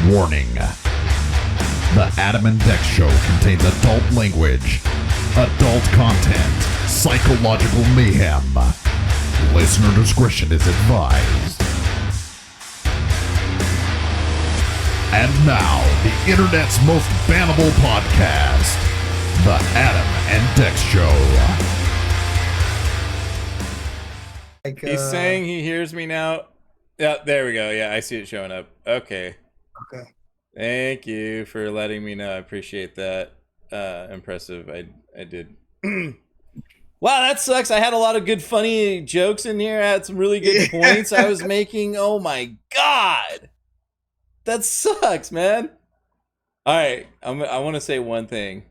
Warning. The Atom&Dex show contains adult language, adult content, psychological mayhem. Listener discretion is advised. And now, the internet's most bannable podcast, The Atom&Dex Show. He's saying he hears me now. Yeah, there we go. Yeah, I see it showing up. Okay. Thank you for letting me know. I appreciate that. Impressive. I did. Wow, that sucks. I had a lot of good, funny jokes in here. I had some really good points I was making. Oh my god, that sucks, man. All right, I want to say one thing.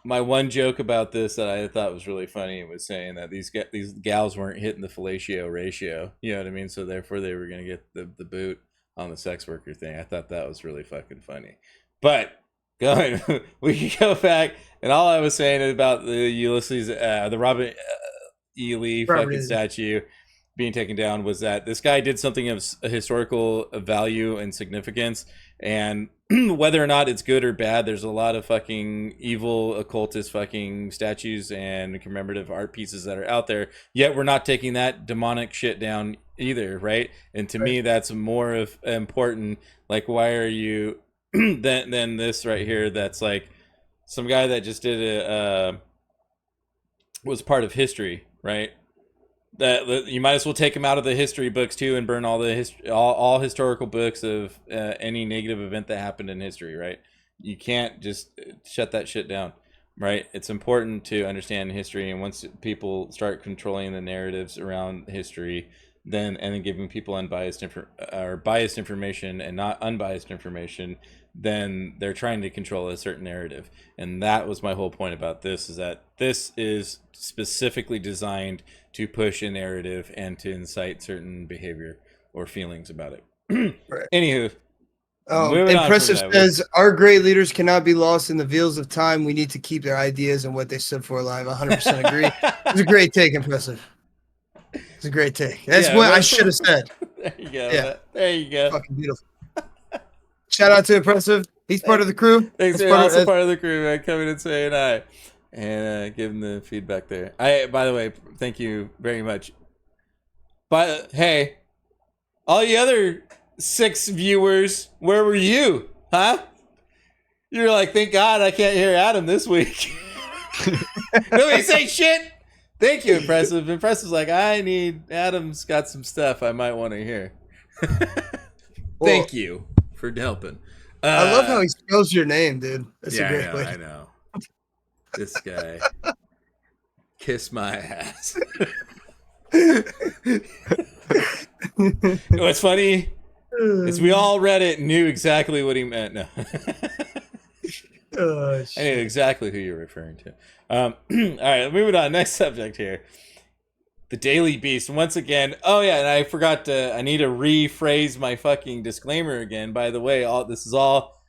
My one joke about this that I thought was really funny was saying that these gals weren't hitting the fellatio ratio. You know what I mean? So therefore, they were gonna get the boot on the sex worker thing. I thought that was really fucking funny. But going, we can go back, and all I was saying about the Ulysses, the Robert E. Lee fucking statue being taken down was that this guy did something of historical value and significance, and whether or not it's good or bad, there's a lot of fucking evil occultist fucking statues and commemorative art pieces that are out there, yet we're not taking that demonic shit down either, right? And to me, that's more of important. Like, why are you than this right here? That's like some guy that just did was part of history, right? That you might as well take him out of the history books too and burn all the all historical books of any negative event that happened in history, right? You can't just shut that shit down, right? It's important to understand history, and once people start controlling the narratives around history, then giving people unbiased or biased information and not unbiased information, then they're trying to control a certain narrative. And that was my whole point about this, is that this is specifically designed to push a narrative and to incite certain behavior or feelings about it. Right. Anywho. Impressive says, our great leaders cannot be lost in the veils of time. We need to keep their ideas and what they stood for alive. 100% agree. It's a great take, Impressive. It's a great take. That's what I should have said. There you go. Yeah. There you go. Fucking beautiful. Shout out to Impressive. He's part of the crew. Thanks for also part of the crew, man. Coming and saying hi and giving the feedback there. By the way, thank you very much. But hey, all you other 6 viewers, where were you? Huh? You're like, thank God I can't hear Adam this week. Nobody say shit. Thank you, Impressive. Impressive's like, Adam's got some stuff I might want to hear. Thank you for helping. I love how he spells your name, dude. That's a great way. I know. This guy. Kiss my ass. What's funny is we all read it and knew exactly what he meant. No. I knew exactly who you're referring to. All right, moving on. Next subject here. The Daily Beast. Once again, and I forgot I need to rephrase my fucking disclaimer again. By the way, this is all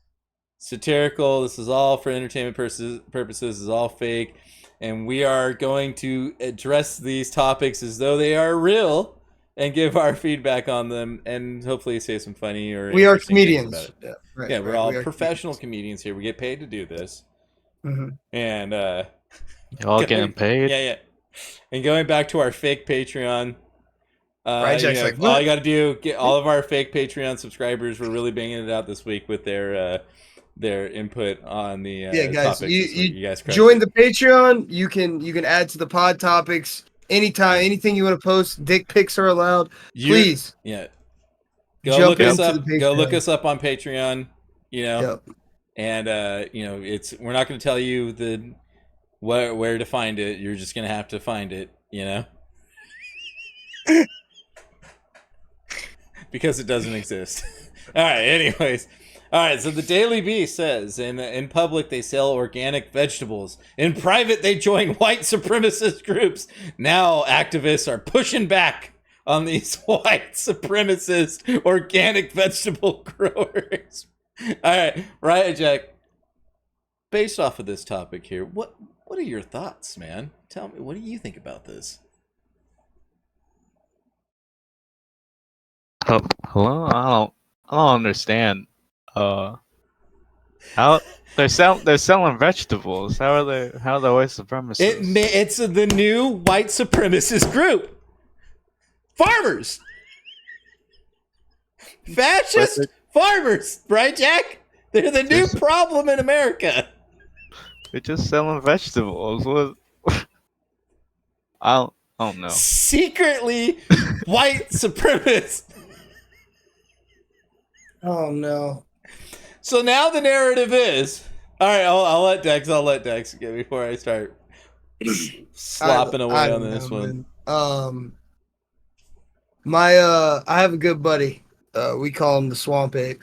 satirical. This is all for entertainment purposes. This is all fake. And we are going to address these topics as though they are real and give our feedback on them and hopefully say some funny or we are comedians. About it. We're all professional comedians here. We get paid to do this. Mm-hmm. And you all getting paid? Yeah. And going back to our fake Patreon, Ryjack's all you got to do, get all of our fake Patreon subscribers. We're really banging it out this week with their input on the guys. topics. You guys join the Patreon. You can add to the pod topics anytime. Anything you want to post. Dick pics are allowed. Please. Go look us up. Go look us up on Patreon. And we're not going to tell you where to find it. You're just gonna have to find it, because it doesn't exist. All right. Anyways, all right. So the Daily Beast says, in public they sell organic vegetables. In private they join white supremacist groups. Now activists are pushing back on these white supremacist organic vegetable growers. All right, Ryjack. Based off of this topic here, what are your thoughts, man? Tell me, what do you think about this? Hello? I don't understand. How they're selling vegetables? How are they white supremacists? It's the new white supremacist group. Farmers. Fascist farmers, right, Jack? They're the new problem in America. They're just selling vegetables. What? I don't know. Secretly white supremacists. Oh no. So now the narrative is, all right, I'll let Dex get before I start slopping away on this one. I have a good buddy. We call him the Swamp Ape.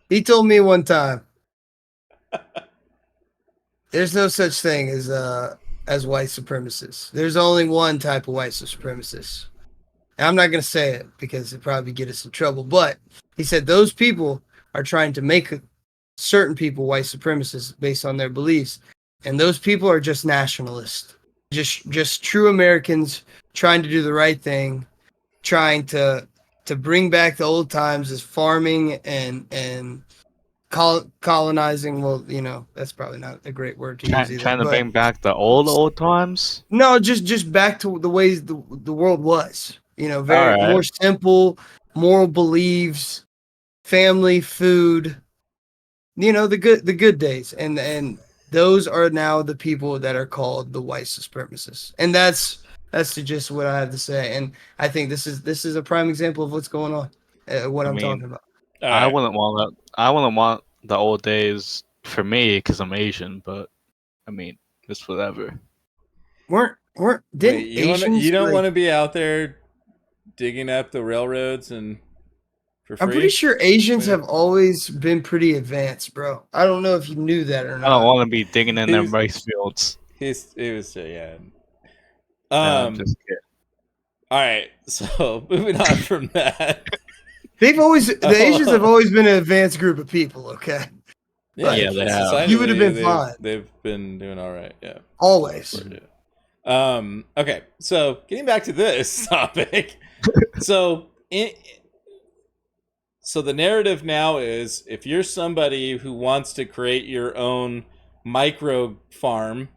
He told me one time, there's no such thing as white supremacists. There's only one type of white supremacists. And I'm not going to say it because it'd probably get us in trouble. But he said those people are trying to make certain people white supremacists based on their beliefs. And those people are just nationalists. Just true Americans trying to do the right thing, trying to bring back the old times as farming and colonizing. Well, that's probably not a great word to use either. Trying to bring back the old times? No, just back to the ways the world was. Very more simple, moral beliefs, family, food. The good days, and those are now the people that are called the white supremacists, and that's just what I have to say. And I think this is a prime example of what's going on. I'm talking about. I wouldn't want the old days for me because I'm Asian, but I mean, it's whatever. You don't want to be out there digging up the railroads and for free? I'm pretty sure Asians have always been pretty advanced, bro. I don't know if you knew that or not. I don't want to be digging in them rice fields. Just kidding. All right, so moving on from that. The Asians have always been an advanced group of people, okay? Yeah, they have. You would have been fine. They've been doing all right, yeah. Always. Okay, so getting back to this topic. So the narrative now is, if you're somebody who wants to create your own micro farm,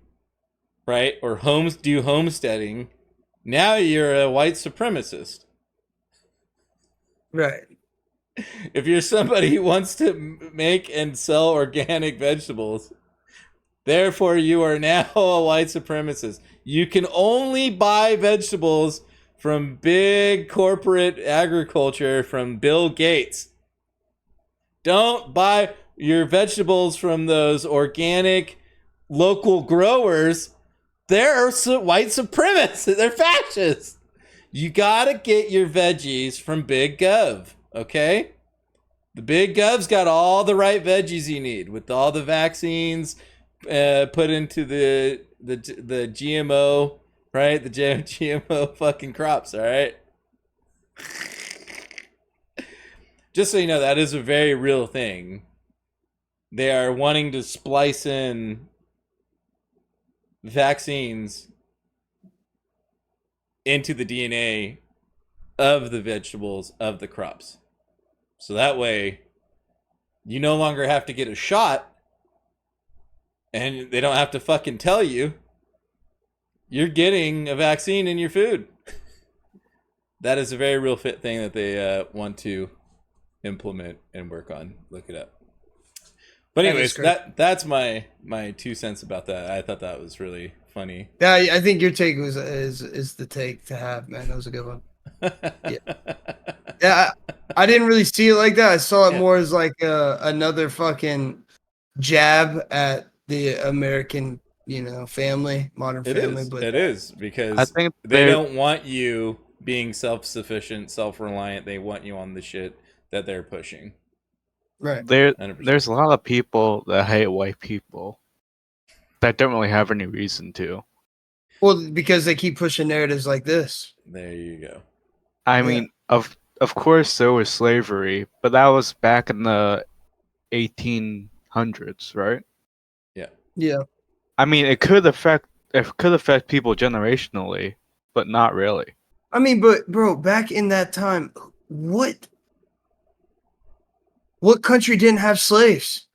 right, or do homesteading, now you're a white supremacist. Right. If you're somebody who wants to make and sell organic vegetables, therefore you are now a white supremacist. You can only buy vegetables from big corporate agriculture from Bill Gates. Don't buy your vegetables from those organic local growers. They're white supremacists. They're fascists. You gotta get your veggies from Big Gov, okay? The Big Gov's got all the right veggies you need with all the vaccines put into the GMO, right? The GMO fucking crops, all right? Just so you know, that is a very real thing. They are wanting to splice in vaccines into the DNA of the vegetables, of the crops. So that way, you no longer have to get a shot, and they don't have to fucking tell you. You're getting a vaccine in your food. That is a very real fit thing that they want to implement and work on. Look it up. But anyways, that's my 2 cents about that. I thought that was really funny. Yeah, I think your take is the take to have, man. That was a good one. Yeah, I didn't really see it like that. I saw it more as like another fucking jab at the American, modern family. But it is, because I think they don't want you being self-sufficient, self-reliant. They want you on the shit that they're pushing. Right. There's a lot of people that hate white people that don't really have any reason to. Well, because they keep pushing narratives like this. There you go. I mean, of course there was slavery, but that was back in the 1800s, right? Yeah. Yeah. I mean, it could affect people generationally, but not really. I mean, but bro, back in that time, what What country didn't have slaves?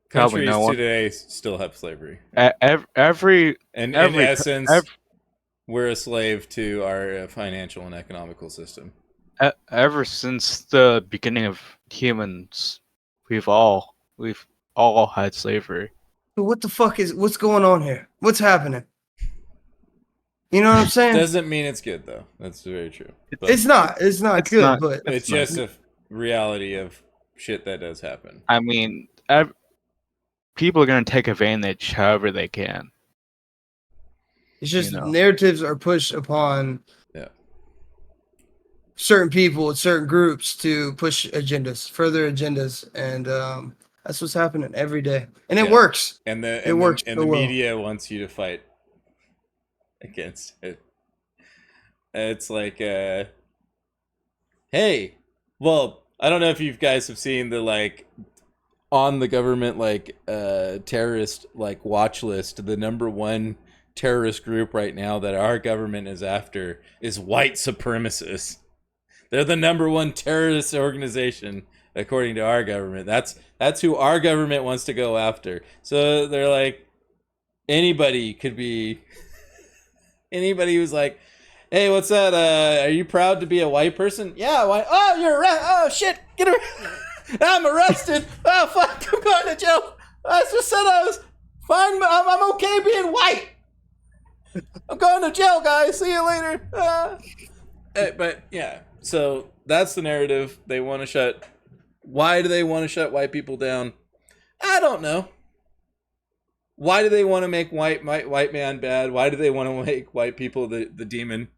Countries today still have slavery. Every in essence, we're a slave to our financial and economical system. Ever since the beginning of humans, we've all had slavery. What the fuck what's going on here? What's happening? You know what I'm saying? Doesn't mean it's good though. That's very true. But it's not good, but it's just a reality of shit that does happen. I mean, people are gonna take advantage however they can. It's just narratives are pushed upon certain people and certain groups to push agendas, further agendas, and that's what's happening every day, and it works. And the media wants you to fight against it. It's like, hey, well, I don't know if you guys have seen the on the government terrorist watch list. The number one terrorist group right now that our government is after is white supremacists. They're the number one terrorist organization according to our government. That's who our government wants to go after. So they're like, anybody could be anybody who's like, hey, what's that? Are you proud to be a white person? Yeah, white. Oh, you're arrested. Oh shit, get arrested. I'm arrested. Oh fuck, I'm going to jail. I just said I was fine. I'm okay being white. I'm going to jail, guys. See you later. But yeah, so that's the narrative. They want to shut. Why do they want to shut white people down? I don't know. Why do they want to make white man bad? Why do they want to make white people the demon?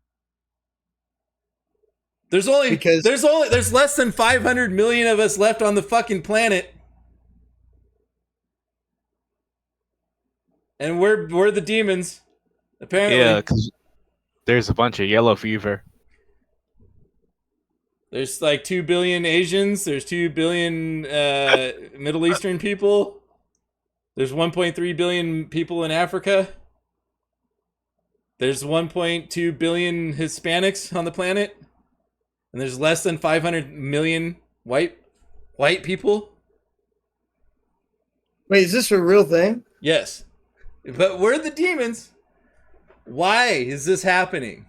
There's less than 500 million of us left on the fucking planet. And we're the demons, apparently. Yeah, because there's a bunch of yellow fever. There's 2 billion Asians. There's 2 billion Middle Eastern people. There's 1.3 billion people in Africa. There's 1.2 billion Hispanics on the planet. And there's less than 500 million white people. Wait, is this a real thing? Yes. But we're the demons. Why is this happening?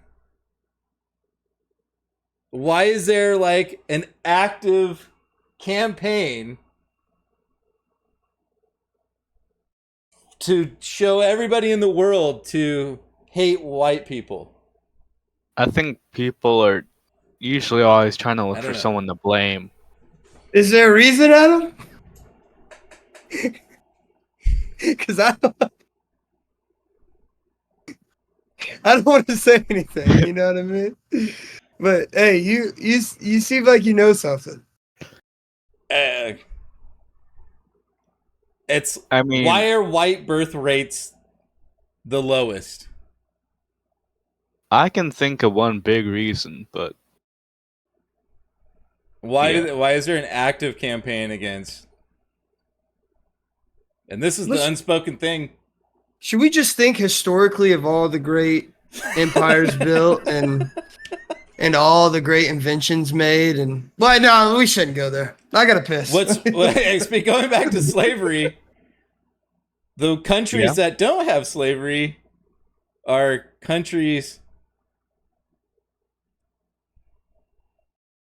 Why is there an active campaign to show everybody in the world to hate white people? I think people are usually always trying to look for someone to blame. Is there a reason, Adam? Because I don't want to say anything. You know what I mean? But hey, you seem like you know something. Why are white birth rates the lowest? I can think of one big reason, but why is there an active campaign against? And this is the unspoken thing. Should we just think historically of all the great empires built and all the great inventions made? And no, we shouldn't go there. I gotta piss. Going back to slavery, the countries that don't have slavery are countries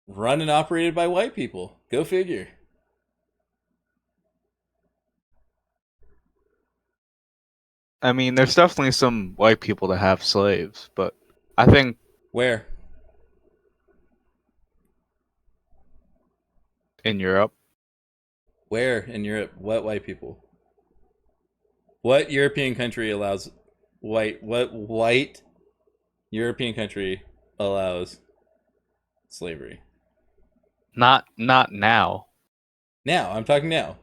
run and operated by white people. Go figure. I mean, there's definitely some white people that have slaves, but I think... Where? In Europe. Where in Europe? What white people? What European country allows what white European country allows slavery? Not now. Now, I'm talking now.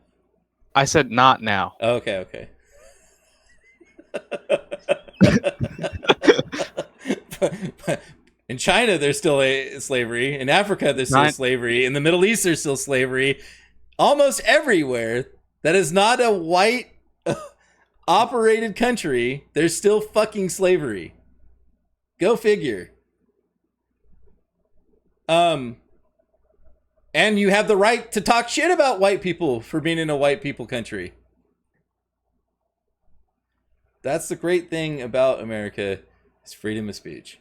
I said not now. Okay. In China, there's still slavery. In Africa, there's still slavery. In the Middle East, there's still slavery. Almost everywhere that is not a white operated country, there's still fucking slavery. Go figure. And you have the right to talk shit about white people for being in a white people country. That's the great thing about America, is freedom of speech.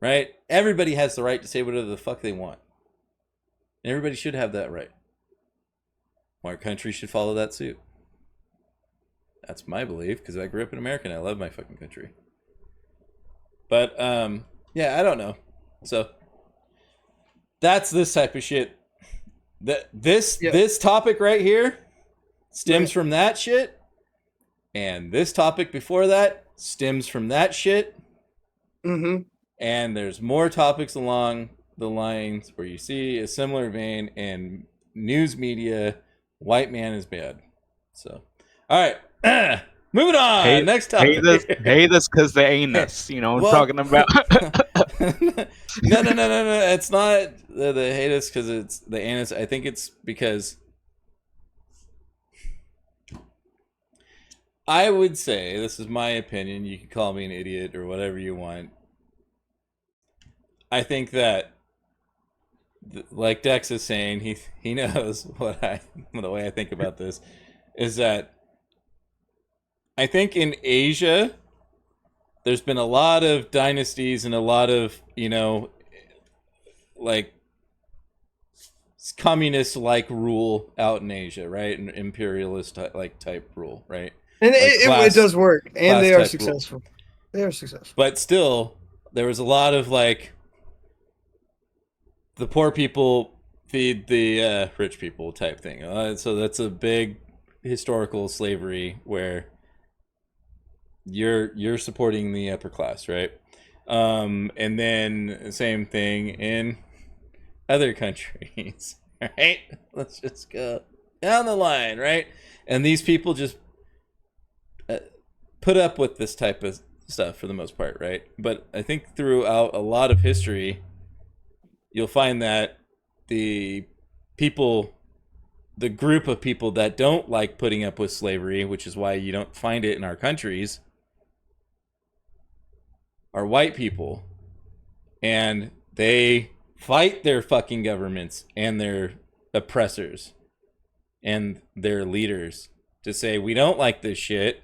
Right? Everybody has the right to say whatever the fuck they want. And everybody should have that right. Our country should follow that suit. That's my belief, because I grew up in America and I love my fucking country. But, yeah, I don't know. So, that's this type of shit. This topic right here stems from that shit. And this topic before that stems from that shit. Mm-hmm. And there's more topics along the lines where you see a similar vein in news media. White man is bad. So, all right. Moving on. Next topic. Hate us because they ain't us. You know what I'm talking about? No. It's not the hate us because it's the anus. I think it's because I would say, this is my opinion. You can call me an idiot or whatever you want. I think that, like Dex is saying, he knows the way I think about this is that I think in Asia there's been a lot of dynasties and a lot of, like communist like rule out in Asia, right? And imperialist type rule, right? And it does work, and they are successful. Rule. They are successful. But still, there was a lot of like the poor people feed the rich people type thing. So that's a big historical slavery where you're supporting the upper class, right? And then same thing in other countries, right? Let's just go down the line, right? And these people just put up with this type of stuff for the most part, right? But I think throughout a lot of history, you'll find that the group of people that don't like putting up with slavery, which is why you don't find it in our countries, are white people. And they fight their fucking governments and their oppressors and their leaders to say, we don't like this shit.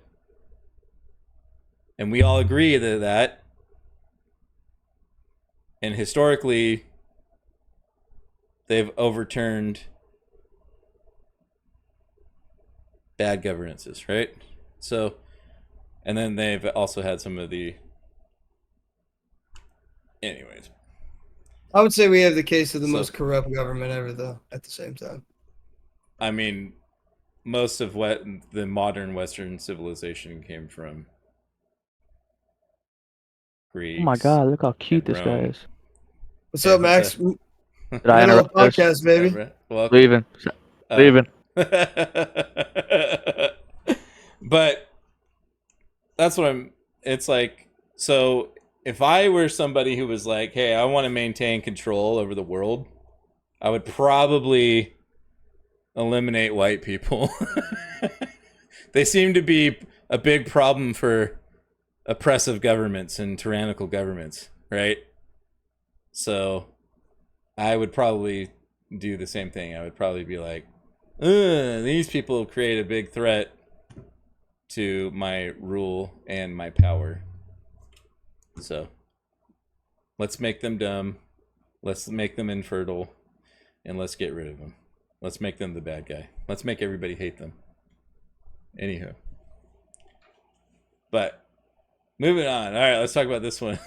And we all agree to that. And historically, they've overturned bad governances, right? So, and then they've also had some of the... Anyways. I would say we have the case of the most corrupt government ever, though, at the same time. I mean, most of what the modern Western civilization came from Greeks. Oh my god, look how cute this guy is. What's up, Max? Did I interrupt podcast, baby? Yeah, leaving. Leaving. But that's what it's like, so if I were somebody who was like, hey, I want to maintain control over the world, I would probably eliminate white people. They seem to be a big problem for oppressive governments and tyrannical governments, right? So I would probably do the same thing. I would probably be like, these people create a big threat to my rule and my power. So let's make them dumb. Let's make them infertile. And let's get rid of them. Let's make them the bad guy. Let's make everybody hate them. Anywho. But moving on. All right, let's talk about this one.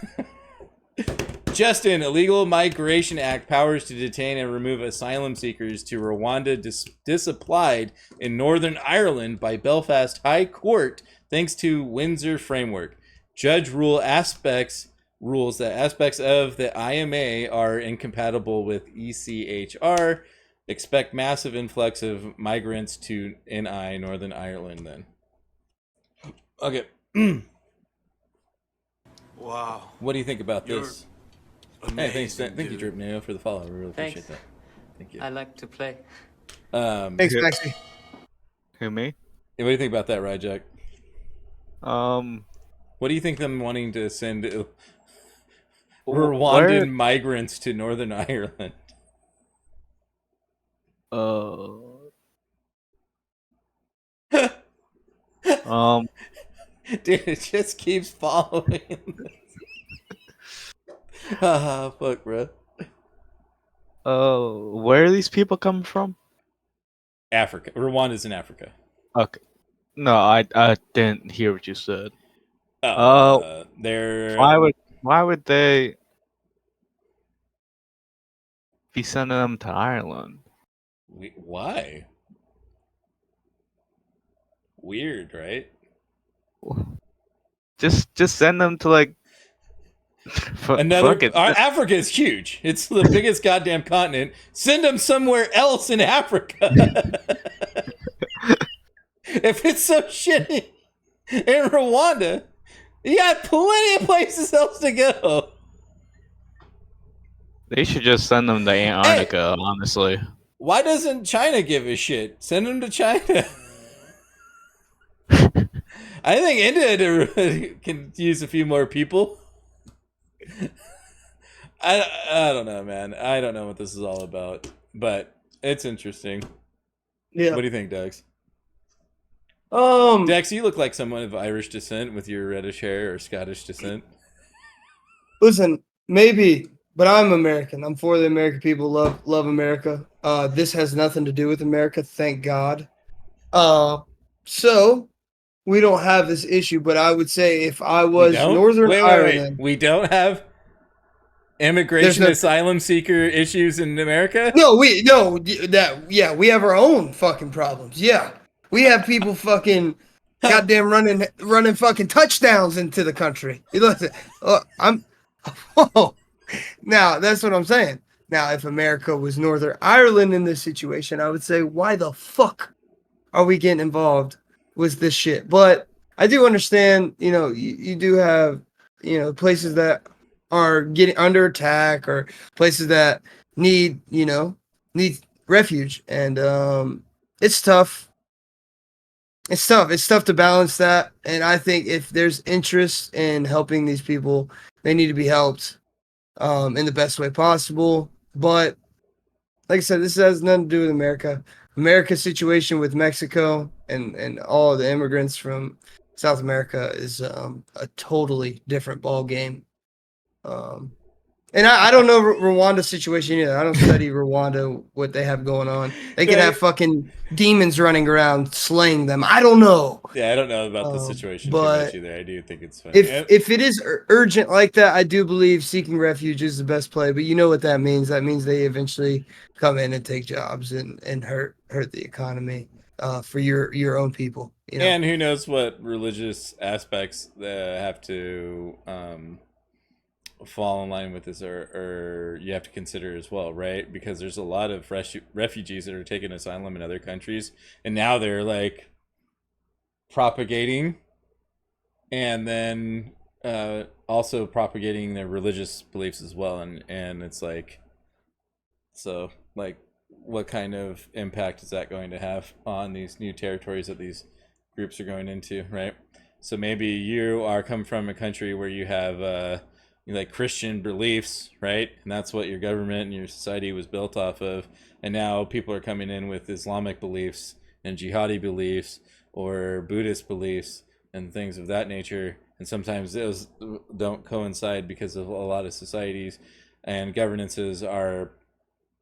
Justin, Illegal Migration Act powers to detain and remove asylum seekers to Rwanda disapplied in Northern Ireland by Belfast High Court thanks to Windsor Framework. Judge rules that aspects of the IMA are incompatible with ECHR. Expect massive influx of migrants to NI, Northern Ireland, then. Okay. Wow. What do you think about this? Amazing, hey, thanks. Thank you, Drip Neo, for the follow. I really appreciate that. Thank you. I like to play. Thanks, Maxie. Who, me? What do you think about that, Ryjack? What do you think them wanting to send Rwandan migrants to Northern Ireland? Dude, it just keeps following. Fuck, bro. Where are these people coming from? Africa. Rwanda's in Africa. Okay. No, I didn't hear what you said. They're Why would they be sending them to Ireland? why? Weird, right? Just send them to like Africa is huge. It's the biggest goddamn continent. Send them somewhere else in Africa. If it's so shitty in Rwanda, you got plenty of places else to go. They should just send them to Antarctica, honestly. Why doesn't China give a shit? Send them to China. I think India can use a few more people. I don't know, man. I don't know what this is all about, but it's interesting. Yeah. What do you think, Dex? Dex, you look like someone of Irish descent with your reddish hair or Scottish descent. Listen, maybe, but I'm American. I'm for the American people. Love America. This has nothing to do with America, thank God. So we don't have this issue. But I would say if I was Northern Ireland, we don't have immigration asylum seeker issues in America. We have our own fucking problems. Yeah. We have people fucking goddamn running fucking touchdowns into the country. Listen, now that's what I'm saying. Now, if America was Northern Ireland in this situation, I would say, why the fuck are we getting involved with this shit? But I do understand, you do have, places that are getting under attack or places that need refuge. And it's tough. It's tough to balance that. And I think if there's interest in helping these people, they need to be helped in the best way possible. But like I said, this has nothing to do with America. America's situation with Mexico and all the immigrants from South America is a totally different ball game. And I don't know Rwanda's situation either. I don't study Rwanda, what they have going on. They could have fucking demons running around slaying them. I don't know. Yeah, I don't know about the situation too much either. I do think it's funny. If it is urgent like that, I do believe seeking refuge is the best play. But you know what that means? That means they eventually come in and take jobs and hurt the economy for your own people. And who knows what religious aspects have to fall in line with this or you have to consider as well, right? Because there's a lot of refugees that are taking asylum in other countries, and now they're like propagating and then also propagating their religious beliefs as well, and it's like, so like what kind of impact is that going to have on these new territories that these groups are going into, right? So maybe you are come from a country where you have like Christian beliefs, right? And that's what your government and your society was built off of. And now people are coming in with Islamic beliefs and jihadi beliefs or Buddhist beliefs and things of that nature. And sometimes those don't coincide because of a lot of societies and governances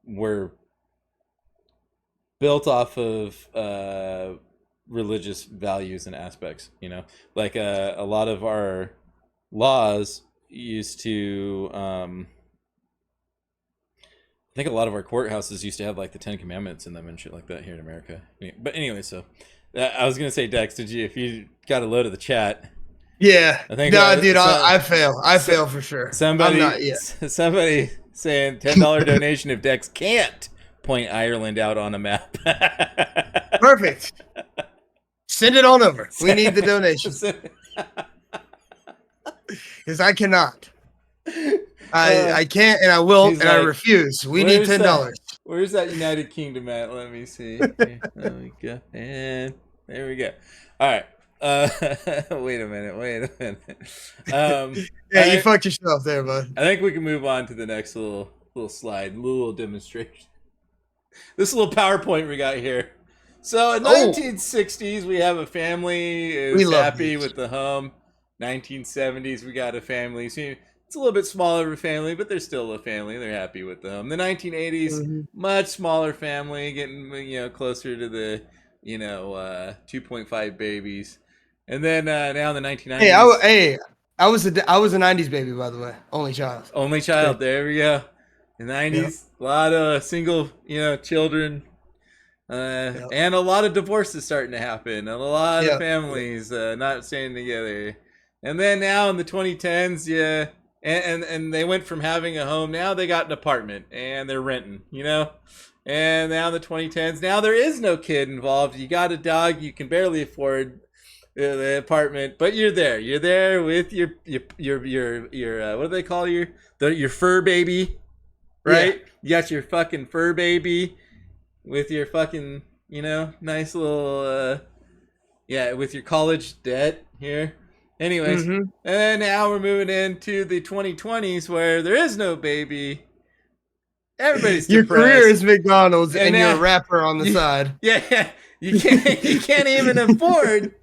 were built off of religious values and aspects, like a lot of our laws used to I think a lot of our courthouses used to have like the 10 Commandments in them and shit like that here in America. But anyway, so I was gonna say, Dex, if you got a load of the chat? Yeah, I think dude, I fail. I fail for sure. Somebody saying $10 donation if Dex can't point Ireland out on a map. Perfect. Send it on over. We need the donation. Because I cannot. I can't and I will and I refuse. We need $10. Where's that United Kingdom at? Let me see. There we go. And there we go. All right. Wait a minute. Yeah, you fucked yourself there, bud. I think we can move on to the next little slide, little demonstration. this little PowerPoint we got here. So in 1960s, we have a family who's happy with the home. 1970s, we got a family. See, it's a little bit smaller of a family, but they're still a family. They're happy with the home. The 1980s, much smaller family, getting closer to the 2.5 babies. And then now in the 1990s. I was a '90s baby, by the way. Only child. Only child. There we go. In the 90s, a lot of single, children, and a lot of divorces starting to happen, and a lot of families not staying together. And then now in the 2010s, and they went from having a home, now they got an apartment and they're renting, And now in the 2010s, now there is no kid involved. You got a dog, you can barely afford the apartment, but you're there. You're there with your what do they call your fur baby, right? Yeah. You got your fucking fur baby with your fucking nice little with your college debt here. Anyways, and now we're moving into the 2020s where there is no baby. Everybody's your depressed. Career is McDonald's, and you're a rapper on the side. Yeah. You can't even afford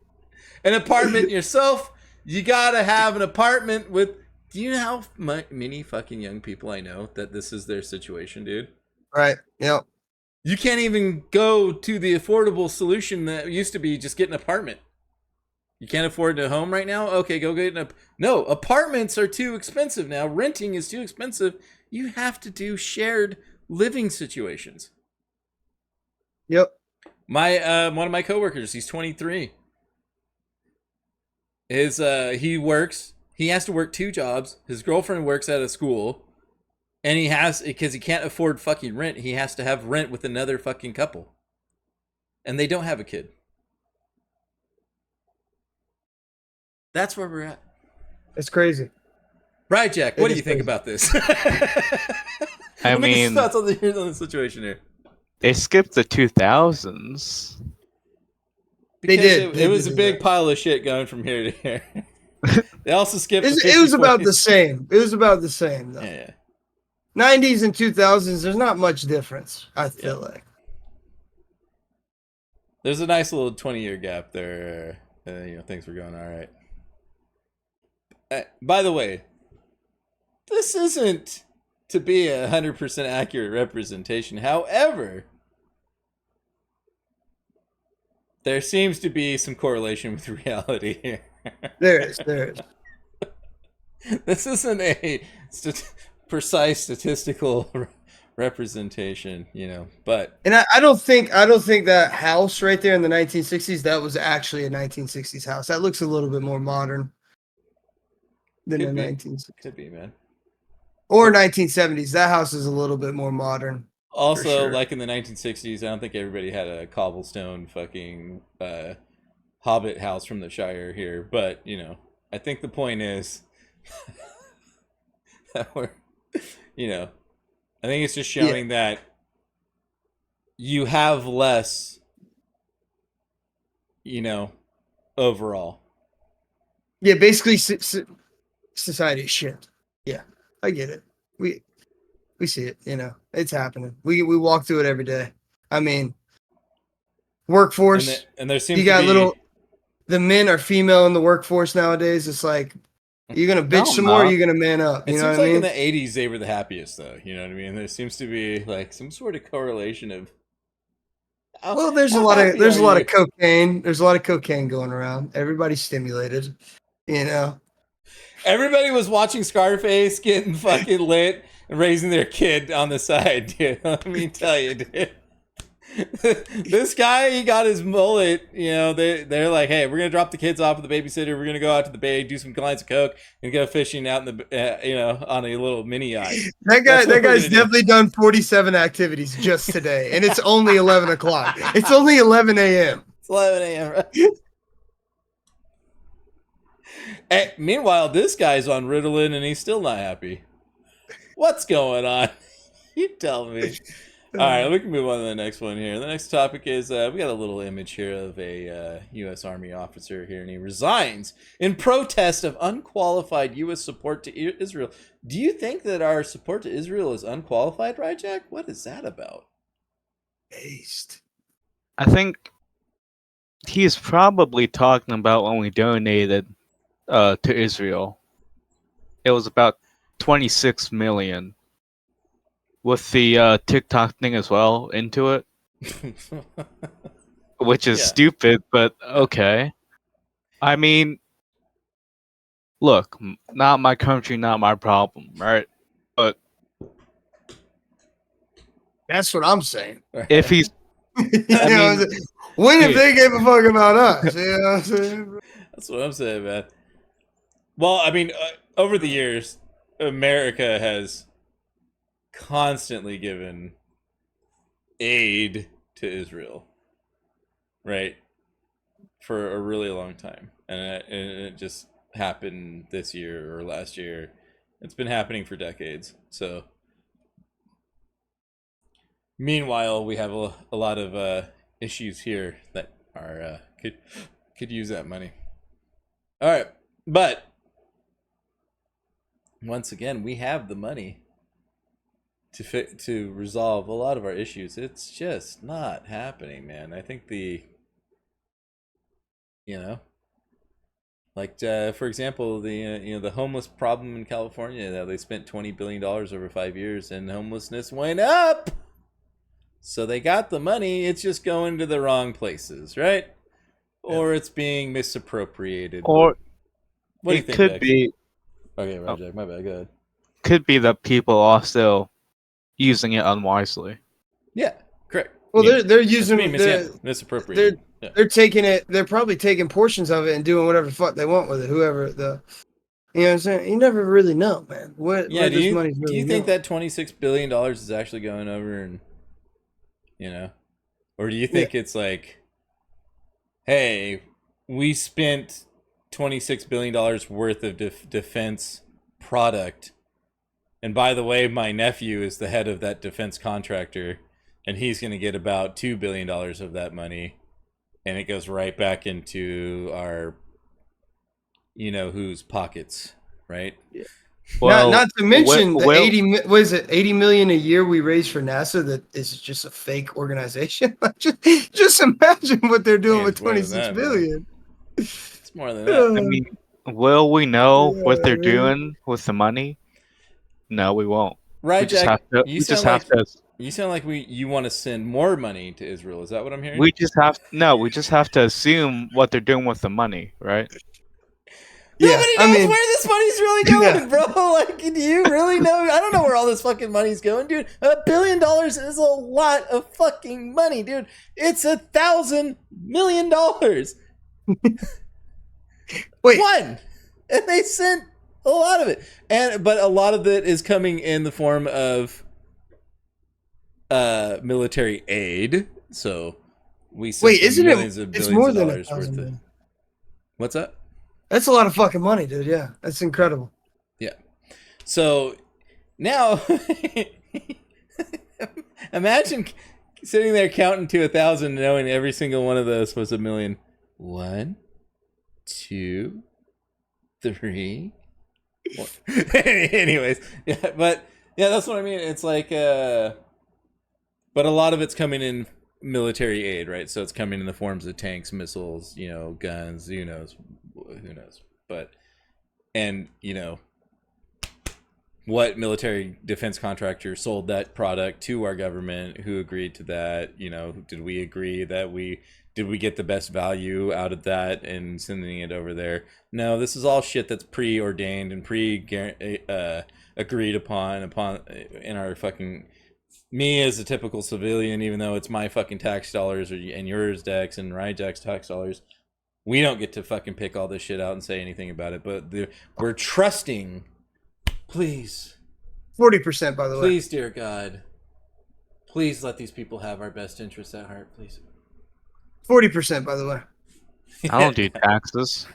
an apartment yourself. You gotta have an apartment with. Do you know how many fucking young people I know that this is their situation, dude? Right. Yep. You can't even go to the affordable solution that used to be just get an apartment. You can't afford a home right now? Okay, go get No, apartments are too expensive now. Renting is too expensive. You have to do shared living situations. Yep. My one of my coworkers, he's 23. He works. He has to work 2 jobs. His girlfriend works at a school, and because he can't afford fucking rent, he has to have rent with another fucking couple, and they don't have a kid. That's where we're at. It's crazy. Ryjack, what do you think about this? I mean, thoughts on the situation here. They skipped the 2000s. They did. It was a big pile of shit going from here to here. They also skipped. It was about the same. It was about the same, though. Yeah. 90s and 2000s, there's not much difference, I feel like. There's a nice little 20-year gap there. Things were going all right. By the way, this isn't to be 100% accurate representation. However, there seems to be some correlation with reality here. There is. This isn't a precise statistical representation, but. And I don't think that house right there in the 1960s, that was actually a 1960s house. That looks a little bit more modern than the 1960s. Could be, man. Or 1970s. That house is a little bit more modern. Also, sure. like in the 1960s, I don't think everybody had a cobblestone fucking hobbit house from the Shire here. But, I think the point is that we're, I think it's just showing that you have less, overall. Yeah, basically society is shit. Yeah, I get it. We see it, it's happening. We walk through it every day. I mean, workforce. And there seems you got to be... the men are female in the workforce nowadays. It's like, you're going to bitch some more, or you're going to man up. You know what I mean? In the 80s, they were the happiest, though. You know what I mean? There seems to be like some sort of correlation of. Well, there's a lot of cocaine. There's a lot of cocaine going around. Everybody's stimulated, Everybody was watching Scarface, getting fucking lit, and raising their kid on the side, dude. Let me tell you, dude. This guy, he got his mullet. They're like, hey, we're gonna drop the kids off with the babysitter. We're gonna go out to the bay, do some lines of coke, and go fishing out in the, on a little mini yacht. That guy's definitely done 47 activities just today, and it's only 11 o'clock. It's only 11 a.m. It's 11 a.m. Right? Hey, meanwhile, this guy's on Ritalin, and he's still not happy. What's going on? You tell me. All right, we can move on to the next one here. The next topic is we got a little image here of a U.S. Army officer here, and he resigns in protest of unqualified U.S. support to Israel. Do you think that our support to Israel is unqualified, Ryjack? What is that about? Based. I think he's probably talking about when we donated to Israel. It was about 26 million with the TikTok thing as well into it, which is stupid, but okay. I mean, look, not my country, not my problem, right? But that's what I'm saying. If he's, when if they gave a fuck about us? You know what I'm saying? That's what I'm saying, man. Well, I mean, over the years, America has constantly given aid to Israel, right? For a really long time. And it just happened this year or last year. It's been happening for decades. So, meanwhile, we have a lot of issues here that are could use that money. All right, but once again, we have the money to resolve a lot of our issues. It's just not happening, man. I think for example, the homeless problem in California. Now they spent $20 billion over 5 years, and homelessness went up. So they got the money. It's just going to the wrong places, right? Or it's being misappropriated. Or what do you think? Could be. Okay, Ryjack, my bad. Go ahead. Could be that people are still using it unwisely. Yeah, correct. Well, they're using misappropriated. They're taking it. They're probably taking portions of it and doing whatever the fuck they want with it. Whoever you know what I'm saying? You never really know, man. Where this money's really do you think that $26 billion is actually going over and, or do you think it's like, hey, we spent $26 billion worth of defense product. And by the way, my nephew is the head of that defense contractor, and he's going to get about $2 billion of that money. And it goes right back into our, whose pockets, right? Yeah. Well, not to mention the 80 million a year we raise for NASA that is just a fake organization. just imagine what they're doing with 26 billion. It's more than that. I mean, will we know what they're doing with the money? No, we won't. Ryjack, you sound like you want to send more money to Israel. Is that what I'm hearing? We just have to assume what they're doing with the money, right? Nobody knows where this money's really going, bro. Like, do you really know? I don't know where all this fucking money's going, dude. $1 billion is a lot of fucking money, dude. It's $1,000 million. Wait, one, and they sent a lot of it, but a lot of it is coming in the form of military aid. So we sent millions of billions more of than dollars worth of. What's that? That's a lot of fucking money, dude. Yeah, that's incredible. Yeah. So now, imagine sitting there counting to 1,000, knowing every single one of those was $1 million. 1, 2, 3. Anyways, but that's what I mean. It's like, but a lot of it's coming in military aid, right? So it's coming in the forms of tanks, missiles, guns. Who knows? But, and what military defense contractor sold that product to our government? Who agreed to that? Did we agree that did we get the best value out of that and sending it over there? No, this is all shit that's preordained and agreed upon in our fucking, me as a typical civilian, even though it's my fucking tax dollars and yours, Dex, and Ryjack's tax dollars. We don't get to fucking pick all this shit out and say anything about it, but we're trusting. Please. 40%, by the way. Please, dear God. Please let these people have our best interests at heart, please. 40%, by the way. I don't do taxes.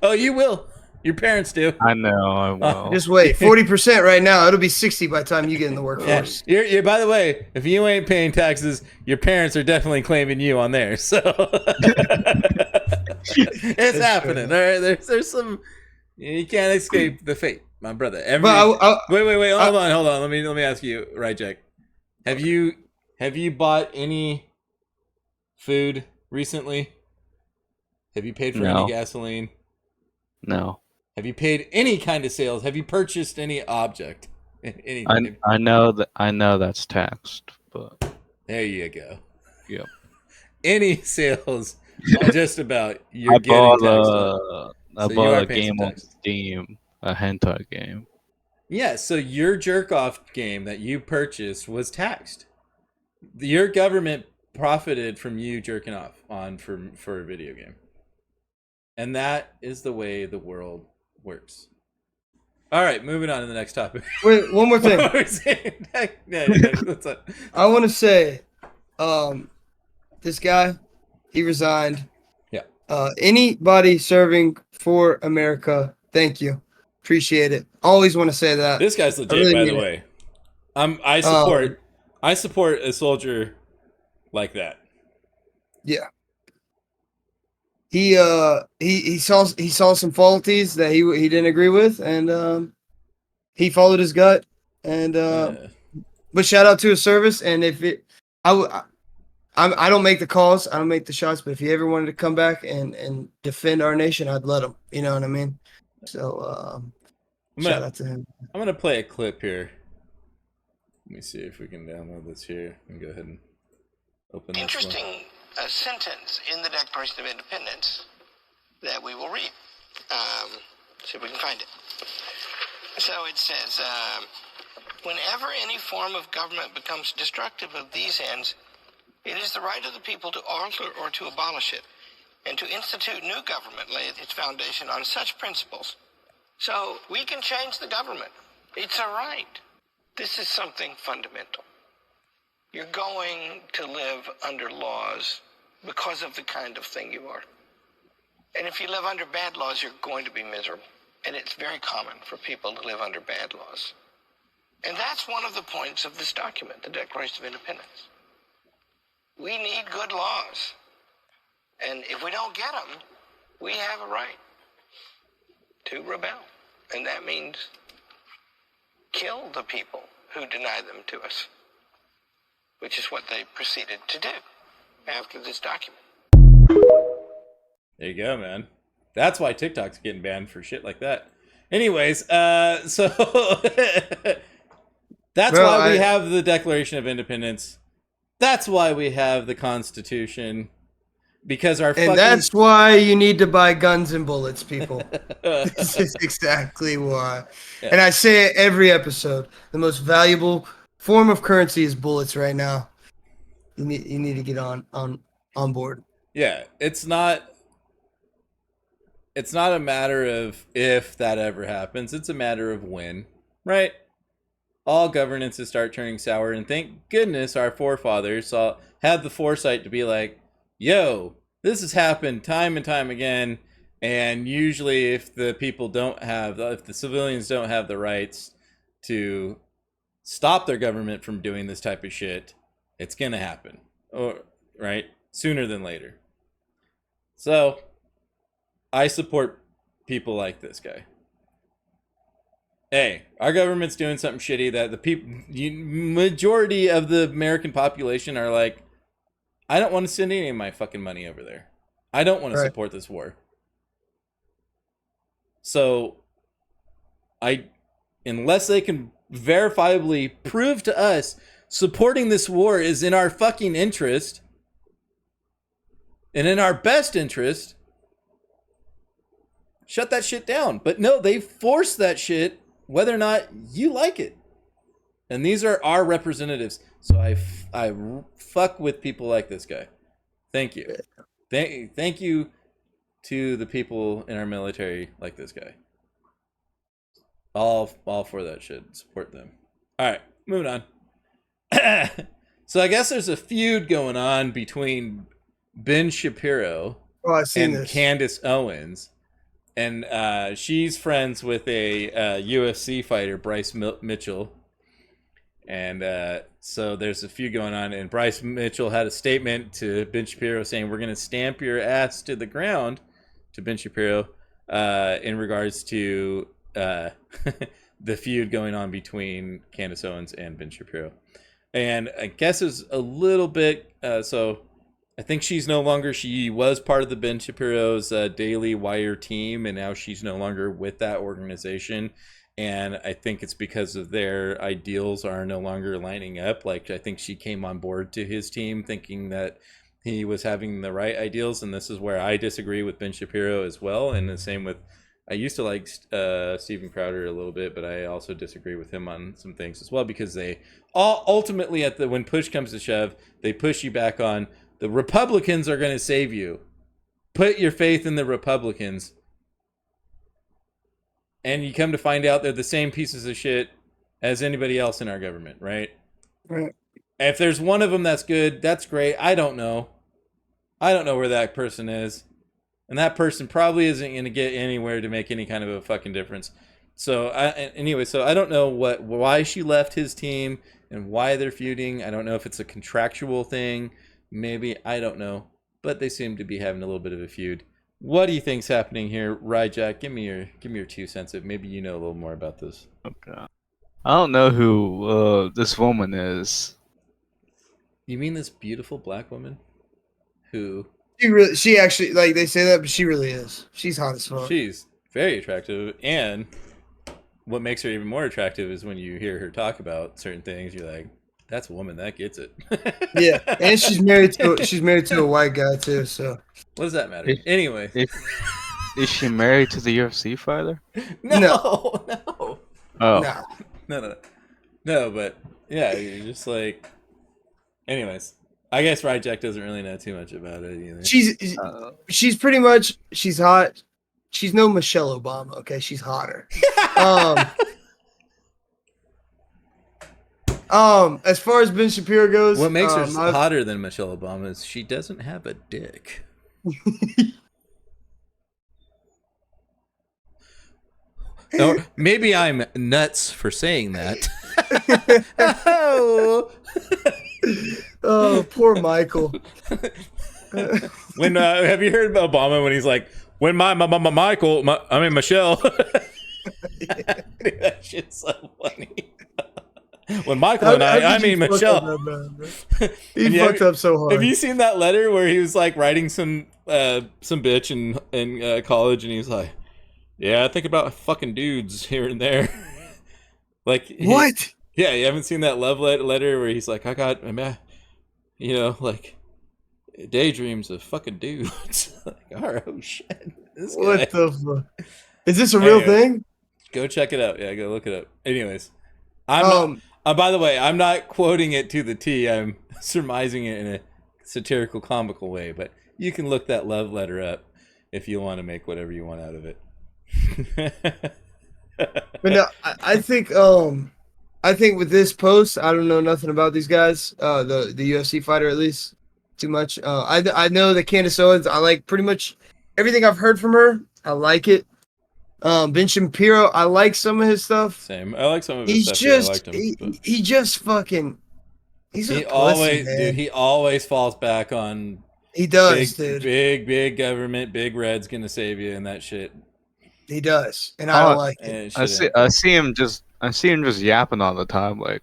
Oh, you will. Your parents do. I know, I will. Just wait. 40% right now. It'll be 60 by the time you get in the workforce. Yeah. You're, by the way, if you ain't paying taxes, your parents are definitely claiming you on there. So it's happening. True. All right, there's some. You can't escape the fate, my brother. Wait. Hold on. Let me ask you, Ryjack. Have have you bought any food recently? Have you paid for any gasoline? No. Have you paid any kind of sales? Have you purchased any object? Anything? I know that's taxed, but there you go. Yep. Any sales, just about you're getting taxed on. I bought a game on Steam, a hentai game. Yeah, so your jerk off game that you purchased was taxed. Your government profited from you jerking off on for a video game. And that is the way the world works. All right, moving on to the next topic. Wait, one more thing. I want to say, this guy, he resigned. Yeah. Anybody serving for America, thank you. Appreciate it. Always want to say that. This guy's legit, really, by the way. I support a soldier like that. Yeah. He saw some faulties that he didn't agree with, and he followed his gut. And but shout out to his service. And if I don't make the calls, I don't make the shots. But if he ever wanted to come back and defend our nation, I'd let him. You know what I mean? So shout out to him. I'm gonna play a clip here. Let me see if we can download this here and go ahead and open this. Interesting sentence in the Declaration of Independence that we will read. See if we can find it. So it says, whenever any form of government becomes destructive of these ends, it is the right of the people to alter or to abolish it, and to institute new government lay its foundation on such principles. So we can change the government. It's a right. This is something fundamental. You're going to live under laws because of the kind of thing you are. And if you live under bad laws, you're going to be miserable. And it's very common for people to live under bad laws. And that's one of the points of this document, the Declaration of Independence. We need good laws. And if we don't get them, we have a right to rebel. And that means kill the people who deny them to us, which is what they proceeded to do after this document. There you go, man. That's why TikTok's getting banned for shit like that. Anyways, so that's why we have the Declaration of Independence. That's why we have the Constitution. Because that's why you need to buy guns and bullets, people. This is exactly why. Yeah. And I say it every episode. The most valuable form of currency is bullets right now. You need to get on board. Yeah, it's not a matter of if that ever happens. It's a matter of when, right? All governances start turning sour, and thank goodness our forefathers had the foresight to be like, yo, this has happened time and time again, and usually if the civilians don't have the rights to stop their government from doing this type of shit, it's gonna happen, right? Sooner than later. So, I support people like this guy. Hey, our government's doing something shitty that the majority of the American population are like, I don't want to send any of my fucking money over there. I don't want to support this war. So, unless they can verifiably prove to us supporting this war is in our fucking interest and in our best interest, shut that shit down. But no, they force that shit whether or not you like it. And these are our representatives. So I fuck with people like this guy. Thank you. Thank you to the people in our military like this guy. All for that shit. Support them. All right, moving on. So I guess there's a feud going on between Ben Shapiro and Candace Owens. And she's friends with a UFC fighter, Bryce Mitchell. And so there's a feud going on. And Bryce Mitchell had a statement to Ben Shapiro saying, we're going to stamp your ass to the ground, to Ben Shapiro, in regards to the feud going on between Candace Owens and Ben Shapiro. And I guess it's a little bit. So I think she's no longer. She was part of the Ben Shapiro's Daily Wire team, and now she's no longer with that organization. And I think it's because of their ideals are no longer lining up. Like, I think she came on board to his team thinking that he was having the right ideals, and this is where I disagree with Ben Shapiro as well. And the same with, I used to like Steven Crowder a little bit, but I also disagree with him on some things as well, because they all ultimately when push comes to shove, they push you back on the Republicans are going to save you. Put your faith in the Republicans. And you come to find out they're the same pieces of shit as anybody else in our government, right? Right. If there's one of them that's good, that's great. I don't know. I don't know where that person is. And that person probably isn't going to get anywhere to make any kind of a fucking difference. So, anyway, I don't know why she left his team and why they're feuding. I don't know if it's a contractual thing. Maybe. I don't know. But they seem to be having a little bit of a feud. What do you think's happening here, Ryjack? Give me your 2 cents. Maybe you know a little more about this. Okay. I don't know who this woman is. You mean this beautiful black woman who? She actually, like, they say that, but she really is. She's hot as fuck. She's very attractive, and what makes her even more attractive is when you hear her talk about certain things. You're like, that's a woman that gets it. Yeah, and she's married to a white guy too. So what does that matter? Anyway, is she married to the UFC fighter? No. Oh, no. But yeah, you're just like. Anyways, I guess Ryjack doesn't really know too much about it either. She's pretty much, she's hot. She's no Michelle Obama. Okay, she's hotter. As far as Ben Shapiro goes, what makes her hotter than Michelle Obama is she doesn't have a dick. Or maybe I'm nuts for saying that. Oh, poor Michael. When have you heard about Obama when he's like, when Michelle. That shit's so funny. When Michael and I mean Michelle. He fucked up so hard. Have you seen that letter where he was like writing some bitch in college, and he's like, yeah, I think about fucking dudes here and there. Like, what? Yeah, you haven't seen that love letter where he's like, I got, like daydreams of fucking dudes. Like, all right, oh shit. What the fuck? Is this a real thing? Go check it out. Yeah, go look it up. Anyways, I'm not, by the way, I'm not quoting it to the T. I'm surmising it in a satirical, comical way. But you can look that love letter up if you want to make whatever you want out of it. But no, I think with this post, I don't know nothing about these guys. The UFC fighter, at least, too much. I know that Candace Owens. I like pretty much everything I've heard from her. I like it. Ben Shapiro, I like some of his stuff. Same. I like some of his stuff. I liked him. He just fucking. He always falls back on. He does, dude. Big government, big red's gonna save you, and that shit. He does, and I don't like it. I see him just yapping all the time, like.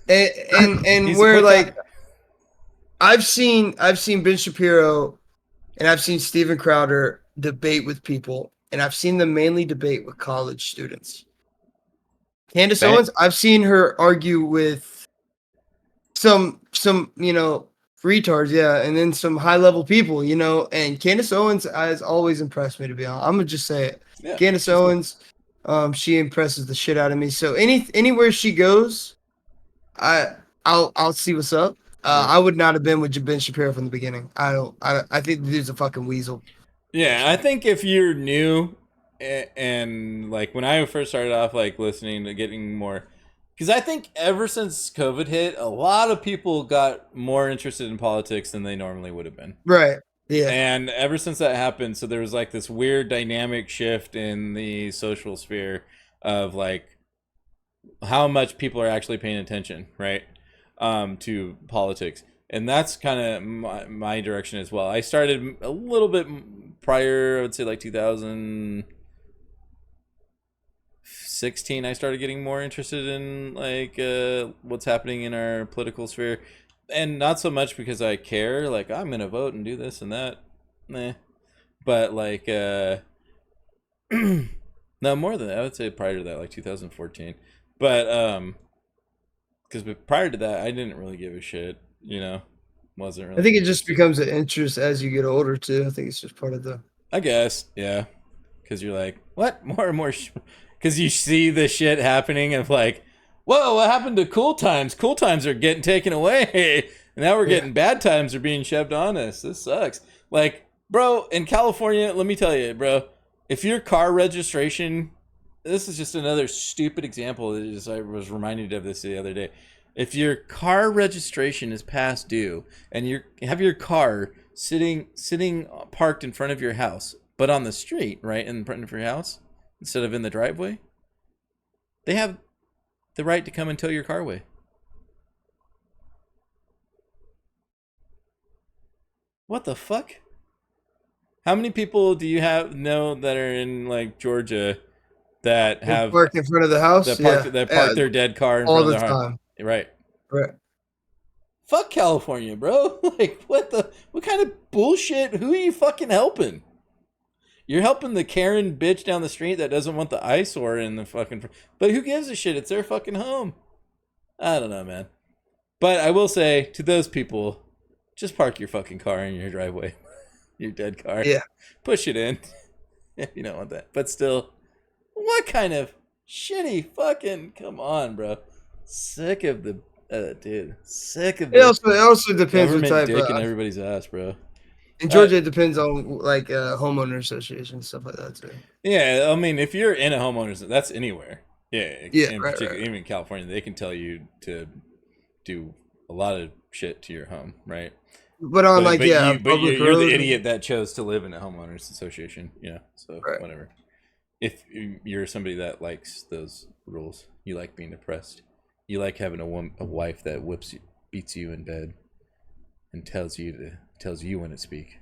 And where like, I've seen Ben Shapiro, and I've seen Steven Crowder debate with people, and I've seen them mainly debate with college students. Candace Owens, I've seen her argue with some retards, yeah, and then some high level people, and Candace Owens has always impressed me, to be honest. I'm gonna just say it. Yeah, Candace Owens, she impresses the shit out of me. So anywhere she goes, I'll see what's up. I would not have been with Ben Shapiro from the beginning. I think the dude's a fucking weasel. Yeah, I think if you're new and like when I first started off like listening to getting more, because I think ever since COVID hit, a lot of people got more interested in politics than they normally would have been. Right. Yeah. And ever since that happened, so there was like this weird dynamic shift in the social sphere of like how much people are actually paying attention, right, to politics. And that's kind of my direction as well. I started a little bit prior, I would say like 2006 16, I started getting more interested in like what's happening in our political sphere, and not so much because I care, like I'm gonna vote and do this and that, but like no, more than that. I would say prior to that, like 2014, but because prior to that, I didn't really give a shit, wasn't really. I think it just becomes an interest as you get older too. I think it's just part of the. I guess, yeah, because you're like, what more and more. Because you see the shit happening of like, whoa, what happened to cool times? Cool times are getting taken away. And now we're getting bad times are being shoved on us. This sucks. Like, bro, in California, let me tell you, bro, if your car registration, this is just another stupid example. I was reminded of this the other day. If your car registration is past due and you have your car sitting parked in front of your house, but on the street, right, in front of your house, instead of in the driveway, they have the right to come and tow your car away. What the fuck? How many people do you know that are in like Georgia that have parked in front of the house? That park their dead car in all front of the their time. house? Right. Right. Fuck California, bro. Like, what kind of bullshit? Who are you fucking helping? You're helping the Karen bitch down the street that doesn't want the eyesore in the fucking... But who gives a shit? It's their fucking home. I don't know, man. But I will say, to those people, just park your fucking car in your driveway. Your dead car. Yeah. Push it in. If you don't want that. But still, what kind of shitty fucking... Come on, bro. Sick of the... dude. Sick of the... It also depends what type dick in everybody's ass, bro. In Georgia, it depends on like homeowner association stuff like that too. Yeah, I mean, if you're in a homeowner's, that's anywhere. Yeah, right. Even in California, they can tell you to do a lot of shit to your home, right? But you're the idiot that chose to live in a homeowners association. Yeah, so whatever. If you're somebody that likes those rules, you like being oppressed, you like having a wife that beats you in bed, and tells you when to speak.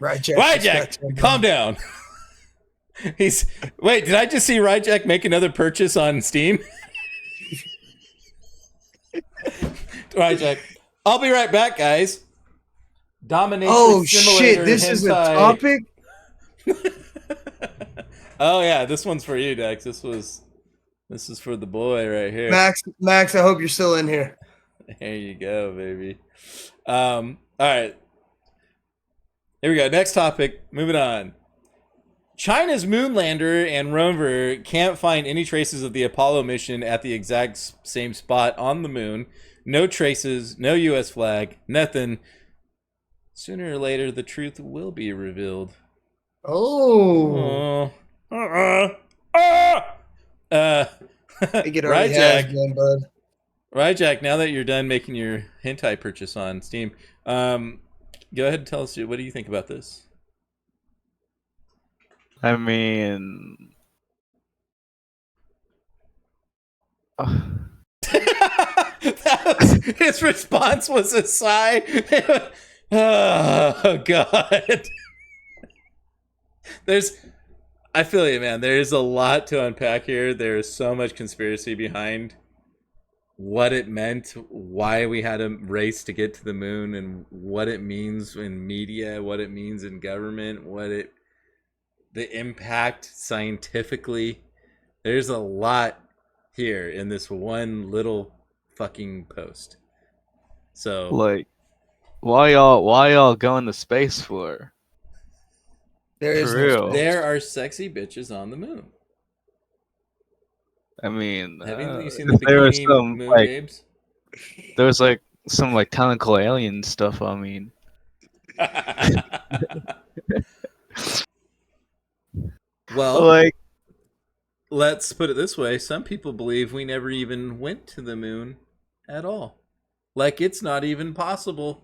Ryjack, calm down. Wait, did I just see Ryjack make another purchase on Steam? Ryjack, I'll be right back, guys. Dominatrix Oh Simulator shit! This is a hentai. topic. Oh yeah, this one's for you, Dex. This is for the boy right here. Max, I hope you're still in here. There you go, baby. All right. Here we go. Next topic. Moving on. China's moonlander and rover can't find any traces of the Apollo mission at the exact same spot on the moon. No traces, no U.S. flag, nothing. Sooner or later, the truth will be revealed. Oh. Ryjack, now that you're done making your hentai purchase on Steam, go ahead and tell us, what do you think about this? I mean... His response was a sigh. Oh, God. I feel you, man. There's a lot to unpack here. There's so much conspiracy behind what it meant, why we had a race to get to the moon, and what it means in media, what it means in government, the impact scientifically. There's a lot here in this one little fucking post. So, like, why y'all going to space for? There are sexy bitches on the moon. I mean, have you seen the bikini moon babes? There was some tentacle alien stuff. I mean, well, let's put it this way: some people believe we never even went to the moon at all. It's not even possible.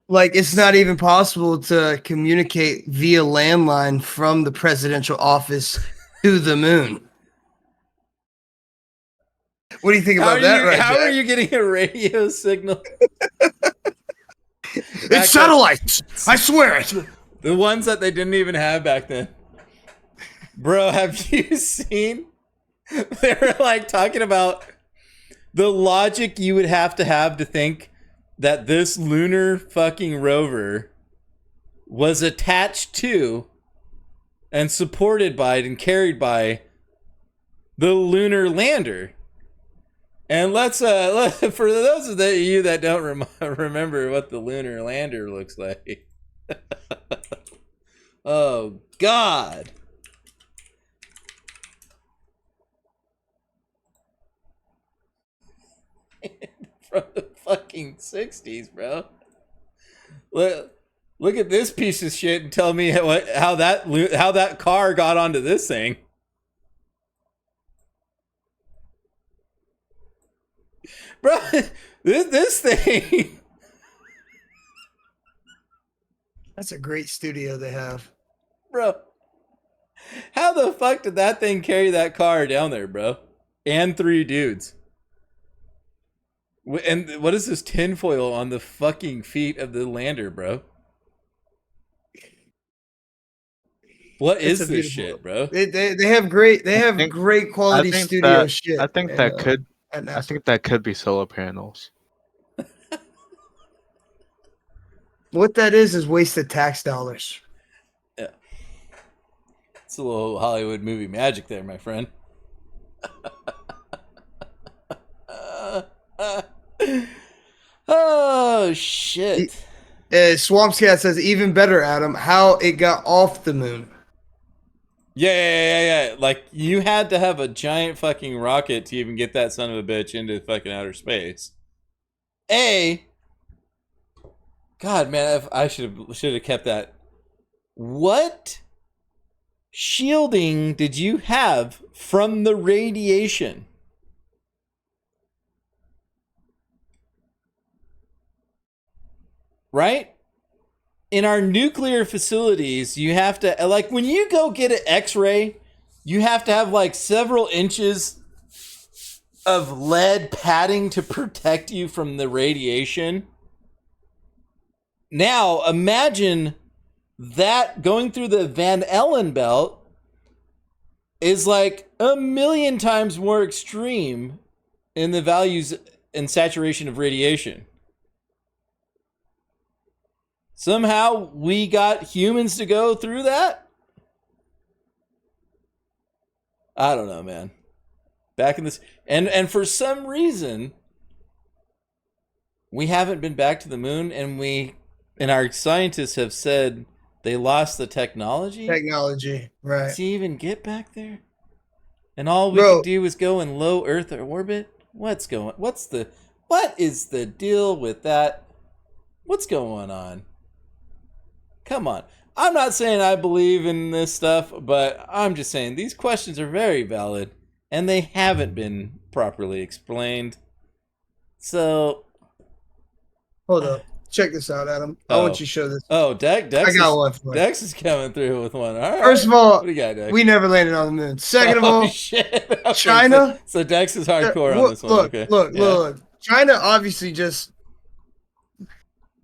It's not even possible to communicate via landline from the presidential office to the moon. What do you think about that, right? How are you getting a radio signal? It's satellites. I swear it. The ones that they didn't even have back then. Bro, have you seen? They were like talking about the logic you would have to think that this lunar fucking rover was attached to and supported by and carried by the lunar lander. And let's for those of you that don't remember what the lunar lander looks like. Oh God. From the fucking 60s, bro. Look at this piece of shit and tell me how that car got onto this thing. Bro, this thing. That's a great studio they have. Bro. How the fuck did that thing carry that car down there, bro? And 3 dudes. And what is this tinfoil on the fucking feet of the lander, bro? What is this shit, bro? They have great great quality studio shit. I think that could be solar panels. What that is wasted tax dollars. Yeah. It's a little Hollywood movie magic there, my friend. Oh shit. Swamps Cat says even better, Adam, how it got off the moon. Yeah. Like, you had to have a giant fucking rocket to even get that son of a bitch into fucking outer space. God, man, I should have kept that. What shielding did you have from the radiation? Right? In our nuclear facilities, you have to, like, when you go get an X-ray, you have to have like several inches of lead padding to protect you from the radiation. Now, imagine that going through the Van Allen belt is like 1,000,000 times more extreme in the values and saturation of radiation. Somehow we got humans to go through that? I don't know, man. Back in this, and for some reason we haven't been back to the moon, and our scientists have said they lost the technology. Right. To even get back there? And all we could do is go in low Earth orbit? What is the deal with that? What's going on? Come on. I'm not saying I believe in this stuff, but I'm just saying these questions are very valid, and they haven't been properly explained. So, hold up. Check this out, Adam. I want you to show this. Oh, Dex is coming through with one. All right. First of all, what do you got, Dex? We never landed on the moon. Second of all, shit. Okay, China. So Dex is hardcore on this one. Look. China obviously just,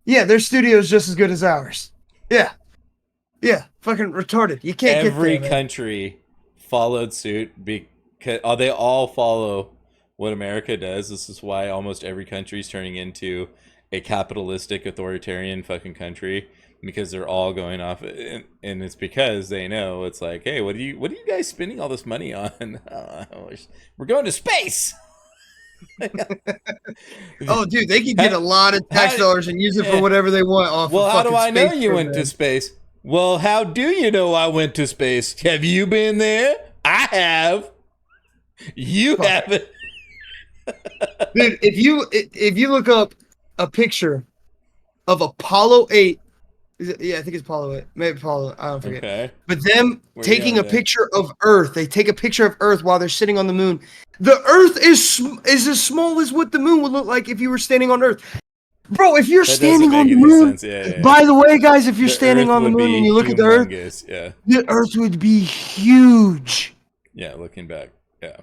their studio is just as good as ours. Yeah, fucking retarded. You can't get every country followed suit because they all follow what America does. This is why almost every country is turning into a capitalistic authoritarian fucking country, because they're all going off, and it's because they know it's like, hey, what are you guys spending all this money on? We're going to space. Oh, dude, they can get a lot of tax dollars and use it for whatever they want. How do I know you went to space? Well, how do you know I went to space? Have you been there? I have. You haven't. Dude, if you look up a picture of Apollo 8, I think it's Apollo 8, maybe Apollo, I don't forget. Okay. But them taking a picture of Earth, they take a picture of Earth while they're sitting on the moon. The Earth is as small as what the moon would look like if you were standing on Earth. Bro, if you're standing on the moon, by the way, guys, if you're standing on the moon and you look at the Earth, the Earth would be huge. Yeah, looking back, yeah.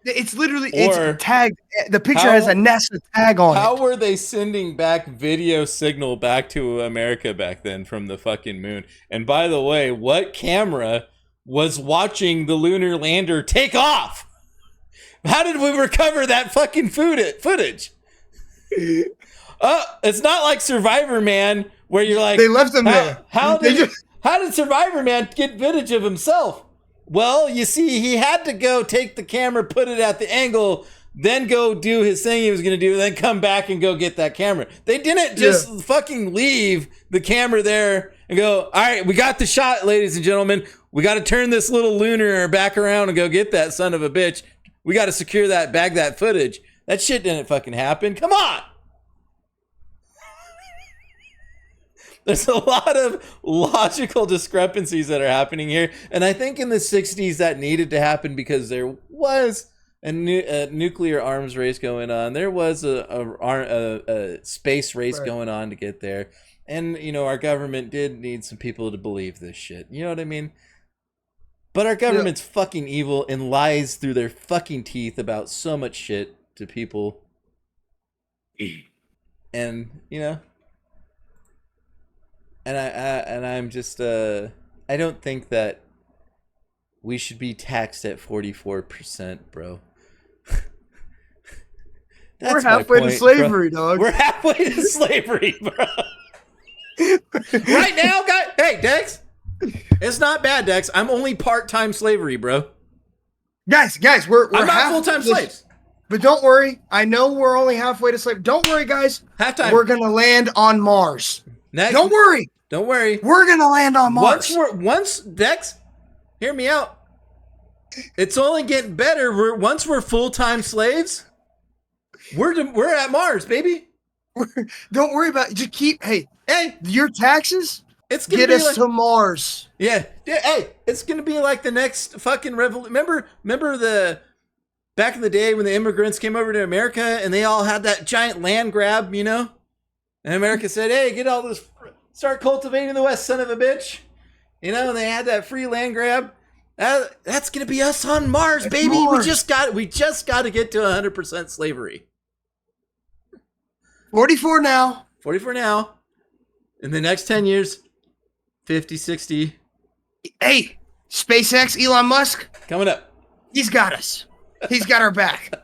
It's literally, it's tagged. The picture has a NASA tag on it. How were they sending back video signal back to America back then from the fucking moon? And by the way, what camera was watching the lunar lander take off. How did we recover that fucking footage? It's not like Survivor Man, where you're like, they left him there. How did Survivor Man get footage of himself? Well, you see, he had to go take the camera, put it at the angle, then go do his thing he was going to do, then come back and go get that camera. They didn't just fucking leave the camera there and go, all right, we got the shot, ladies and gentlemen. We got to turn this little lunar back around and go get that son of a bitch. We got to secure that, bag that footage. That shit didn't fucking happen. Come on. There's a lot of logical discrepancies that are happening here. And I think in the 60s that needed to happen because there was a nuclear arms race going on. There was a space race going on to get there. And, you know, our government did need some people to believe this shit. You know what I mean? But our government's fucking evil and lies through their fucking teeth about so much shit to people. And, you know... And I'm just I don't think that we should be taxed at 44%, bro. We're halfway to slavery, bro. dog. We're halfway to slavery, bro. Right now, guys. Hey, Dex. It's not bad, Dex. I'm only part-time slavery, bro. Guys, I'm not full-time slaves. But don't worry. I know we're only halfway to slavery. Don't worry, guys. Halftime. We're gonna land on Mars. Next. Don't worry. We're gonna land on Mars. Once Dex, hear me out. It's only getting better. Once we're full-time slaves, we're at Mars, baby. Don't worry about it. Just keep hey your taxes. It's gonna get us to Mars. Yeah. Hey, it's gonna be like the next fucking revolution. Remember the back in the day when the immigrants came over to America and they all had that giant land grab, you know? And America said, hey, get all this, start cultivating the West, son of a bitch. You know, and they had that free land grab. That's going to be us on Mars, baby. Mars. We just got to get to 100% slavery. 44 now. 44 now. In the next 10 years, 50, 60. Hey, SpaceX, Elon Musk. Coming up. He's got us. He's got our back.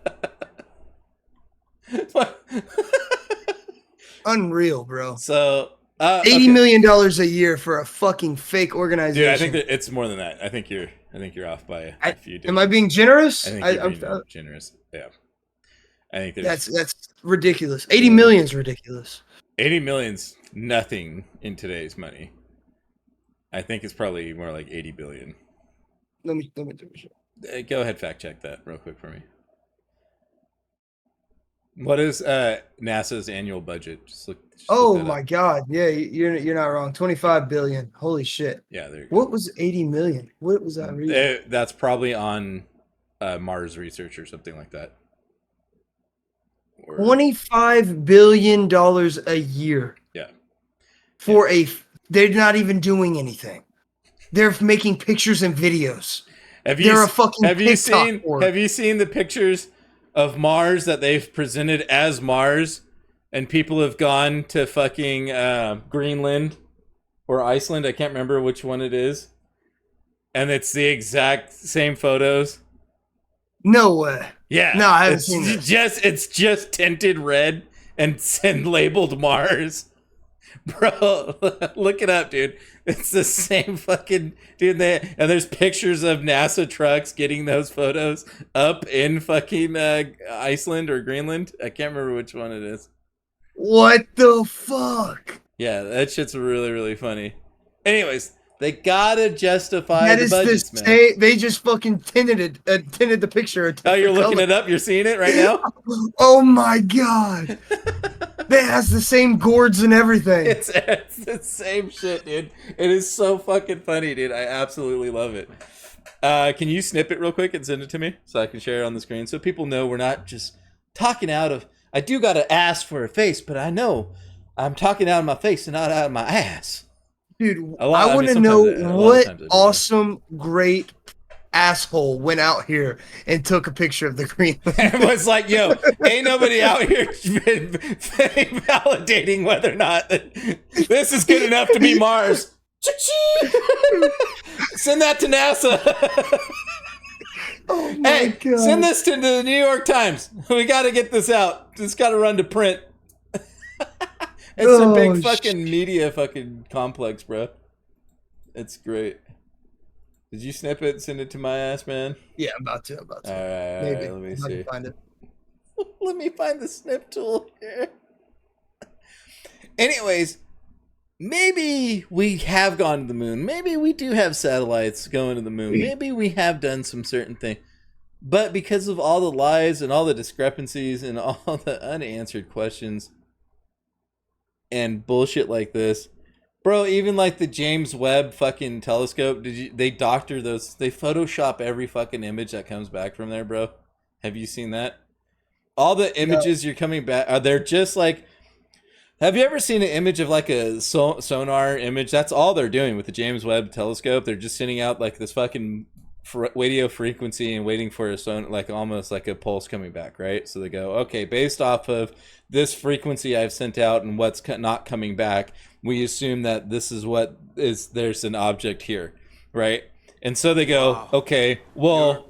Unreal, bro. So $80 million a year for a fucking fake organization. Dude, I think that it's more than that. I think you're off by a few. Am I being generous? I think you're being generous. Yeah. I think that's ridiculous. 80 million's ridiculous. 80 million's nothing in today's money. I think it's probably more like 80 billion. Let me do it. Go ahead, fact check that real quick for me. What is NASA's annual budget? Just look my God! Yeah, you're not wrong. 25 billion. Holy shit! Yeah, there. What was 80 million? What was that reading? That's probably on Mars research or something like that. $25 billion a year. Yeah. They're not even doing anything. They're making pictures and videos. Have you seen the pictures of Mars that they've presented as Mars, and people have gone to fucking Greenland or Iceland? I can't remember which one it is. And it's the exact same photos. No way. Yeah. No, I haven't seen this. It's just tinted red and labeled Mars. Bro, look it up, dude. It's the same fucking dude. And there's pictures of NASA trucks getting those photos up in fucking Iceland or Greenland. I can't remember which one it is. What the fuck? Yeah, that shit's really, really funny. Anyways, they gotta justify the budgets, man. They just fucking tinted the picture. Oh, you're looking it up? You're seeing it right now? Oh my God. It has the same gourds and everything. It's the same shit, dude. It is so fucking funny, dude. I absolutely love it. Can you snip it real quick and send it to me so I can share it on the screen so people know we're not just talking out of... I do got an ass for a face, but I know I'm talking out of my face and not out of my ass. Dude, I want to know what awesome, great asshole went out here and took a picture of the green. It was like, yo, ain't nobody out here validating whether or not this is good enough to be Mars. Send that to NASA. Oh my Hey, God. send this to the New York Times. We got to get this out. It's got to run to print. It's a big fucking media fucking complex, bro. It's great. Did you snip it and send it to my ass, man? Yeah, I'm about to. All right, Maybe. let me I'm see. find it. Let me find the snip tool here. Anyways, maybe we have gone to the moon. Maybe we do have satellites going to the moon. Maybe we have done some certain thing. But because of all the lies and all the discrepancies and all the unanswered questions and bullshit like this, bro, even like the James Webb fucking telescope, they doctor those, they Photoshop every fucking image that comes back from there, bro. Have you seen that? All the images you're coming back, they're just like, have you ever seen an image of like a sonar image? That's all they're doing with the James Webb telescope. They're just sending out like this fucking radio frequency and waiting for a like almost like a pulse coming back, right? So they go, okay, based off of this frequency I've sent out and what's not coming back, we assume that this is what is, there's an object here, right? And so they go, okay, well,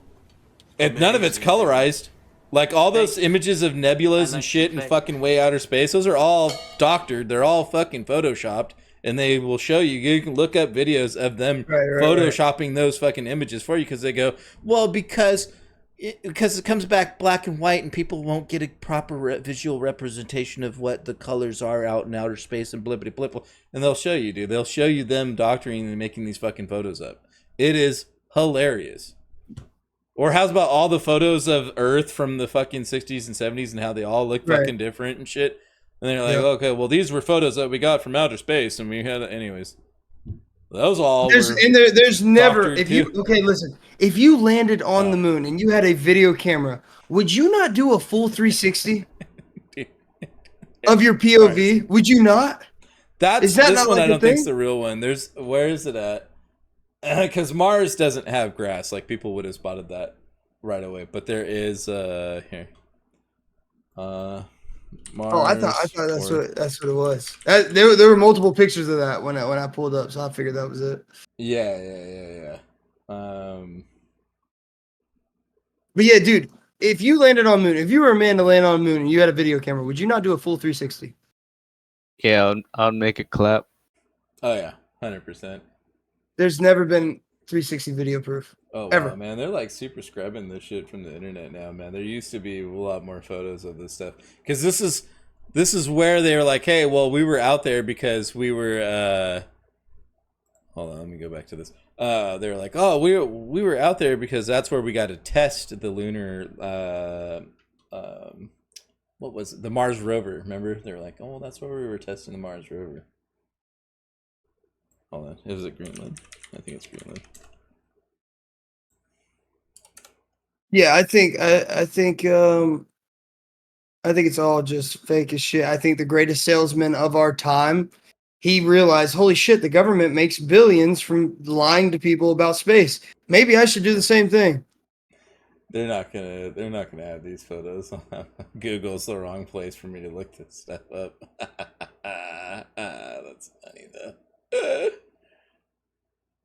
none of it's colorized. Like all those images of nebulas and shit in fucking way outer space, those are all doctored. They're all fucking photoshopped. And they will show you, you can look up videos of them photoshopping those fucking images for you, because they go, well, because it comes back black and white and people won't get a proper visual representation of what the colors are out in outer space and blippity blipple. And they'll show you, dude. They'll show you them doctoring and making these fucking photos up. It is hilarious. Or how's about all the photos of Earth from the fucking 60s and 70s and how they all look fucking different and shit? And they're like, okay, well, these were photos that we got from outer space, and we had, anyways. Those all. There's never, if you, okay, listen, if you landed on the moon and you had a video camera, would you not do a full 360 of your POV? Right. Would you not? Is that this not one? Like I don't think it's the real one. Where is it at? Because Mars doesn't have grass. Like people would have spotted that right away. But there is here. Mars, I thought that's what it was. There were multiple pictures of that when I pulled up, so I figured that was it. Yeah. But yeah, dude, if you landed on the moon, if you were a man to land on the moon and you had a video camera, would you not do a full 360? Yeah, I'll make it clap. Oh yeah, 100%. There's never been 360 video proof. Oh ever. Wow, man, they're like super scrubbing this shit from the internet now, man. There used to be a lot more photos of this stuff, because this is where they were like, hey, well, we were out there because we were hold on, let me go back to this. They were like, oh, we were out there because that's where we got to test the lunar what was it? The Mars rover, remember? They were like, oh, well, that's where we were testing the Mars rover. Hold on, it was at Greenland. I think it's Greenland. Yeah, I think it's all just fake as shit. I think the greatest salesman of our time, he realized, holy shit, the government makes billions from lying to people about space. Maybe I should do the same thing. They're not gonna have these photos. Google's the wrong place for me to look this stuff up. That's funny though.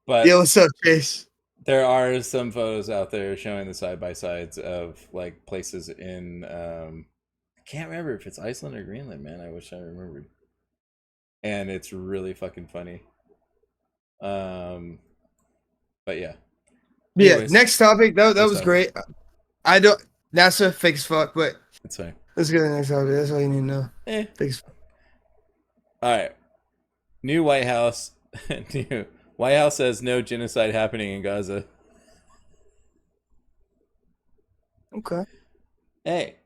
But yo, what's up, Chase? There are some photos out there showing the side-by-sides of like places in I can't remember if it's Iceland or Greenland, man. I wish I remembered. And it's really fucking funny. But yeah. Anyways, next topic. That was great. I don't NASA fake as fuck, but it's fine. Let's go to the next topic. That's all you need to know. Fake as fuck. All right. New White House. New White House says no genocide happening in Gaza. Okay. Hey,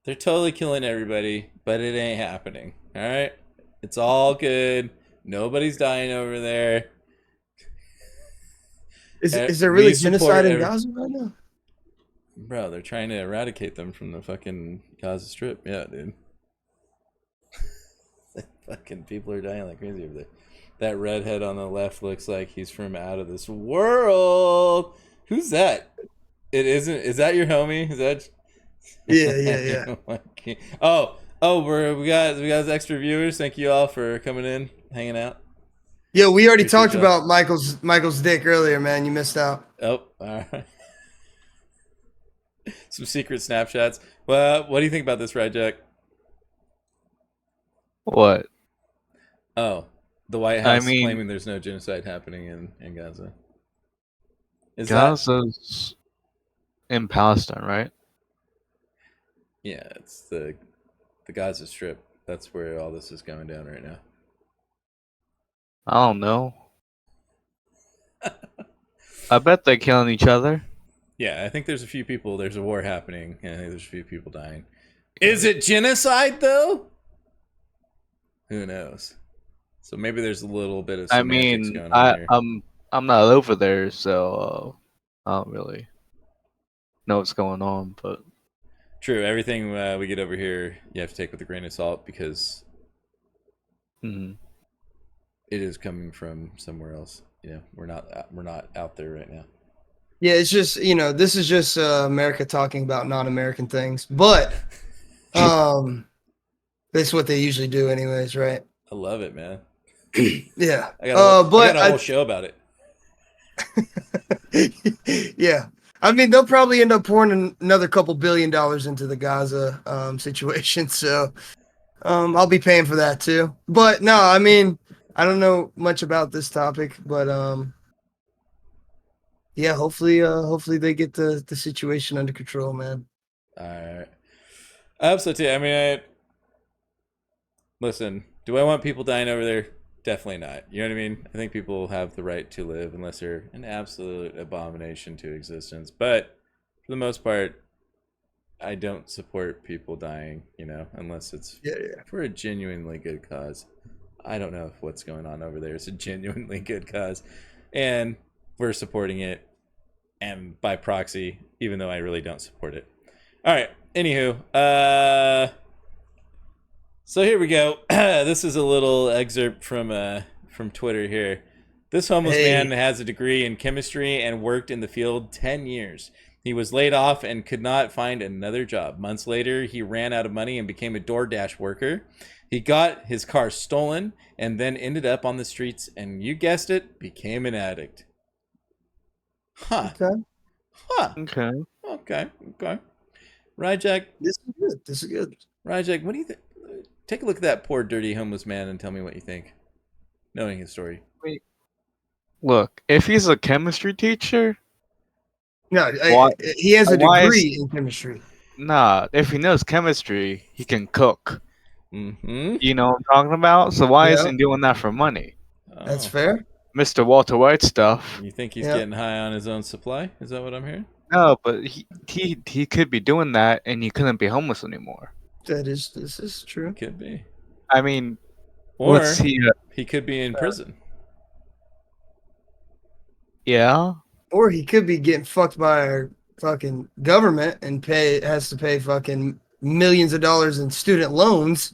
they're totally killing everybody, but it ain't happening. All right? It's all good. Nobody's dying over there. Is there really genocide in Gaza right now? Bro, they're trying to eradicate them from the fucking Gaza Strip. Yeah, dude. Fucking people are dying like crazy over there. That redhead on the left looks like he's from out of this world. Who's that? It isn't. Is that your homie? Is that? Yeah. Oh, we got extra viewers. Thank you all for coming in, hanging out. Yeah, we already talked about Michael's dick earlier, man. You missed out. Oh, all right. Some secret Snapchats. Well, what do you think about this, Ryjack? What? Oh, the White House claiming there's no genocide happening in Gaza. Gaza's in Palestine, right? Yeah, it's the Gaza Strip. That's where all this is going down right now. I don't know. I bet they're killing each other. Yeah, I think there's a few people. There's a war happening, and I think there's a few people dying. Is it genocide though? Who knows? So maybe there's a little bit of semantics going on here. I'm not over there, so I don't really know what's going on. But true, everything we get over here, you have to take with a grain of salt because it is coming from somewhere else. You know, we're not out there right now. Yeah, it's just, this is just America talking about non-American things, but that's what they usuly do, anyways, right? I love it, man. Yeah, I got a whole show about it. Yeah, I mean, they'll probably end up pouring another couple $1 billion into the Gaza situation, so I'll be paying for that too. But no, I mean, I don't know much about this topic, but yeah, hopefully they get the situation under control, man. All right, I hope so too. I mean, listen, do I want people dying over there? Definitely not. You know what I mean? I think people have the right to live unless they're an absolute abomination to existence. But for the most part, I don't support people dying, unless it's for a genuinely good cause. I don't know if what's going on over there is a genuinely good cause. And we're supporting it, and by proxy, even though I really don't support it. All right. Anywho, so here we go. This is a little excerpt from Twitter here. This homeless man has a degree in chemistry and worked in the field 10 years. He was laid off and could not find another job. Months later, he ran out of money and became a DoorDash worker. He got his car stolen and then ended up on the streets and, you guessed it, became an addict. Huh. Okay. Huh. Okay. Okay. Ryjack. This is good. Ryjack, what do you think? Take a look at that poor, dirty, homeless man and tell me what you think, knowing his story. Wait. Look, if he's a chemistry teacher... No, he has a degree in chemistry. Nah, if he knows chemistry, he can cook. Mm-hmm. You know what I'm talking about? So why isn't he doing that for money? That's fair. Mr. Walter White stuff. You think he's getting high on his own supply? Is that what I'm hearing? No, but he could be doing that and he couldn't be homeless anymore. This is true. Could be. I mean, or he could be in prison. Yeah. Or he could be getting fucked by our fucking government and has to pay fucking millions of dollars in student loans.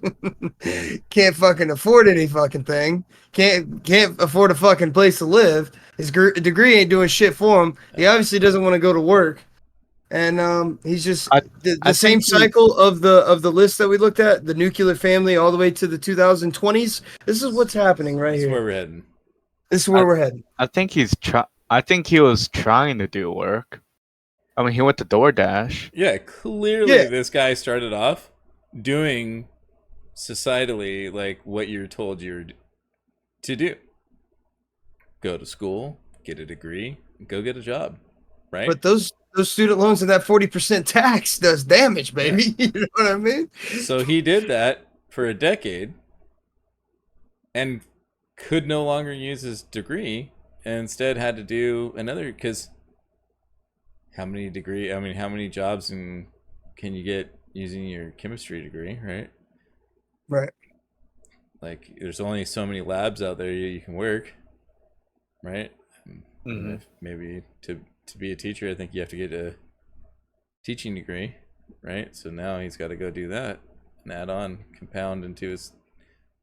Can't fucking afford any fucking thing. Can't afford a fucking place to live. His degree ain't doing shit for him. He obviously doesn't want to go to work. And he's just the same cycle of the list that we looked at, the nuclear family all the way to the 2020s. This is what's happening right here. This is where we're heading. This is where we're heading. I think he was trying to do work. I mean, he went to DoorDash. Yeah, clearly this guy started off doing societally like what you're told you're to do. Go to school, get a degree, go get a job, right? But those student loans and that 40% tax does damage, baby. Yeah. You know what I mean? So he did that for a decade and could no longer use his degree and instead had to do another, because how many jobs can you get using your chemistry degree, right? Right. Like, there's only so many labs out there you can work, right? Mm-hmm. Maybe to be a teacher, I think you have to get a teaching degree, right? So now he's got to go do that and add on, compound into his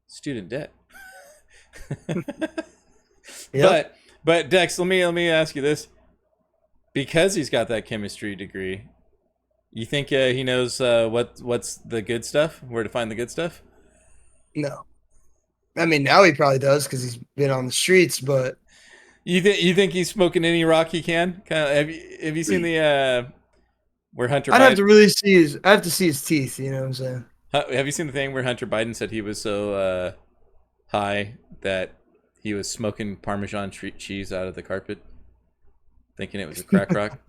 student debt. Yep. But Dex, let me ask you this: because he's got that chemistry degree, you think he knows what's the good stuff, where to find the good stuff? No. I mean, now he probably does because he's been on the streets. But you think he's smoking any rock he can? Kind of, have you seen the where Hunter? I'd have to really see his. I have to see his teeth. You know what I'm saying? Have you seen the thing where Hunter Biden said he was so high that he was smoking Parmesan cheese out of the carpet, thinking it was a crack rock?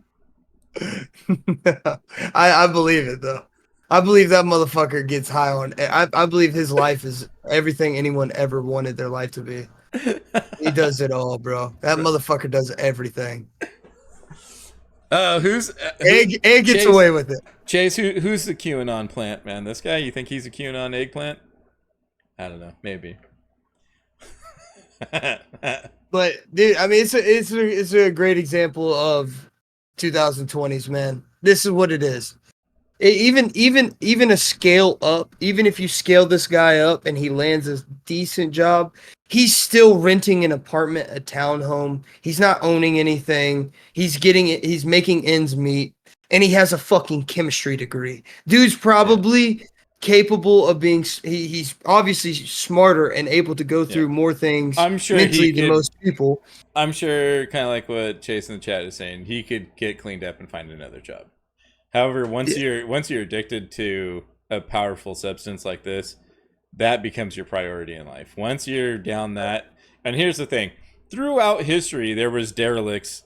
I believe it though. I believe that motherfucker gets high on. I believe his life is everything anyone ever wanted their life to be. He does it all, bro. That motherfucker does everything. Who's egg gets Chase, away with it. Chase, who's the QAnon plant, man? This guy? You think he's a QAnon eggplant? I don't know. Maybe. But dude, I mean, it's a great example of 2020s, man. This is what it is. Even a scale up, even if you scale this guy up and he lands a decent job, he's still renting an apartment, a townhome. He's not owning anything. He's making ends meet, and he has a fucking chemistry degree. Dude's probably capable of being. He's obviously smarter and able to go through more things. I'm sure mentally than most people. I'm sure, kind of like what Chase in the chat is saying, he could get cleaned up and find another job. However, once you're addicted to a powerful substance like this, that becomes your priority in life. Once you're down that, and here's the thing: throughout history, there was derelicts,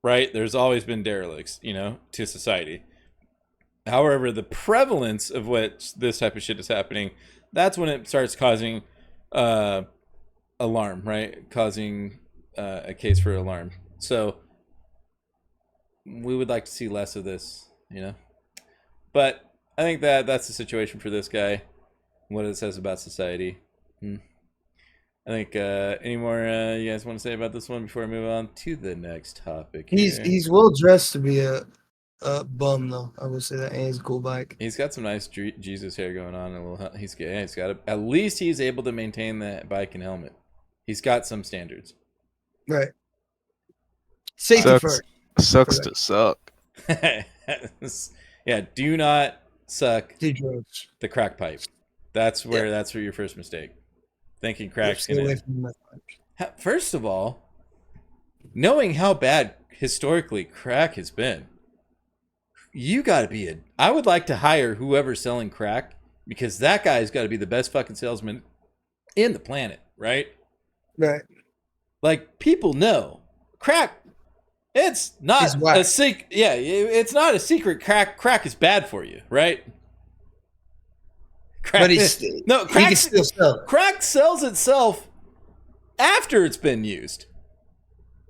right? There's always been derelicts, to society. However, the prevalence of what this type of shit is happening, that's when it starts causing alarm, right? Causing a case for alarm. So we would like to see less of this. But I think that's the situation for this guy. What it says about society. I think any more you guys want to say about this one before I move on to the next topic here? He's well dressed to be a bum though. I would say that, and he's a cool bike. He's got some nice Jesus hair going on. He's got at least he's able to maintain that bike and helmet. He's got some standards. Right. Safety first. Sucks to suck. Yeah, do not suck drugs. the crack pipe. That's where your first mistake. Thinking crack's gonna. First of all, knowing how bad historically crack has been, you gotta be I would like to hire whoever's selling crack, because that guy's got to be the best fucking salesman in the planet, right? Right. Like, people know crack. It's not a secret. Yeah, it's not a secret. Crack is bad for you, right? Crack, but he can still sell it. Crack sells itself after it's been used.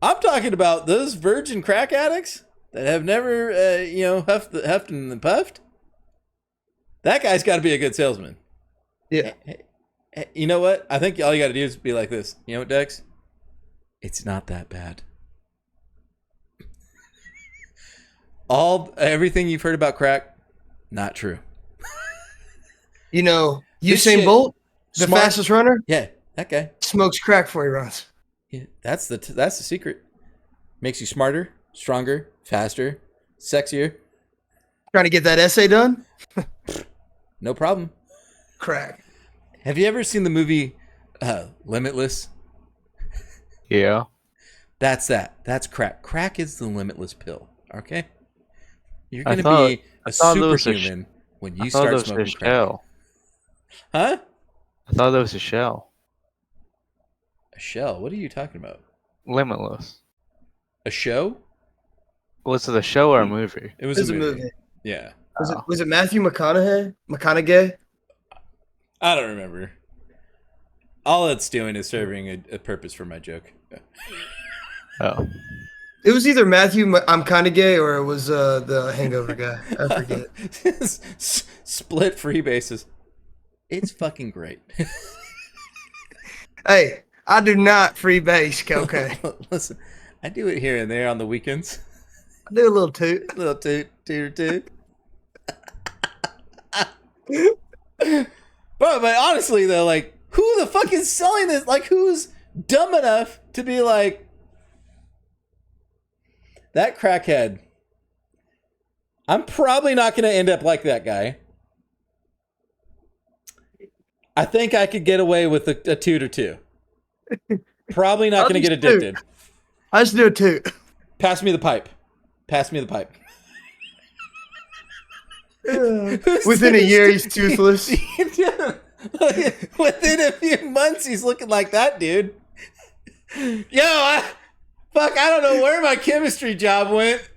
I'm talking about those virgin crack addicts that have never, huffed and puffed. That guy's got to be a good salesman. Yeah. Hey, you know what? I think all you got to do is be like this. You know what, Dex? It's not that bad. Everything you've heard about crack, not true. Usain Bolt, the fastest runner. Yeah, that guy smokes crack before he runs. Yeah, that's the secret. Makes you smarter, stronger, faster, sexier. Trying to get that essay done? No problem. Crack. Have you ever seen the movie Limitless? Yeah. That's that. That's crack. Crack is the limitless pill. Okay? You're going to be a superhuman when you start smoking crack. Shell. Huh? I thought that was a shell. A shell? What are you talking about? Limitless. A show? Was it a show or a movie? It was a movie. Yeah. Was it Matthew McConaughey? I don't remember. All it's doing is serving a purpose for my joke. Oh. It was either Matthew I'm kind of gay or it was the Hangover guy. I forget. Split free bases. It's fucking great. Hey, I do not free base cocaine. Listen, I do it here and there on the weekends. I do a little toot. A little toot. But honestly though, like, who the fuck is selling this? Like, who's dumb enough to be like, that crackhead, I'm probably not going to end up like that guy. I think I could get away with a toot or two. Probably not going to get addicted. I just do it too. Pass me the pipe. Pass me the pipe. Within a year, he's toothless. Within a few months, he's looking like that, dude. Yo, I don't know where my chemistry job went.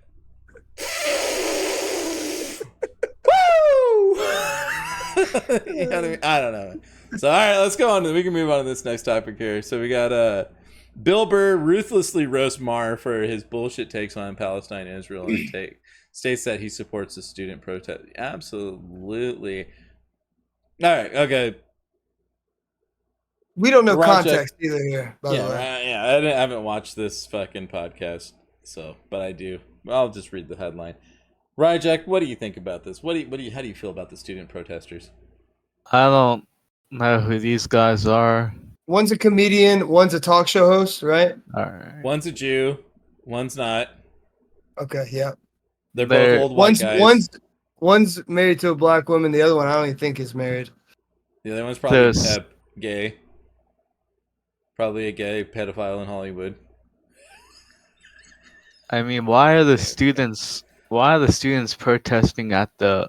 Woo! You know what I mean? I don't know. So, all right, let's go on. We can move on to this next topic here. So we got Bill Burr ruthlessly roasts Maher for his bullshit takes on Palestine and Israel, and states that he supports the student protest. Absolutely. All right. Okay. We don't know context either here, by the way. I haven't watched this fucking podcast, but I do. I'll just read the headline. Ryjack, what do you think about this? How do you feel about the student protesters? I don't know who these guys are. One's a comedian, one's a talk show host, right? All right. One's a Jew, one's not. Okay, yeah. They're both old white guys. One's married to a black woman. The other one, I don't even think is married. The other one's probably gay. Probably a gay pedophile in Hollywood. I mean, why are the students protesting at the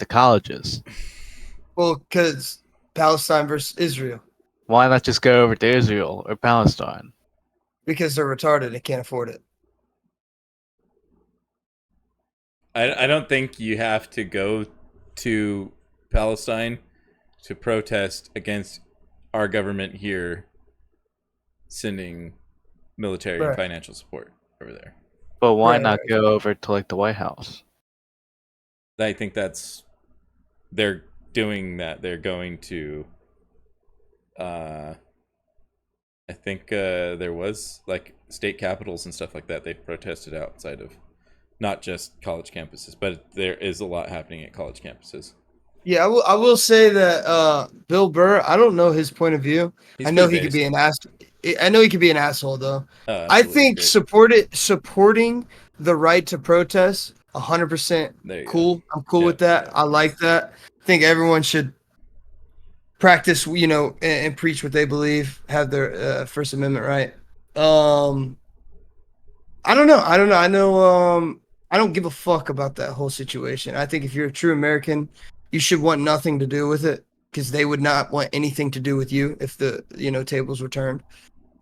colleges? Well, because Palestine versus Israel. Why not just go over to Israel or Palestine? Because they're retarded and can't afford it. I don't think you have to go to Palestine to protest against our government here sending military and financial support over there. But why not go over to like the White House? I think they're doing that. They're going to I think there was like state capitals and stuff like that. They've protested outside of not just college campuses, but there is a lot happening at college campuses. Yeah, I will say that Bill Burr, I don't know his point of view. I know he could be an ass. I know he could be an asshole though. I think supporting the right to protest 100% cool. I'm cool with that. I like that. I think everyone should practice, and preach what they believe, have their First Amendment right. I don't know. I know I don't give a fuck about that whole situation. I think if you're a true American, you should want nothing to do with it because they would not want anything to do with you if the tables were turned.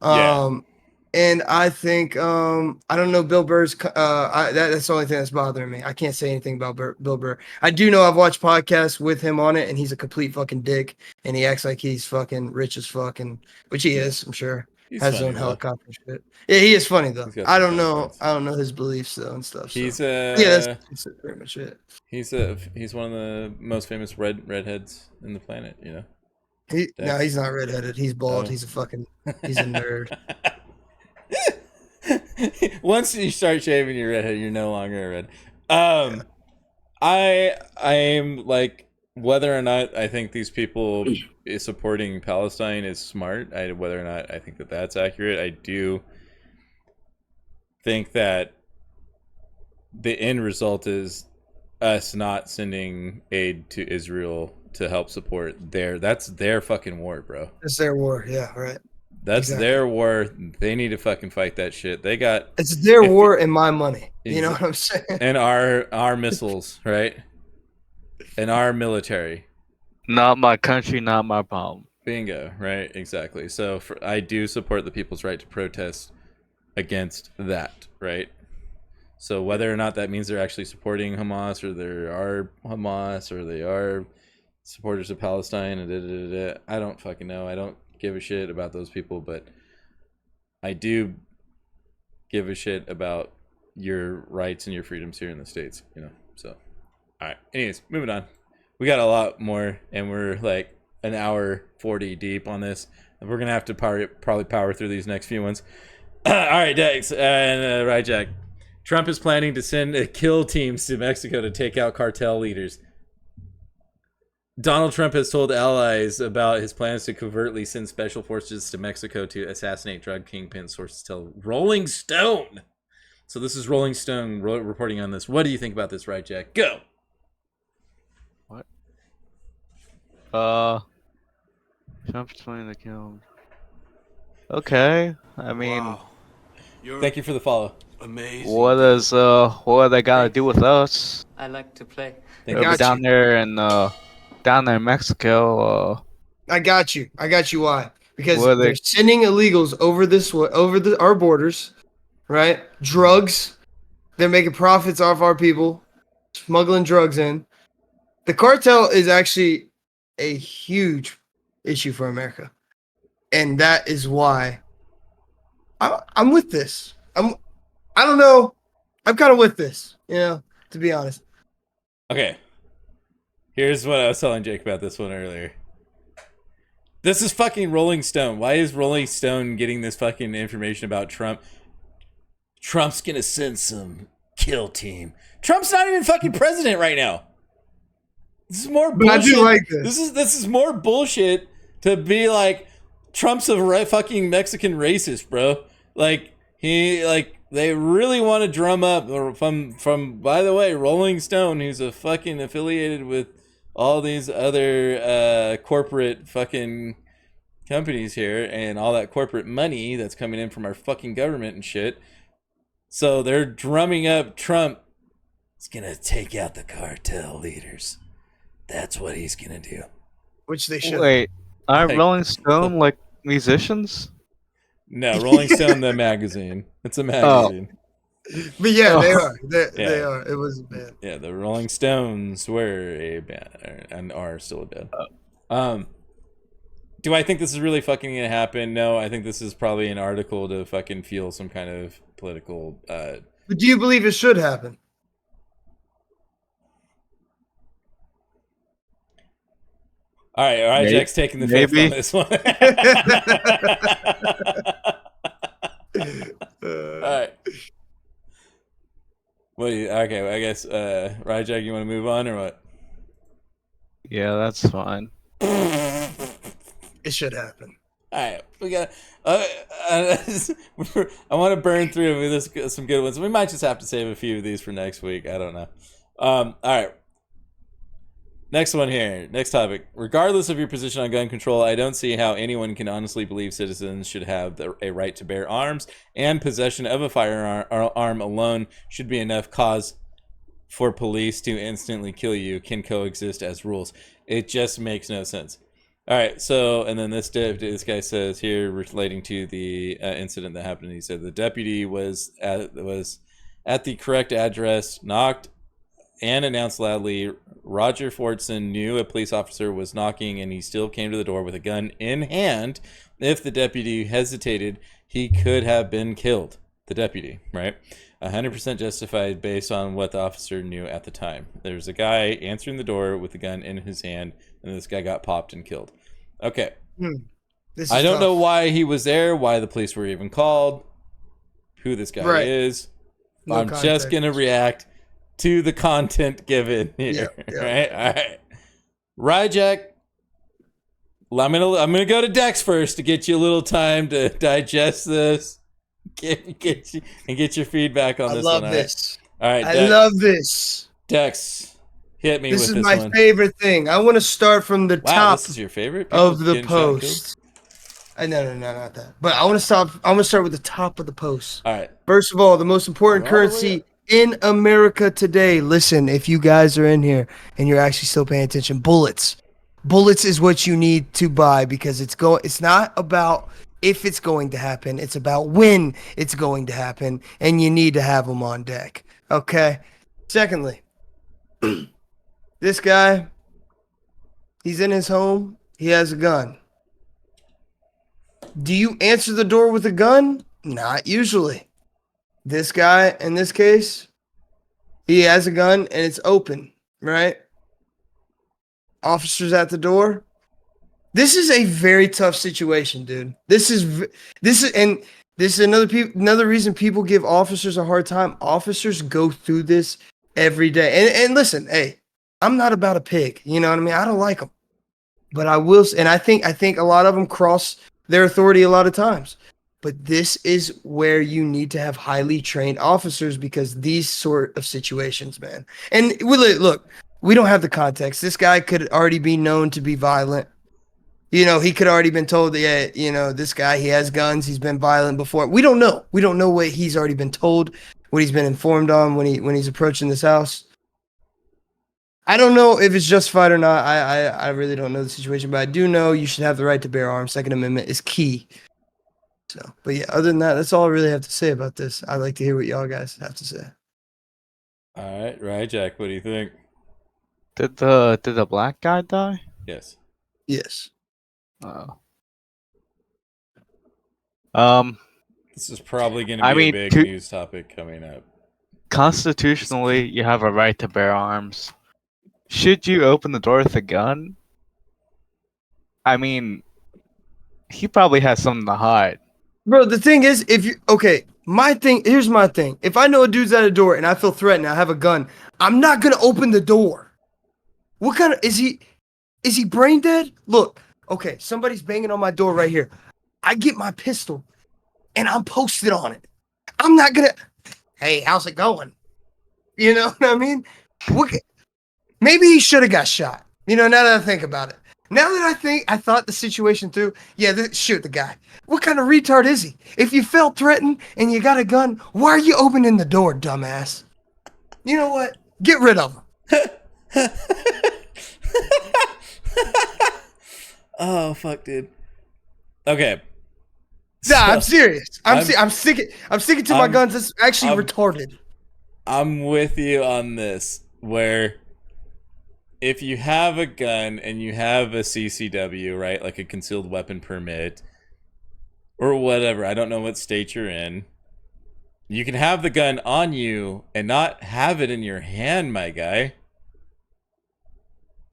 And I think I don't know Bill Burr's. That's the only thing that's bothering me. I can't say anything about Bill Burr. I do know I've watched podcasts with him on it, and he's a complete fucking dick, and he acts like he's fucking rich as fuck, which he is. I'm sure. Has his own helicopter shit. Yeah, he is funny though. I don't know his beliefs though and stuff. So. That's pretty much it. He's one of the most famous redheads in the planet. No, he's not redheaded. He's bald. Oh. He's a nerd. Once you start shaving your redhead, you're no longer a red. I am like whether or not I think these people supporting Palestine is smart. Whether or not I think that that's accurate, I do think that the end result is us not sending aid to Israel to help support that's their fucking war, bro. It's their war, yeah, right. That's their war. They need to fucking fight that shit. It's their war and my money. You know what I'm saying? And our missiles, right? And our military. Not my country, not my problem. Bingo, right? Exactly. So I do support the people's right to protest against that, right? So whether or not that means they're actually supporting Hamas or they are Hamas or they are supporters of Palestine, I don't fucking know. I don't give a shit about those people, but I do give a shit about your rights and your freedoms here in the States, So, all right. Anyways, moving on. We got a lot more, and we're like an hour 40 deep on this. And we're gonna have to probably power through these next few ones. All right, Dex and Ryjack. Trump is planning to send kill teams to Mexico to take out cartel leaders. Donald Trump has told allies about his plans to covertly send special forces to Mexico to assassinate drug kingpin, sources tell Rolling Stone. So this is Rolling Stone reporting on this. What do you think about this, Ryjack? Go. What? Trump's trying to kill. Okay, I mean, Wow. You're Thank you for the follow. amazing. what do they got to do with us? I like to play. Thank Over you. Got down there in Mexico. I got you. Why? Because What are they- they're sending illegals over our borders, right? Drugs. They're making profits off our people, smuggling drugs in. The cartel is actually a huge issue for America, and that is why I'm with this. I don't know. I'm kind of with this, to be honest. Okay. Here's what I was telling Jake about this one earlier. This is fucking Rolling Stone. Why is Rolling Stone getting this fucking information about Trump? Trump's gonna send some kill team. Trump's not even fucking president right now. This is more bullshit. But I do like this. This is more bullshit to be like Trump's a fucking Mexican racist, bro. They really want to drum up from by the way, Rolling Stone, who's a fucking affiliated with all these other corporate fucking companies here and all that corporate money that's coming in from our fucking government and shit. So they're drumming up Trump. He's gonna take out the cartel leaders. That's what he's gonna do. Which they should. Wait, aren't Like- Rolling Stone like musicians? No, Rolling Stone the magazine. It's a magazine. But yeah, they Oh. are. They Yeah. are. It was bad. Yeah, the Rolling Stones were a band and are still a band. Do I think this is really fucking gonna happen? No, I think this is probably an article to fucking fuel some kind of political. But do you believe it should happen? All right, Jack's taking the fifth Maybe. on this one. All right. What do you? Okay, I guess Ryjack, you want to move on or what? Yeah, that's fine. It should happen. All right, we got. I want to burn through this some good ones. We might just have to save a few of these for next week. I don't know. All right. Next one here. Next topic. Regardless of your position on gun control, I don't see how anyone can honestly believe citizens should have a right to bear arms, and possession of a firearm alone should be enough cause for police to instantly kill you can coexist as rules. It just makes no sense. All right, so, and then this guy says here, relating to the incident that happened, he said the deputy was at the correct address, knocked, and announced loudly. Roger Fordson knew a police officer was knocking, and he still came to the door with a gun in hand. If the deputy hesitated, he could have been killed. The deputy, right? 100% justified based on what the officer knew at the time. There's a guy answering the door with a gun in his hand, and this guy got popped and killed. Okay. This is I don't tough. know why he was there, why the police were even called, who this guy Right. is. No I'm context. just going to react to the content given here. Yeah. Right? All right. Ryjack, I'm gonna go to Dex first to get you a little time to digest this. Get your feedback on I this love one. this. All right, I Dex, love this. Dex, hit me This with is this my one. favorite thing. I want to start from the Wow, top this is your favorite of People the getting shot and killed? post. No, not that. But I want to stop. I want to start with the top of the post. All right. First of all, the most important All the way currency in America today. Listen, if you guys are in here and you're actually still paying attention, bullets. Bullets is what you need to buy because it's not about if it's going to happen. It's about when it's going to happen, and you need to have them on deck. Okay. Secondly, this guy, he's in his home. He has a gun. Do you answer the door with a gun? Not usually. This guy, in this case, he has a gun and it's open, right? Officers at the door. This is a very tough situation, dude. This is another reason people give officers a hard time. Officers go through this every day. And listen, hey, I'm not about a pig. You know what I mean? I don't like them. But I will, and I think a lot of them cross their authority a lot of times. But this is where you need to have highly trained officers because these sort of situations, man. And look, we don't have the context. This guy could already be known to be violent. he could already been told that, this guy, he has guns. He's been violent before. We don't know. We don't know what he's already been told, what he's been informed on when he's approaching this house. I don't know if it's justified or not. I really don't know the situation, but I do know you should have the right to bear arms. Second Amendment is key. So, but yeah, other than that, that's all I really have to say about this. I'd like to hear what y'all guys have to say. All right, Ryjack, what do you think? Did the black guy die? Yes. Yes. Oh. This is probably going to be a big news topic coming up. Constitutionally, you have a right to bear arms. Should you open the door with a gun? I mean, he probably has something to hide. Bro, the thing is, here's my thing. If I know a dude's at a door and I feel threatened, I have a gun, I'm not going to open the door. What kind of, is he brain dead? Look, okay, somebody's banging on my door right here. I get my pistol and I'm posted on it. I'm not going to, hey, how's it going? You know what I mean? Maybe he should have got shot. Now that I think about it. Now that I thought the situation through, shoot the guy. What kind of retard is he? If you felt threatened and you got a gun, why are you opening the door, dumbass? You know what? Get rid of him. Oh, fuck, dude. Okay. Nah, I'm serious. I'm sticking to my guns. That's actually retarded. I'm with you on this, where if you have a gun and you have a CCW, right, like a concealed weapon permit, or whatever, I don't know what state you're in, you can have the gun on you and not have it in your hand, my guy.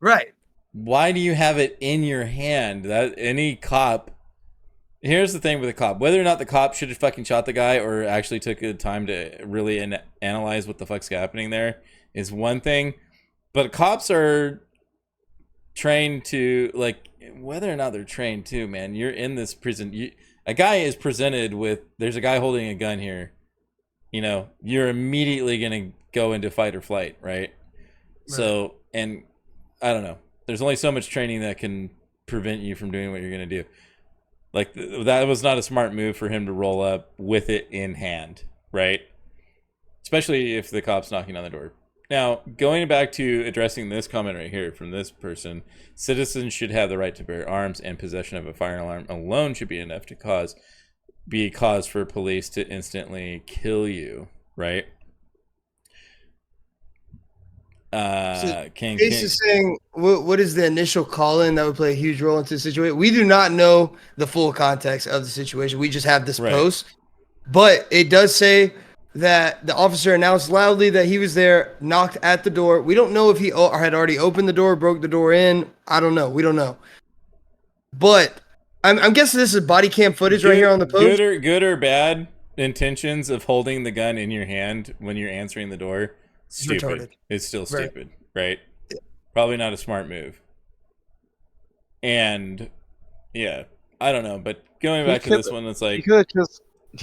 Right. Why do you have it in your hand? That any cop... Here's the thing with a cop. Whether or not the cop should have fucking shot the guy or actually took the time to really analyze what the fuck's happening there is one thing. But cops are trained to, like, whether or not they're trained to, man, you're in this prison. A guy is presented with, there's a guy holding a gun here. You're immediately going to go into fight or flight, right? So, and I don't know. There's only so much training that can prevent you from doing what you're going to do. Like, that was not a smart move for him to roll up with it in hand, right? Especially if the cop's knocking on the door. Now, going back to addressing this comment right here from this person, citizens should have the right to bear arms, and possession of a firearm alone should be enough to be a cause for police to instantly kill you, right? Case is saying, what is the initial call-in that would play a huge role into the situation? We do not know the full context of the situation. We just have this post. But it does say that the officer announced loudly that he was there, knocked at the door. We don't know if he had already opened the door, broke the door in. I don't know. We don't know. But I'm guessing this is body cam footage right here on the post. Good or bad intentions of holding the gun in your hand when you're answering the door. Stupid. Retarded. It's still stupid, right? Yeah. Probably not a smart move. And yeah, I don't know, but going back to this one, it's like he could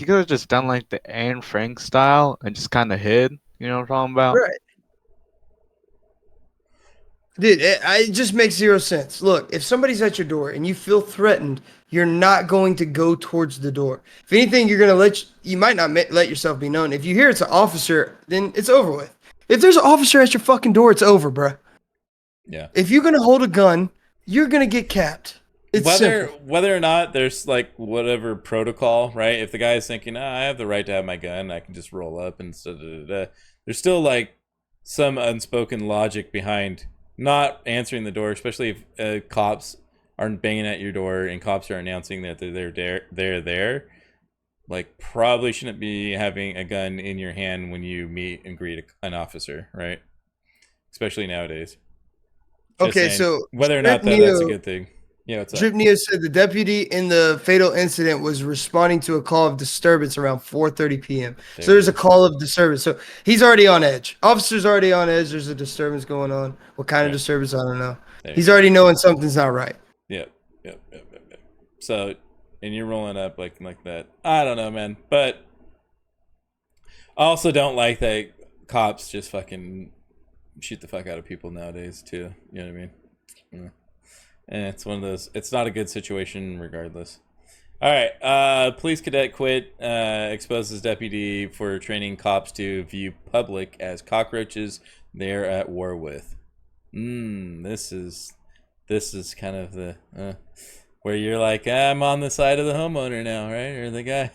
have just done like the Anne Frank style and just kind of hid. You know what I'm talking about? Right. Dude, it just makes zero sense. Look, if somebody's at your door and you feel threatened, you're not going to go towards the door. If anything, you're going to you might not let yourself be known. If you hear it's an officer, then it's over with. If there's an officer at your fucking door, it's over, bruh. Yeah. If you're going to hold a gun, you're going to get capped. It's whether or not there's like whatever protocol, right? If the guy is thinking, I have the right to have my gun, I can just roll up and there's still like some unspoken logic behind not answering the door, especially if cops aren't banging at your door and cops are announcing that they're there. Like, probably shouldn't be having a gun in your hand when you meet and greet an officer, right? Especially nowadays. Just okay, saying, so whether or not that's a good thing. Yeah, what's up? Drip Neo said the deputy in the fatal incident was responding to a call of disturbance around 4:30 p.m. So there's a call of disturbance. So he's already on edge. Officer's already on edge. There's a disturbance going on. What kind of disturbance? I don't know. He's already knowing something's not right. Yep. So, and you're rolling up like that. I don't know, man. But I also don't like that cops just fucking shoot the fuck out of people nowadays, too. You know what I mean? Yeah. And it's one of those. It's not a good situation, regardless. All right. Police cadet quit. Exposes deputy for training cops to view public as cockroaches they're at war with. This is kind of the where you're like, I'm on the side of the homeowner now, right, or the guy.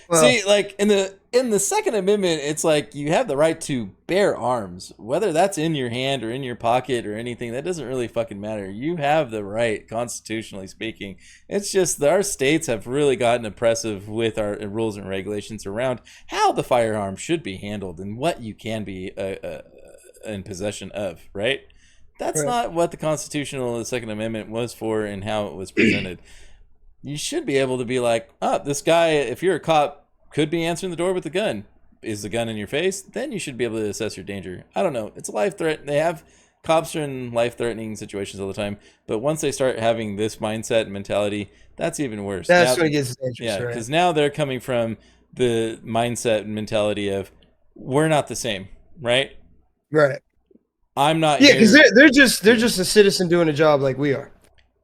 Well, see, like in the Second Amendment, it's like you have the right to bear arms, whether that's in your hand or in your pocket or anything. That doesn't really fucking matter. You have the right, constitutionally speaking. It's just that our states have really gotten oppressive with our rules and regulations around how the firearm should be handled and what you can be in possession of, right? That's not what the Second Amendment was for and how it was presented. You should be able to be like, this guy, if you're a cop, could be answering the door with a gun. Is the gun in your face? Then you should be able to assess your danger. I don't know. It's a life threat. They have cops are in life-threatening situations all the time. But once they start having this mindset and mentality, that's even worse. That's when it gets dangerous. Yeah, because now they're coming from the mindset and mentality of, we're not the same, right? Right. I'm not. Yeah, because they're just a citizen doing a job like we are.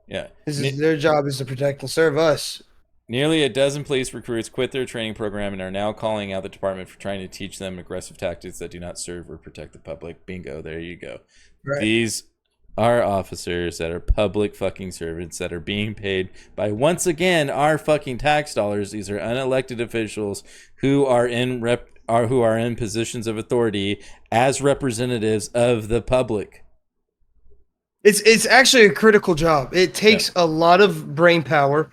Yeah. Their job is to protect and serve us. Nearly a dozen police recruits quit their training program and are now calling out the department for trying to teach them aggressive tactics that do not serve or protect the public. Bingo, there you go. Right. These are officers that are public fucking servants that are being paid by, once again, our fucking tax dollars. These are unelected officials who are in positions of authority as representatives of the public. It's actually a critical job. It takes a lot of brain power.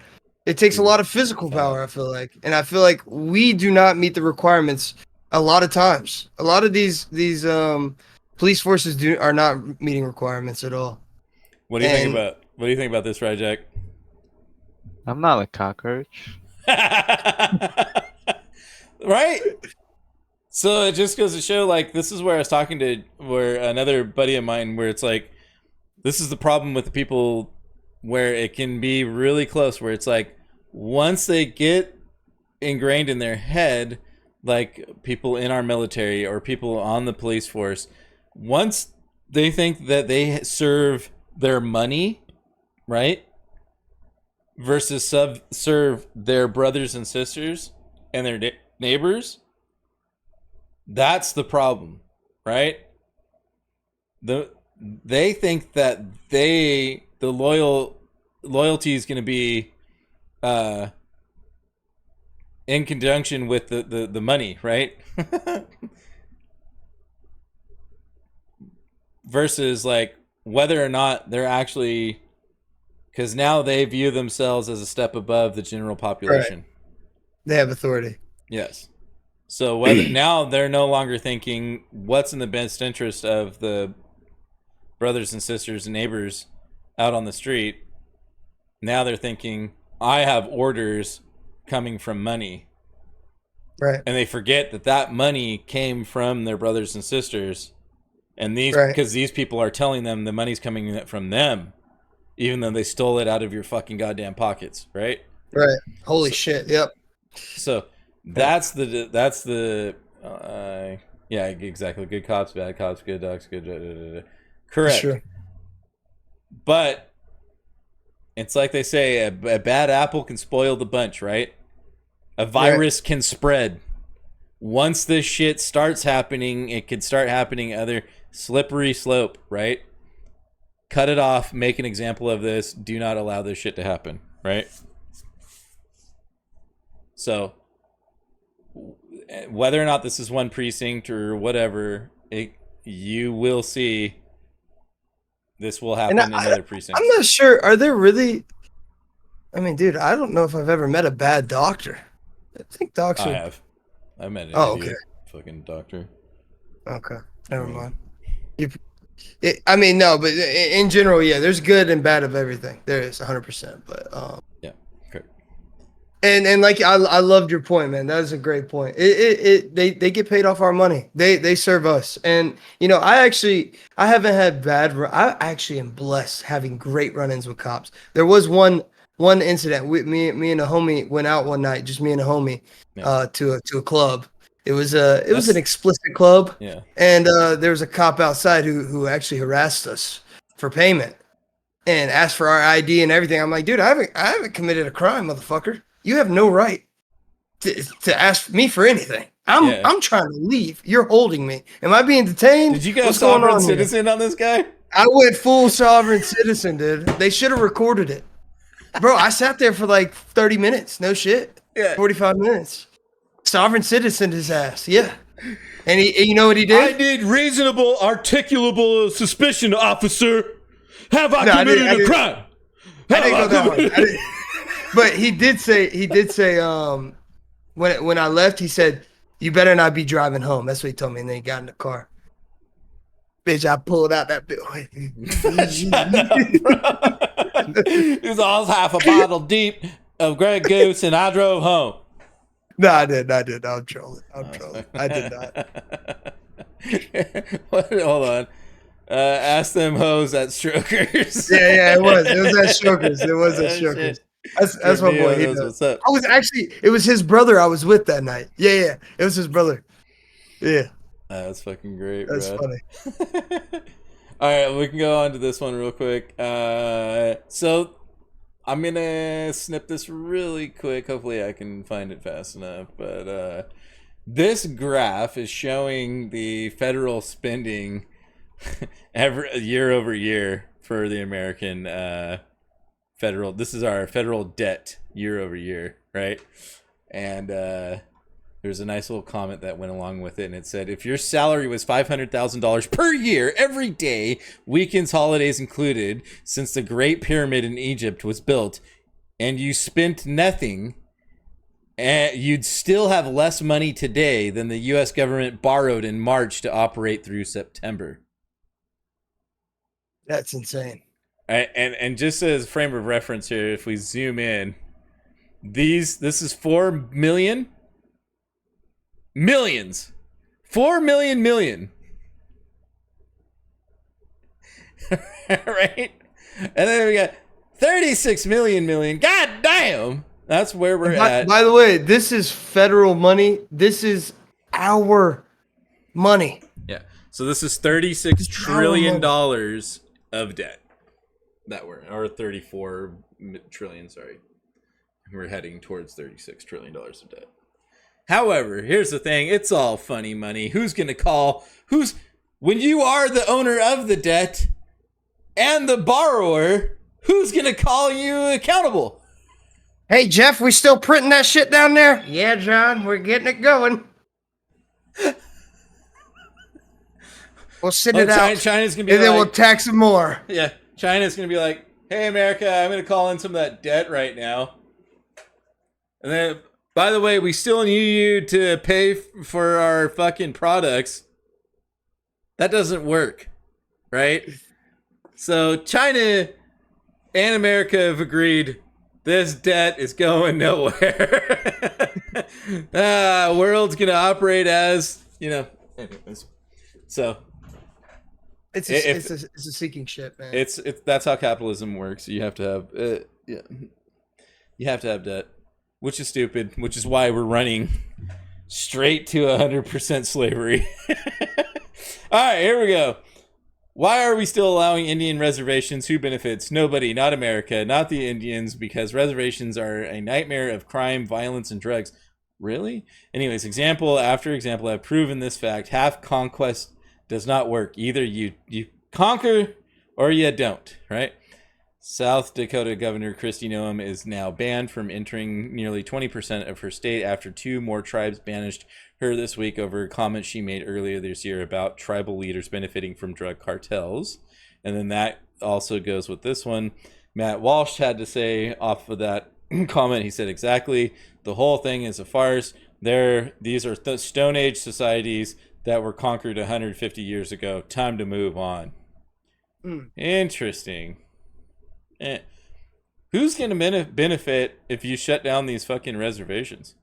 It takes a lot of physical power, I feel like. And I feel like we do not meet the requirements a lot of times. A lot of these police forces are not meeting requirements at all. What do you think about this, Ryjack? I'm not a cockroach. Right? So it just goes to show, like, this is where I was talking to another buddy of mine, where it's like, this is the problem with the people where it can be really close, where it's like, once they get ingrained in their head, like people in our military or people on the police force, once they think that they serve their money, right, versus serve their brothers and sisters and their neighbors, that's the problem, right? They think that the loyalty is going to be in conjunction with the money, right? Versus like whether or not they're actually, because now they view themselves as a step above the general population. Right. They have authority. Yes. So whether now they're no longer thinking what's in the best interest of the brothers and sisters and neighbors out on the street. Now they're thinking, I have orders coming from money. Right. And they forget that money came from their brothers and sisters. And because these people are telling them the money's coming from them, even though they stole it out of your fucking goddamn pockets, right? Right. Holy shit. Yep. So that's the yeah, exactly. Good cops, bad cops, good dogs, good. Correct. Sure. But it's like they say, a bad apple can spoil the bunch, right? A virus can spread. Once this shit starts happening, it could start happening other slippery slope, right? Cut it off, make an example of this, do not allow this shit to happen, right? So whether or not this is one precinct or whatever, you will see this will happen in other precincts. I'm not sure. Are there really? I mean, dude, I don't know if I've ever met a bad doctor. I think docs are... I have. I met an idiot fucking doctor. Okay. Never mind. I mean, no, but in general, yeah, there's good and bad of everything. There is 100%. But yeah. Okay. And like I loved your point, man. That is a great point. They get paid off our money. They serve us. And you know, I haven't had I actually am blessed having great run-ins with cops. There was one incident with me and a homie went out one night, just me and a homie, to a club. It was an explicit club. Yeah. And there was a cop outside who actually harassed us for payment. and asked for our ID and everything. I'm like, dude, I haven't committed a crime, motherfucker. You have no right to ask me for anything. I'm trying to leave. You're holding me. Am I being detained? Did you go sovereign citizen on this guy? I went full sovereign citizen, dude. They should have recorded it. Bro, I sat there for like 30 minutes. No shit. Yeah. 45 minutes. Sovereign citizen his ass. Yeah. And you know what he did? I need reasonable, articulable suspicion, officer. Have I committed a crime? I didn't go that way. But he did say, when I left, he said, "You better not be driving home." That's what he told me. And then he got in the car. Bitch, I pulled out that bill. It was all half a bottle deep of Grey Goose, and I drove home. No, I did. I'm trolling. I did not. Hold on. Ask them hoes at Strokers. Yeah, it was. It was at Strokers. It was at Strokers. That's my boy. He knows. What's up? It was his brother I was with that night. Yeah. It was his brother. Yeah. That's fucking great, That's bro. funny. All right, we can go on to this one real quick. So I'm gonna snip this really quick. Hopefully I can find it fast enough. But this graph is showing the federal spending every year over year for the American federal. This is our federal debt year over year, right? And there's a nice little comment that went along with it, and it said, if your salary was $500,000 per year, every day, weekends, holidays included, since the Great Pyramid in Egypt was built, and you spent nothing, you'd still have less money today than the U.S. government borrowed in March to operate through September. That's insane. And just as frame of reference here, if we zoom in, this is 4 million. Millions. 4 million million. Right? And then we got 36 million million. God damn. That's where we're at. By the way, this is federal money. This is our money. Yeah. So this is $36 trillion of debt. Or 34 trillion, sorry. We're heading towards $36 trillion of debt. However, here's the thing. It's all funny money. Who's going to call? When you are the owner of the debt and the borrower, who's going to call you accountable? Hey, Jeff, we still printing that shit down there? Yeah, John, we're getting it going. We'll send it out. China's going to be and then we'll tax them more. Yeah, China's going to be like, hey, America, I'm going to call in some of that debt right now. And then, by the way, we still need you to pay for our fucking products. That doesn't work, right? So China and America have agreed this debt is going nowhere. World's going to operate as, anyways. So it's a sinking ship, man. It's that's how capitalism works. You have to have you have to have debt. Which is stupid, which is why we're running straight to 100% slavery. All right, here we go. Why are we still allowing Indian reservations? Who benefits? Nobody, not America, not the Indians, because reservations are a nightmare of crime, violence, and drugs. Really? Anyways, example after example have proven this fact. Half conquest does not work. Either you conquer or you don't, right? South Dakota Governor Kristi Noem is now banned from entering nearly 20% of her state after 2 more tribes banished her this week over comments she made earlier this year about tribal leaders benefiting from drug cartels. And then that also goes with this one. Matt Walsh had to say off of that comment, he said, exactly, the whole thing is a farce. These are Stone Age societies that were conquered 150 years ago. Time to move on. Interesting. Who's going to benefit if you shut down these fucking reservations?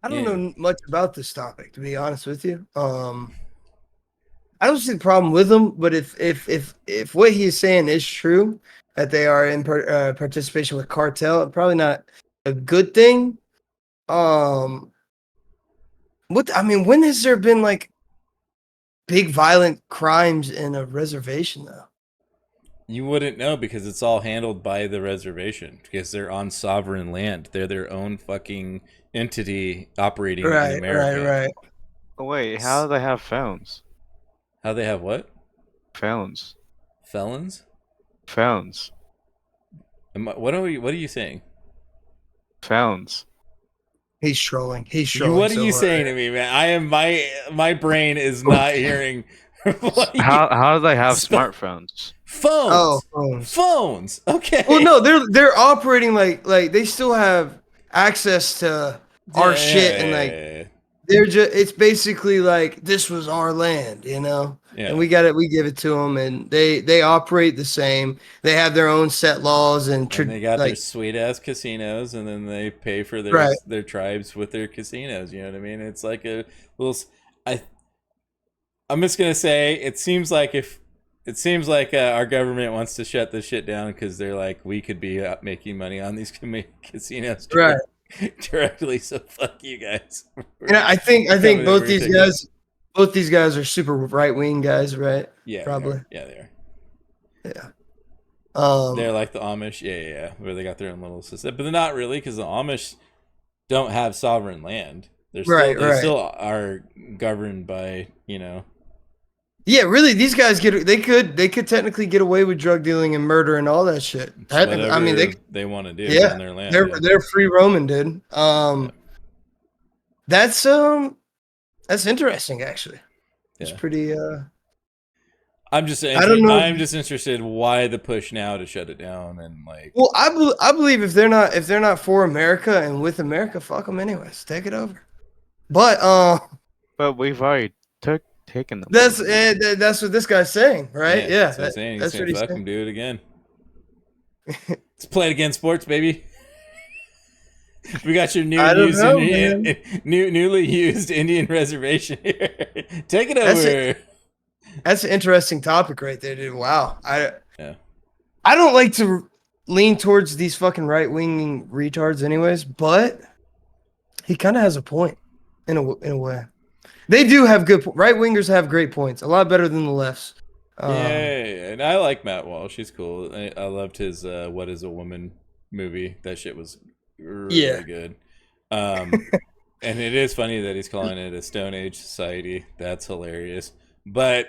I don't know much about this topic, to be honest with you. I don't see the problem with them, but if what he is saying is true, that they are in participation with cartel, probably not a good thing. When has there been like big violent crimes in a reservation, though? You wouldn't know because it's all handled by the reservation because they're on sovereign land. They're their own fucking entity operating in America. Right. Oh, wait, how do they have phones? How they have what? Phones. Felons? Phones. What are you saying? Phones. He's trolling. He's trolling. What are you saying to me, man? I am my brain is not hearing. How do they have smartphones? Phones. Oh, phones. Phones. Okay. Well, no, they're operating like they still have access to our shit and like they're just. It's basically like this was our land, you know. Yeah. And we give it to them, and they operate the same. They have their own set laws and they got their sweet ass casinos, and then they pay for their tribes with their casinos. You know what I mean? It's like a little. I'm just gonna say it seems like our government wants to shut this shit down because they're like we could be making money on these casinos directly. So fuck you guys. And I think both these guys are super right wing guys, right? Yeah, probably. They are. Yeah. They're like the Amish, yeah, where they got their own little system, but they're not really because the Amish don't have sovereign land. They still are governed by, you know. Yeah, really, these guys they could technically get away with drug dealing and murder and all that shit. I mean, they want to do on their land. They're free roaming, dude. That's interesting, actually. It's pretty. I'm just interested why the push now to shut it down and like. Well, I believe if they're not for America and with America, fuck them anyways. Take it over. But we've already taken them. That's what this guy's saying, right? Yeah, that's what he's saying. Fuck him, do it again. Let's play it again, sports, baby. We got your newly used Indian reservation here. Take it over. That's an interesting topic right there, dude. Wow. I don't like to lean towards these fucking right-wing retards anyways, but he kind of has a point in a way. They do have right-wingers have great points. A lot better than the lefts. And I like Matt Walsh. He's cool. I loved his What Is a Woman movie. That shit was really good. And it is funny that he's calling it a Stone Age society. That's hilarious. But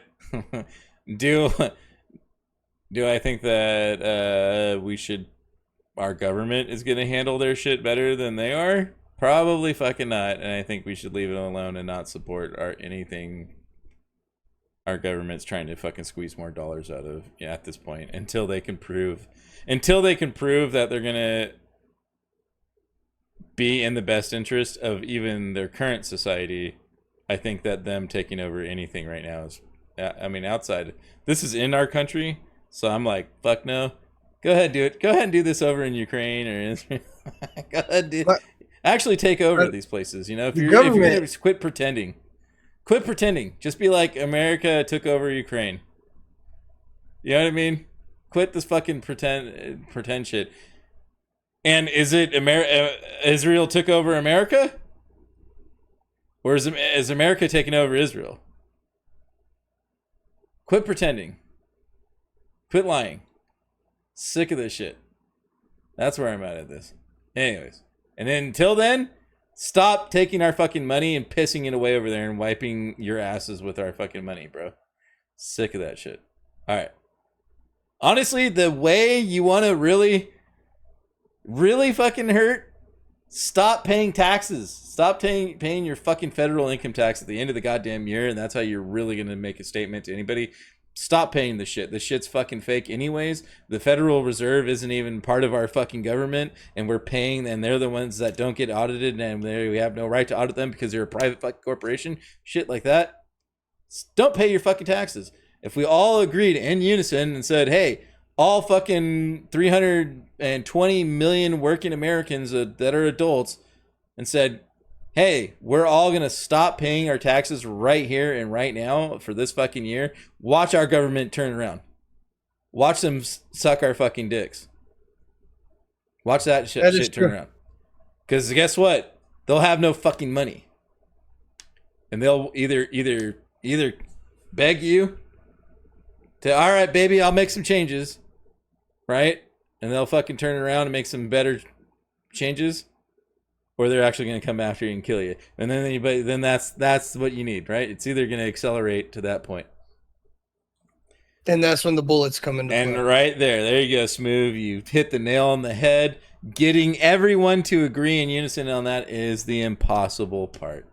do I think that our government is going to handle their shit better than they are? Probably fucking not. And I think we should leave it alone and not support anything our government's trying to fucking squeeze more dollars out of at this point until they can prove that they're going to be in the best interest of even their current society. I think that them taking over anything right now is, outside. This is in our country, so I'm like, fuck no. Go ahead, do it. Go ahead and do this over in Ukraine or Israel. Go ahead, do it. Actually take over these places. You know, if you're gonna quit pretending. Quit pretending. Just be like America took over Ukraine. You know what I mean? Quit this fucking pretend shit. And is it Israel took over America? Or is America taking over Israel? Quit pretending. Quit lying. Sick of this shit. That's where I'm at this. Anyways. And then until then, stop taking our fucking money and pissing it away over there and wiping your asses with our fucking money, bro. Sick of that shit. All right. Honestly, the way you want to really, really fucking hurt, stop paying taxes. Stop paying your fucking federal income tax at the end of the goddamn year, and that's how you're really going to make a statement to anybody. Stop paying the shit. The shit's fucking fake anyways. The Federal Reserve isn't even part of our fucking government, and we're paying, and they're the ones that don't get audited, and we have no right to audit them because they're a private fucking corporation. Shit like that. Don't pay your fucking taxes. If we all agreed in unison and said, hey, all fucking 320 million working Americans that are adults, and said, hey, we're all going to stop paying our taxes right here and right now for this fucking year. Watch our government turn around. Watch them suck our fucking dicks. Watch that shit turn around. Because guess what? They'll have no fucking money. And they'll either beg you to, all right, baby, I'll make some changes, right? And they'll fucking turn around and make some better changes, or they're actually going to come after you and kill you. And then that's what you need, right? It's either going to accelerate to that point. And that's when the bullets come into play. And right there you go, Smooth. You hit the nail on the head. Getting everyone to agree in unison on that is the impossible part.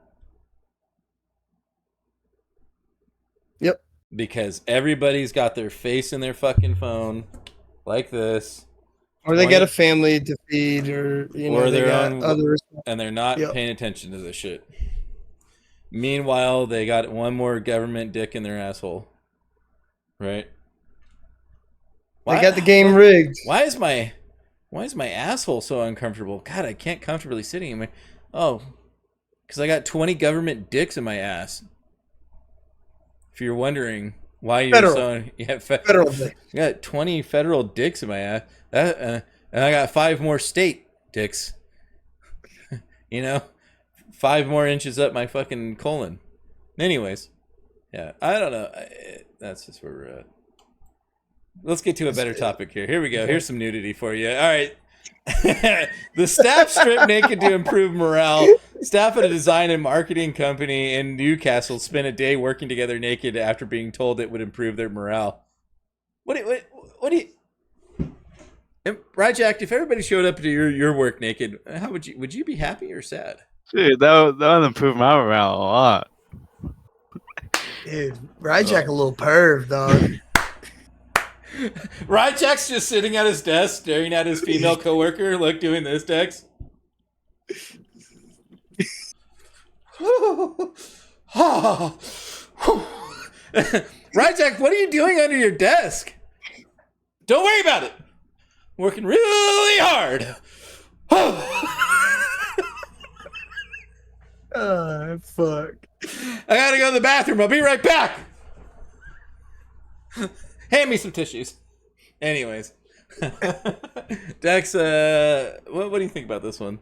Yep. Because everybody's got their face in their fucking phone like this. Or they got a family to feed, or their own others, and they're not paying attention to this shit. Meanwhile, they got one more government dick in their asshole. Right? They got the game rigged. Why is my asshole so uncomfortable? God, I can't comfortably sitting in my... Oh, because I got 20 government dicks in my ass. If you're wondering why you're federal. Federal dicks. I got 20 federal dicks in my ass. And I got 5 more state dicks. 5 more inches up my fucking colon. Anyways, yeah, I don't know. That's just where we're at. Let's get to a better topic here. Here we go. Here's some nudity for you. All right. The staff stripped naked to improve morale. Staff at a design and marketing company in Newcastle spent a day working together naked after being told it would improve their morale. What do you... Ryjack, if everybody showed up to your work naked, how would you be happy or sad? Dude, that would improve my morale a lot. Dude, Ryjack a little perv, dog. Ryjack's just sitting at his desk, staring at his female coworker, doing this, Dex. Ryjack, what are you doing under your desk? Don't worry about it. I'm working really hard. Oh, fuck. I gotta go to the bathroom. I'll be right back. Hand me some tissues. Anyways. Dex, what do you think about this one?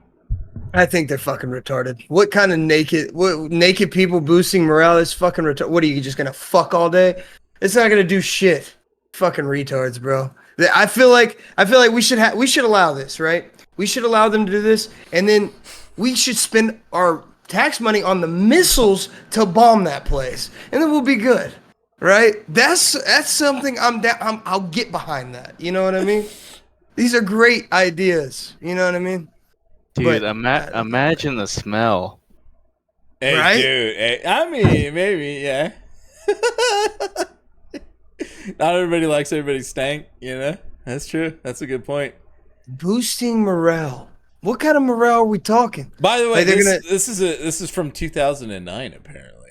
I think they're fucking retarded. What kind of naked people boosting morale is fucking retarded? What are you just gonna fuck all day? It's not gonna do shit. Fucking retards, bro. I feel like we should allow this, right? We should allow them to do this, and then we should spend our tax money on the missiles to bomb that place, and then we'll be good, right? That's something I'll get behind that. You know what I mean? These are great ideas. You know what I mean? Dude, imagine the smell. Hey, right? Dude. Hey, I mean, maybe, yeah. Not everybody likes everybody's stank, That's true. That's a good point. Boosting morale. What kind of morale are we talking? By the way, this is from 2009, apparently.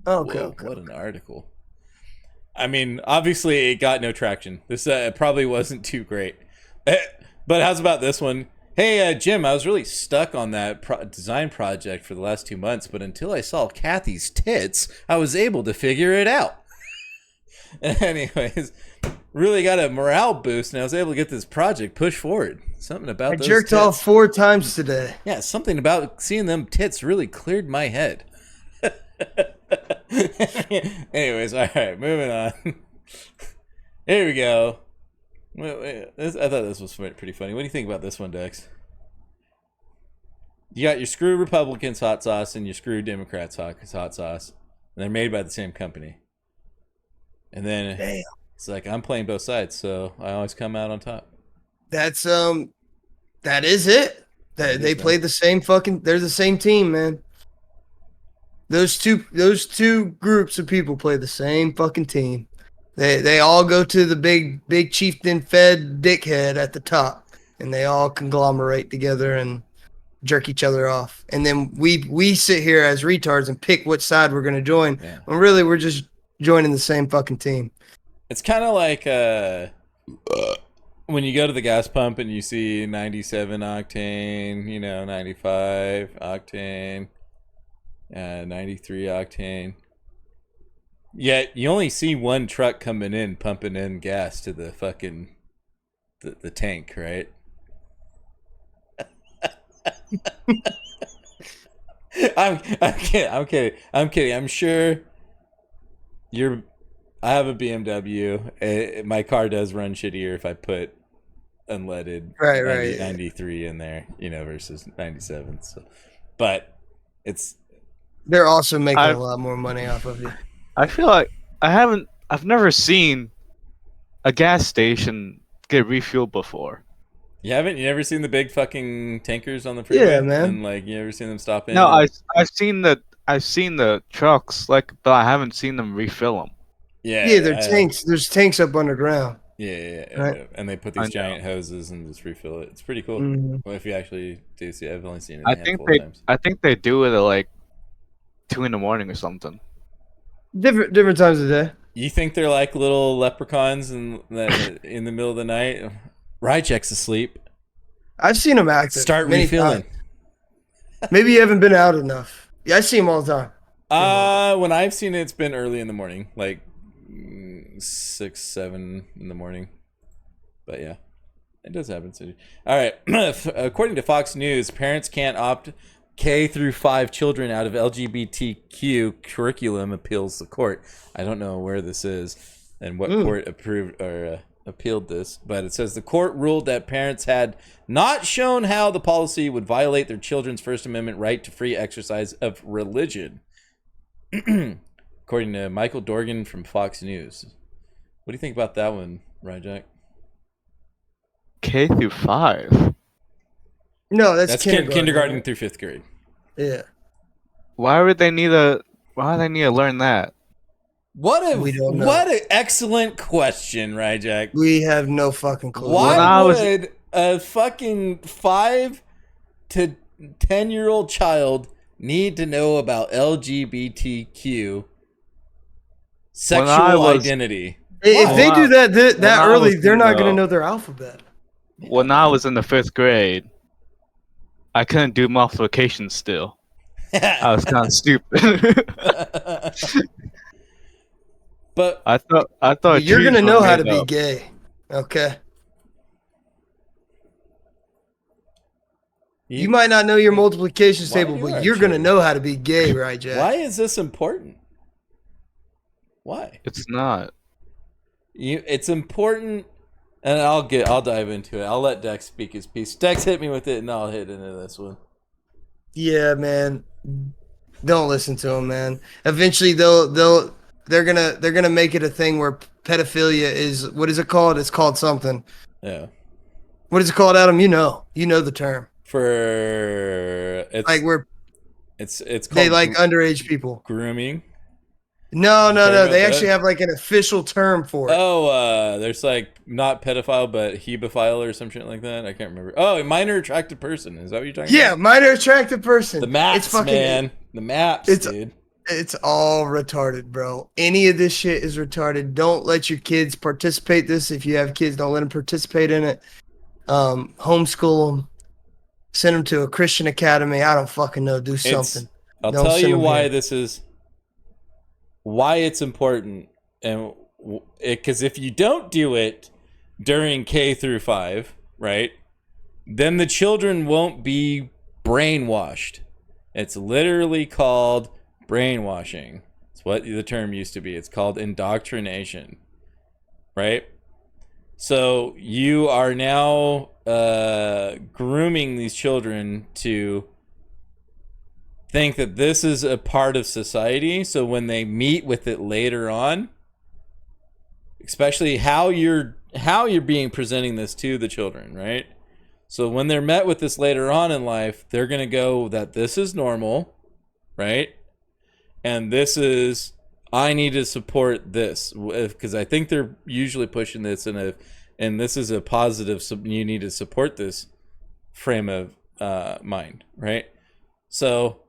Okay, Whoa, okay. What an article. I mean, obviously, it got no traction. This probably wasn't too great. But how's about this one? Hey, Jim, I was really stuck on that design project for the last 2 months, but until I saw Kathy's tits, I was able to figure it out. Anyways, really got a morale boost, and I was able to get this project pushed forward. Something about I those jerked tits. off 4 times today. Yeah, something about seeing them tits really cleared my head. Anyways, all right, moving on. Here we go. I thought this was pretty funny. What do you think about this one, Dex? You got your screw Republicans hot sauce and your screw Democrats hot sauce, and they're made by the same company. And then it's like, I'm playing both sides, so I always come out on top. That's that is it. They play the same they're the same team, man. Those two groups of people play the same fucking team. They all go to the big chieftain fed dickhead at the top, and they all conglomerate together and jerk each other off. And then we sit here as retards and pick which side we're gonna join. Yeah. When really we're just joining the same fucking team. It's kind of like when you go to the gas pump and you see 97 octane, 95 octane, 93 octane. Yet you only see one truck coming in, pumping in gas to the fucking the tank, right? I'm kidding. I'm sure I have a BMW. My car does run shittier if I put unleaded 93 in there, versus 97. So, but they're also making a lot more money off of you. I feel like I've never seen a gas station get refueled before. You never seen the big fucking tankers on the freeway? Yeah, man. And like, you ever seen them stop in? No, I've seen the trucks, but I haven't seen them refill them. Yeah, they're tanks. There's tanks up underground. Yeah. Right? And they put these giant hoses and just refill it. It's pretty cool. Mm-hmm. Well, if you actually do see it, I've only seen it. I think they do it at like 2 a.m. or something. Different times of day. You think they're like little leprechauns in the middle of the night? Ryjack's asleep. I've seen them active. Start refilling. Maybe you haven't been out enough. Yeah, I see them all the time. When I've seen it, it's been early in the morning, like 6, 7 in the morning. But yeah, it does happen. All right. According to Fox News, parents can't opt K through 5 children out of LGBTQ curriculum, appeals the court. I don't know where this is and what court approved or appealed this, but it says the court ruled that parents had not shown how the policy would violate their children's First Amendment right to free exercise of religion. According to Michael Dorgan from Fox News. What do you think about that one, Ryjack? K through 5? No, that's kindergarten through 5th grade. Yeah. Why do they need to learn that? What an excellent question, Ryjack. We have no fucking clue. Why would a fucking 5 to 10-year-old child need to know about LGBTQ sexual identity? If they do that early, they're not going to know their alphabet. When I was in the 5th grade, I couldn't do multiplication still. I was kind of stupid. But I thought you're gonna know how to be gay, okay? You might not know your multiplication table, but you're gonna know how to be gay, right, Jack? Why is this important? Why? It's not. It's important, and I'll dive into it. I'll let Dex speak his piece. Dex, hit me with it, and I'll hit into this one. Yeah, man. Don't listen to them, man. Eventually, they're gonna make it a thing where pedophilia is, what is it called? It's called something. Yeah. What is it called, Adam? You know the term. It's called they like underage people. Grooming. No. They actually have like an official term for it. Oh, there's like not pedophile, but hebephile or some shit like that. I can't remember. Oh, minor attractive person. Is that what you're talking about? Yeah, minor attractive person. The maps, man. The maps, dude. It's all retarded, bro. Any of this shit is retarded. Don't let your kids participate this. If you have kids, don't let them participate in it. Homeschool them. Send them to a Christian academy. I don't fucking know. Do something. I'll tell you why why it's important, and because if you don't do it during K through 5, right, then the children won't be brainwashed. It's literally called brainwashing. It's what the term used to be. It's called indoctrination, right? So you are now grooming these children to think that this is a part of society. So when they meet with it later on, especially how you're being presenting this to the children, right? So when they're met with this later on in life, they're going to go that this is normal, right? And this is, I need to support this, because I think they're usually pushing this and this is a positive, you need to support this frame of mind, right? So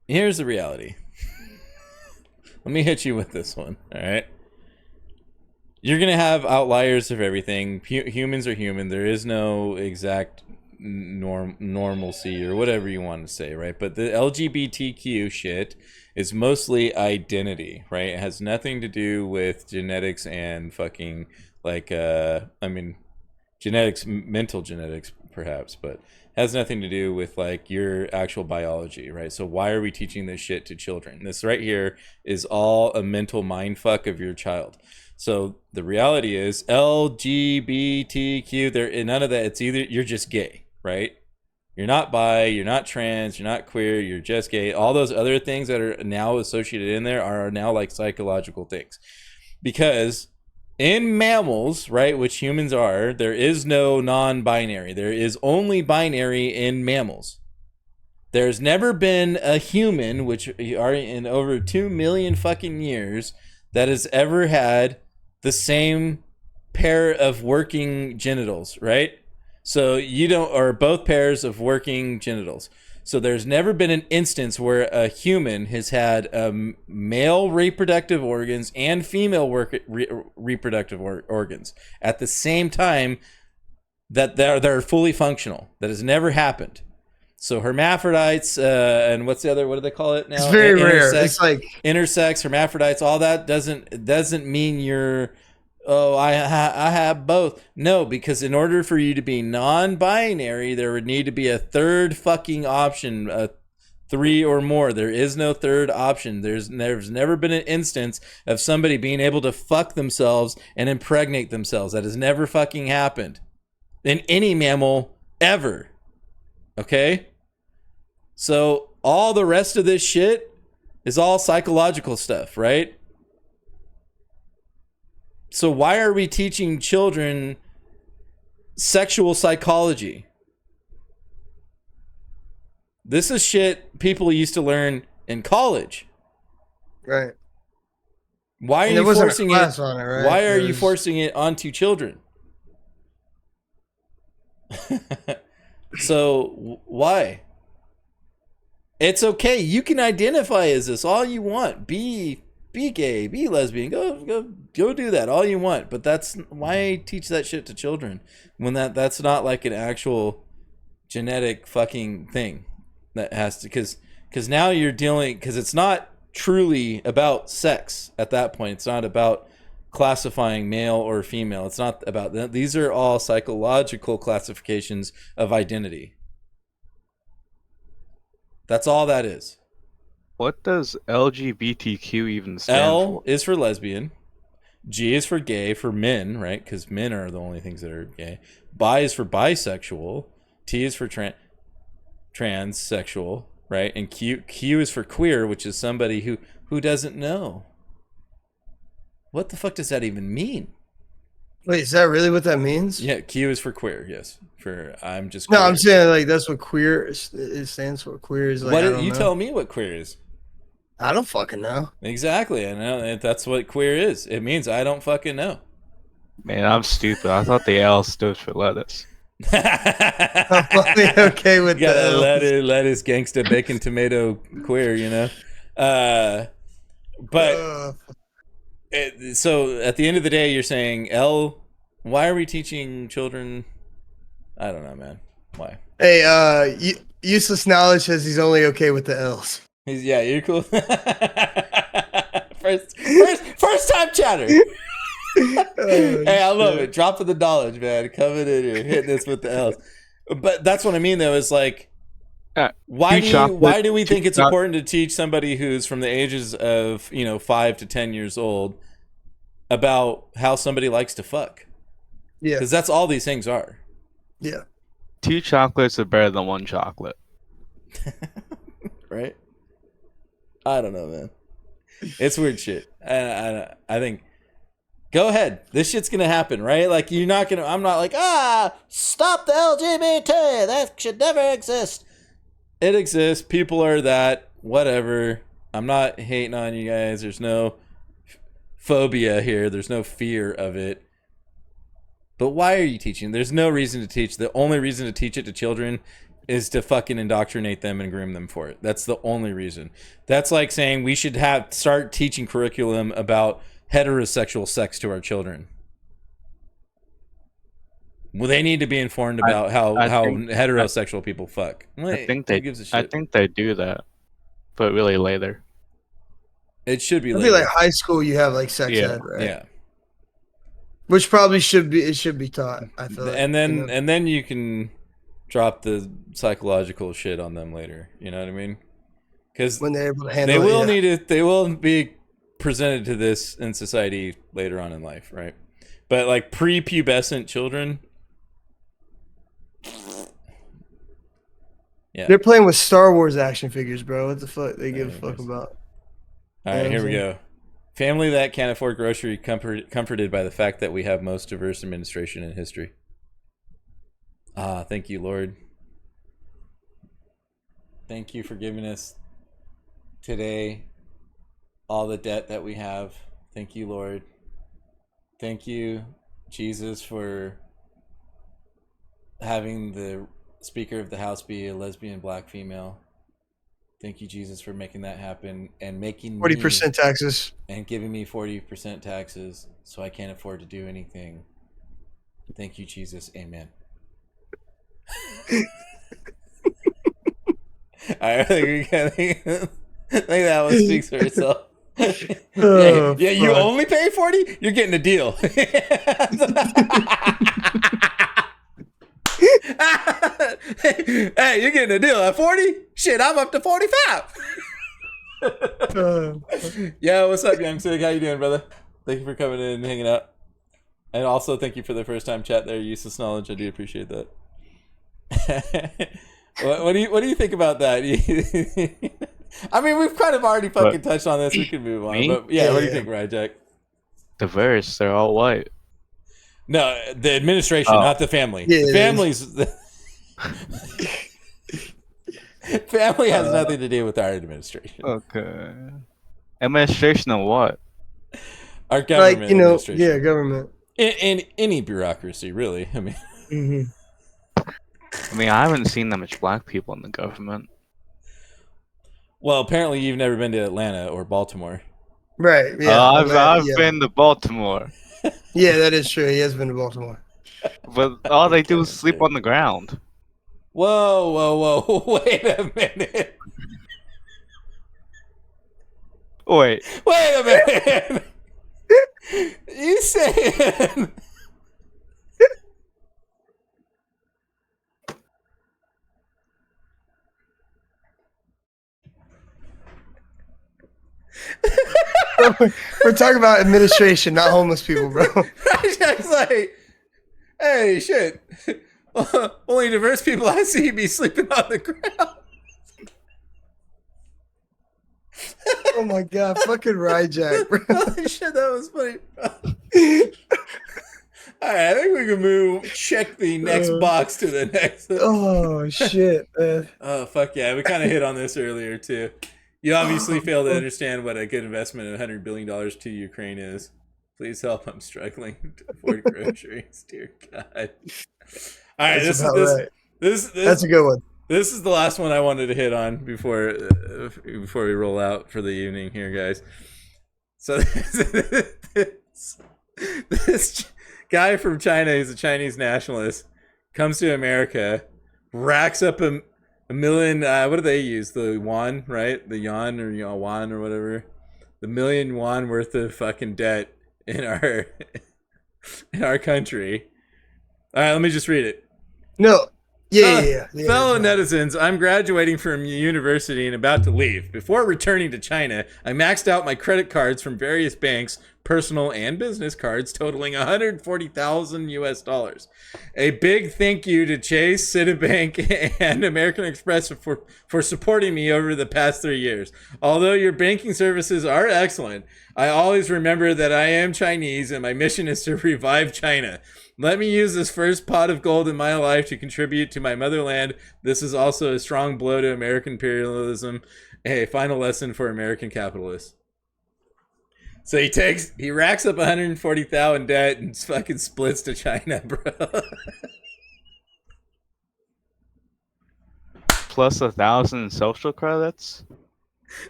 here's the reality. Let me hit you with this one, all right? You're going to have outliers of everything. Humans are human. There is no exact normalcy or whatever you want to say, right? But the LGBTQ shit is mostly identity, right? It has nothing to do with genetics and fucking genetics, mental genetics perhaps, but has nothing to do with like your actual biology, right? So why are we teaching this shit to children? This right here is all a mental mind fuck of your child. So the reality is LGBTQ, there none of that. It's either you're just gay, right? You're not bi, you're not trans, you're not queer, you're just gay. All those other things that are now associated in there are now like psychological things. Because in mammals, right, which humans are, there is no non-binary. There is only binary in mammals. There's never been a human, which are in over 2 million fucking years, that has ever had the same pair of working genitals, right? So you don't, or both pairs of working genitals. So there's never been an instance where a human has had male reproductive organs and female reproductive organs at the same time that they're fully functional. That has never happened. So hermaphrodites and what's the other? What do they call it now? It's very rare. It's like intersex, hermaphrodites. All that doesn't mean you're. Oh, I have both. No, because in order for you to be non-binary, there would need to be a third fucking option, 3 or more. There is no third option. There's never been an instance of somebody being able to fuck themselves and impregnate themselves. That has never fucking happened in any mammal ever. Okay? So all the rest of this shit is all psychological stuff, right? So why are we teaching children sexual psychology? This is shit people used to learn in college. Right. Why are you forcing it? On it, right? Why are you forcing it onto children? So why? It's okay. You can identify as this all you want. Be gay, be lesbian, go do that all you want, but that's why teach that shit to children when that's not like an actual genetic fucking thing that has to, because now you're dealing, because it's not truly about sex at that point. It's not about classifying male or female. It's not about that. These are all psychological classifications of identity. That's all that is. What does LGBTQ even stand L for? is for lesbian. G is for gay, for men, right? Because men are the only things that are gay. Bi is for bisexual. T is for transsexual, right? And Q is for queer, which is somebody who doesn't know. What the fuck does that even mean? Wait, is that really what that means? Yeah, Q is for queer. Yes, for I'm just queer. No, I'm saying like that's what queer it stands for. Queer is like. What you tell me what queer is? I don't fucking know. Exactly, I know that's what queer is. It means I don't fucking know. Man, I'm stupid. I thought the L stood for lettuce. I'm only okay with you the lettuce, gangsta, bacon, tomato, queer. You know, but. So at the end of the day, you're saying L. Why are we teaching children? I don't know, man. Why? Hey, useless knowledge says he's only okay with the L's. You're cool. first time chatter. Hey, I love it. Dropping the knowledge, man. Coming in here, hitting this with the L's. But that's what I mean, though. Is like, why do we think it's important to teach somebody who's from the ages of 5 to 10 years old about how somebody likes to fuck? Yeah, because that's all these things are. Yeah, 2 chocolates are better than 1 chocolate. Right? I don't know, man. It's weird shit. I think. Go ahead. This shit's gonna happen, right? Like you're not gonna. I'm not like stop the LGBT. That should never exist. It exists. People are that. Whatever. I'm not hating on you guys. There's no phobia here. There's no fear of it. But why are you teaching? There's no reason to teach. The only reason to teach it to children is to fucking indoctrinate them and groom them for it. That's the only reason. That's like saying we should start teaching curriculum about heterosexual sex to our children. Well, they need to be informed about how heterosexual people fuck. I think they do that, but really later. It should be later. later. Like high school, you have like sex ed, right? Yeah. Which probably should be taught. I feel like, and then you can drop the psychological shit on them later. You know what I mean? Because when they're able to handle they will it, need it. They will be presented to this in society later on in life, right? But like prepubescent children, yeah, they're playing with Star Wars action figures, bro. What the fuck they give a fuck about? All right, here we go. Family that can't afford grocery comforted by the fact that we have most diverse administration in history. Ah, thank you, Lord. Thank you for giving us today all the debt that we have. Thank you, Lord. Thank you, Jesus, for having the Speaker of the House be a lesbian black female. Thank you, Jesus, for making that happen and making 40% taxes and giving me 40% taxes so I can't afford to do anything. Thank you, Jesus. Amen. I think that one speaks for itself. Oh, yeah, you only pay 40? You're getting a deal. Hey, you're getting a deal at 40? Shit, I'm up to 45. Yo, what's up, Young Sig? How you doing, brother? Thank you for coming in and hanging out. And also, thank you for the first time chat there. Useless knowledge. I do appreciate that. What do you think about that? I mean, we've kind of already fucking touched on this. We can move on. But yeah, what do you think, Ryjack? Diverse. They're all white. No, the administration, not the family. Yeah, the family's family has nothing to do with our administration. Okay. Administration of what? Our government, like, you know, administration. yeah, government. In any bureaucracy, really. I mean, I mean, I haven't seen that much black people in the government. well, apparently you've never been to Atlanta or Baltimore. Right. Yeah. I've been to Baltimore. Yeah, that is true. He has been to Baltimore. But all they do is sleep on the ground. Whoa. Wait a minute. Wait a minute. You saying... We're talking about administration, not homeless people, bro. Ryjack's like, hey, shit. Only diverse people I see be sleeping on the ground. Oh my god, fucking Ryjack, bro. Holy shit, that was funny. Alright, I think we can check the next box to the next. Oh shit, man. Oh, fuck yeah. We kind of hit on this earlier, too. You obviously fail to understand what a good investment of $100 billion to Ukraine is. Please help. I'm struggling to afford groceries. Dear God. All right, this that's a good one. This is the last one I wanted to hit on before we roll out for the evening here, guys. So this guy from China, he's a Chinese nationalist, comes to America, racks up a million, what do they use? The yuan, right? The yuan or yuan or whatever. The million yuan worth of fucking debt in our country. All right, let me just read it. No. Yeah. Fellow netizens, I'm graduating from university and about to leave. Before returning to China, I maxed out my credit cards from various banks, personal and business cards, totaling $140,000. A big thank you to Chase, Citibank, and American Express for supporting me over the past 3 years. Although your banking services are excellent, I always remember that I am Chinese and my mission is to revive China. Let me use this first pot of gold in my life to contribute to my motherland. This is also a strong blow to American imperialism. A final lesson for American capitalists. So he racks up $140,000 in debt and fucking splits to China, bro. Plus 1,000 social credits.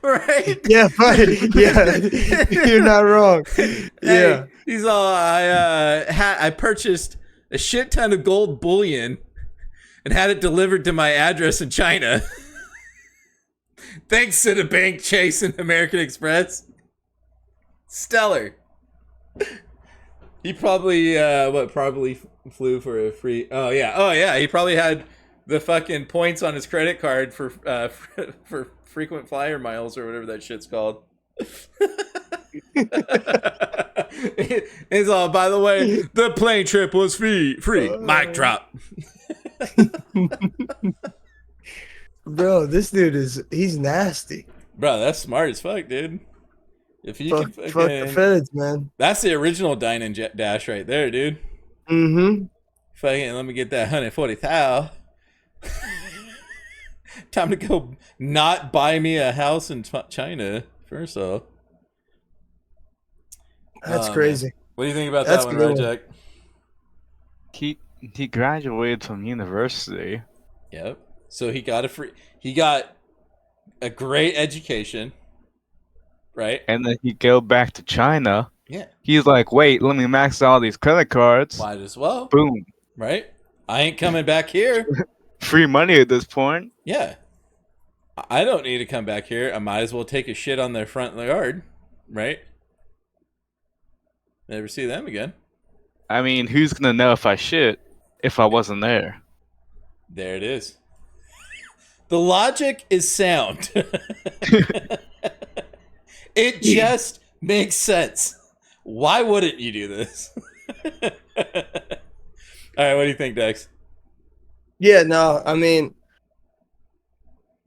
Right? Yeah, fine. Yeah, you're not wrong. Yeah, hey, he's all I purchased a shit ton of gold bullion and had it delivered to my address in China. Thanks to the bank, Chase, and American Express. Stellar. He probably flew for a free. Oh yeah. He probably had the fucking points on his credit card for frequent flyer miles or whatever that shit's called. It's all, by the way, the plane trip was free. Mic drop. Bro, this dude he's nasty. Bro, that's smart as fuck, dude. If you Fuck can the feds, man. That's the original dine and dash right there, dude. Mm-hmm. Fucking, let me get that 140,000. Time to go not buy me a house in China, first off. That's crazy. Man. What do you think about That's that one, Ryjack? He graduated from university. Yep. So he got a great education, right? And then he go back to China. Yeah. He's like, wait, let me max all these credit cards. Might as well. Boom. Right? I ain't coming back here. Free money at this point. Yeah. I don't need to come back here. I might as well take a shit on their front yard, right? Never see them again. I mean, who's gonna know if I shit if I wasn't there? There it is. The logic is sound. It just makes sense. Why wouldn't you do this? All right, what do you think, Dex? Yeah, no, I mean,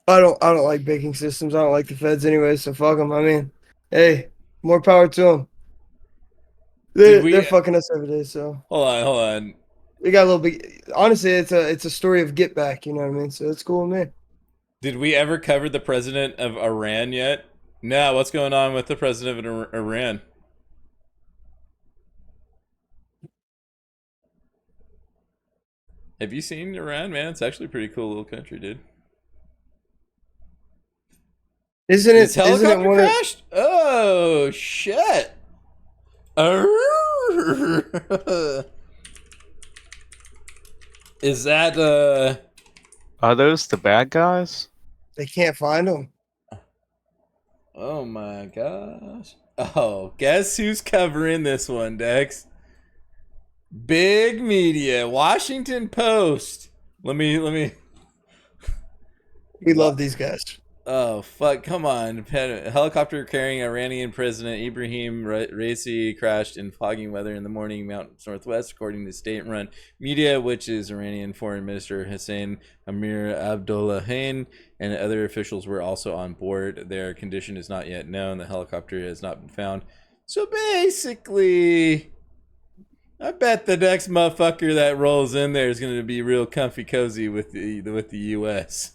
I don't like banking systems. I don't like the feds anyway, so fuck them. I mean, hey, more power to them. They're fucking us every day. So hold on. We got a little bit. Honestly, it's a story of get back. You know what I mean? So it's cool with me. Did we ever cover the president of Iran yet? No. What's going on with the president of Iran? Have you seen Iran, man? It's actually a pretty cool little country, dude. Isn't it? His helicopter crashed? Oh shit! Is that Are those the bad guys? They can't find them. Oh my gosh! Oh, guess who's covering this one, Dex? Big media, Washington Post. Let me. We love these guys. Oh fuck! Come on, helicopter carrying Iranian President Ibrahim Raisi crashed in foggy weather in the morning, mountains northwest, according to state-run media, which is Iranian Foreign Minister Hussein Amir Abdollahian and other officials were also on board. Their condition is not yet known. The helicopter has not been found. So basically, I bet the next motherfucker that rolls in there is going to be real comfy cozy with the U.S.